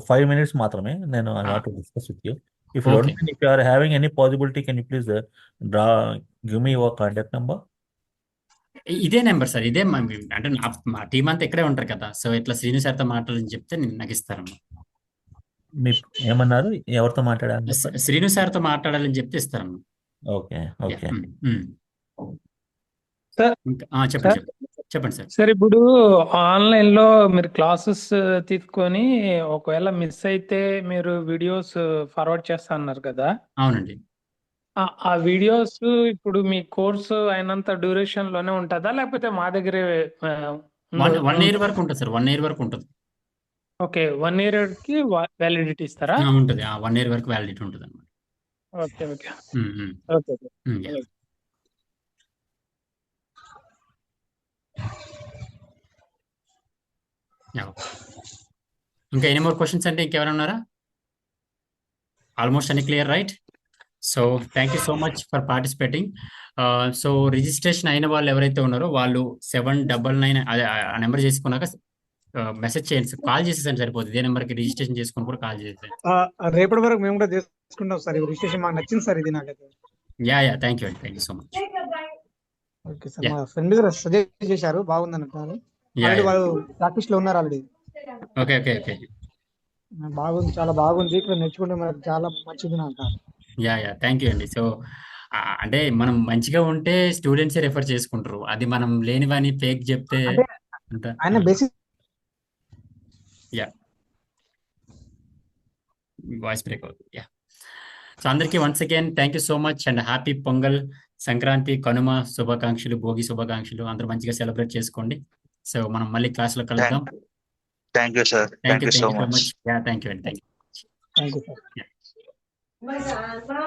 5 minutes మాత్రమే, నేను I want to discuss with you. If you don't mind, if you are having any possibility, can you please give me your contact number? ఇదే number sir, ఇదే అంటే మా team అంతా ఇక్కడే ఉంటారు కదా, సో ఇట్లా శ్రీను సార్తో మాట్లాడని చెప్తే నాకు ఇస్తారమ్మా. మీరు ఏమన్నారు, ఎవరితో మాట్లాడాలి? శ్రీను సార్తో మాట్లాడాలని చెప్తే ఇస్తారమ్మా. Okay okay sir. చెప్పండి సార్. సార్, ఇప్పుడు ఆన్లైన్ లో మీరు క్లాసెస్ తీసుకొని ఒకవేళ మిస్ అయితే మీరు వీడియోస్ ఫార్వర్డ్ చేస్తా అన్నారు కదా? అవునండి. ఆ వీడియోస్ ఇప్పుడు మీ కోర్సు అయినంత డ్యూరేషన్ లోనే ఉంటుందా, లేకపోతే మా దగ్గరే 1 year వరకు ఉంటుంది సార్, 1 year వరకు ఉంటుంది. ఓకే, 1 year కి వ్యాలిడిటీ ఇస్తారా? ఉంటుంది, 1 year వరకు వ్యాలిడిటీ ఉంటుంది అన్నమాట. Okay okay okay. ఇంకా ఎనీ మోర్ క్వశ్చన్స్ అంటే ఇంకెవరైనా ఉన్నారా? ఆల్మోస్ట్ అన్ని clear, right? So thank you so much for participating. So registration అయిన వాళ్ళు ఎవరైతే ఉన్నారో వాళ్ళు 799 ఆ నెంబర్ చేసుకున్నాక మెసేజ్ చేయండి, కాల్ చేసేసండి సరిపోతుంది. ఇదే నెంబర్కి రిజిస్ట్రేషన్ చేసుకుని కూడా కాల్ చేసేయండి. రేపటి వరకు మేము కూడా చేసుకుంటాం సార్, రిజిస్ట్రేషన్ మాకు నచ్చింది సార్ ఇది నాకైతే. థ్యాంక్ యూ అండి, thank you so much. Okay sir, మా ఫ్రెండ్ సజెస్ట్ చేశారు, బాగుంది అంటున్నారు. వాళ్ళు ప్రాక్టీస్ లో ఉన్నారు ఆల్రెడీ. ఓకే ఓకే ఓకే, బాగుంది, చాలా బాగుంది, ఇక్కడ నేర్చుకుంటే మనకు చాలా మంచిది అంటారు. థ్యాంక్ యూ అండి. సో అంటే మనం మంచిగా ఉంటే స్టూడెంట్సే రెఫర్ చేసుకుంటారు, అది మనం లేనివని ఫేక్ చెప్తే ఆయన బేసిక్ వాయిస్ బ్రేక్ అవుతుంది. సో అందరికీ once again thank you so much and happy pongal, Sankranti, Kanuma శుభాకాంక్షలు, భోగి శుభాకాంక్షలు. అందరూ మంచిగా సెలబ్రేట్ చేసుకోండి. సో మనం మళ్ళీ క్లాస్ లో కలుద్దాం. Thank you sir, thank you so much. Thank you అండి, థ్యాంక్ యూ.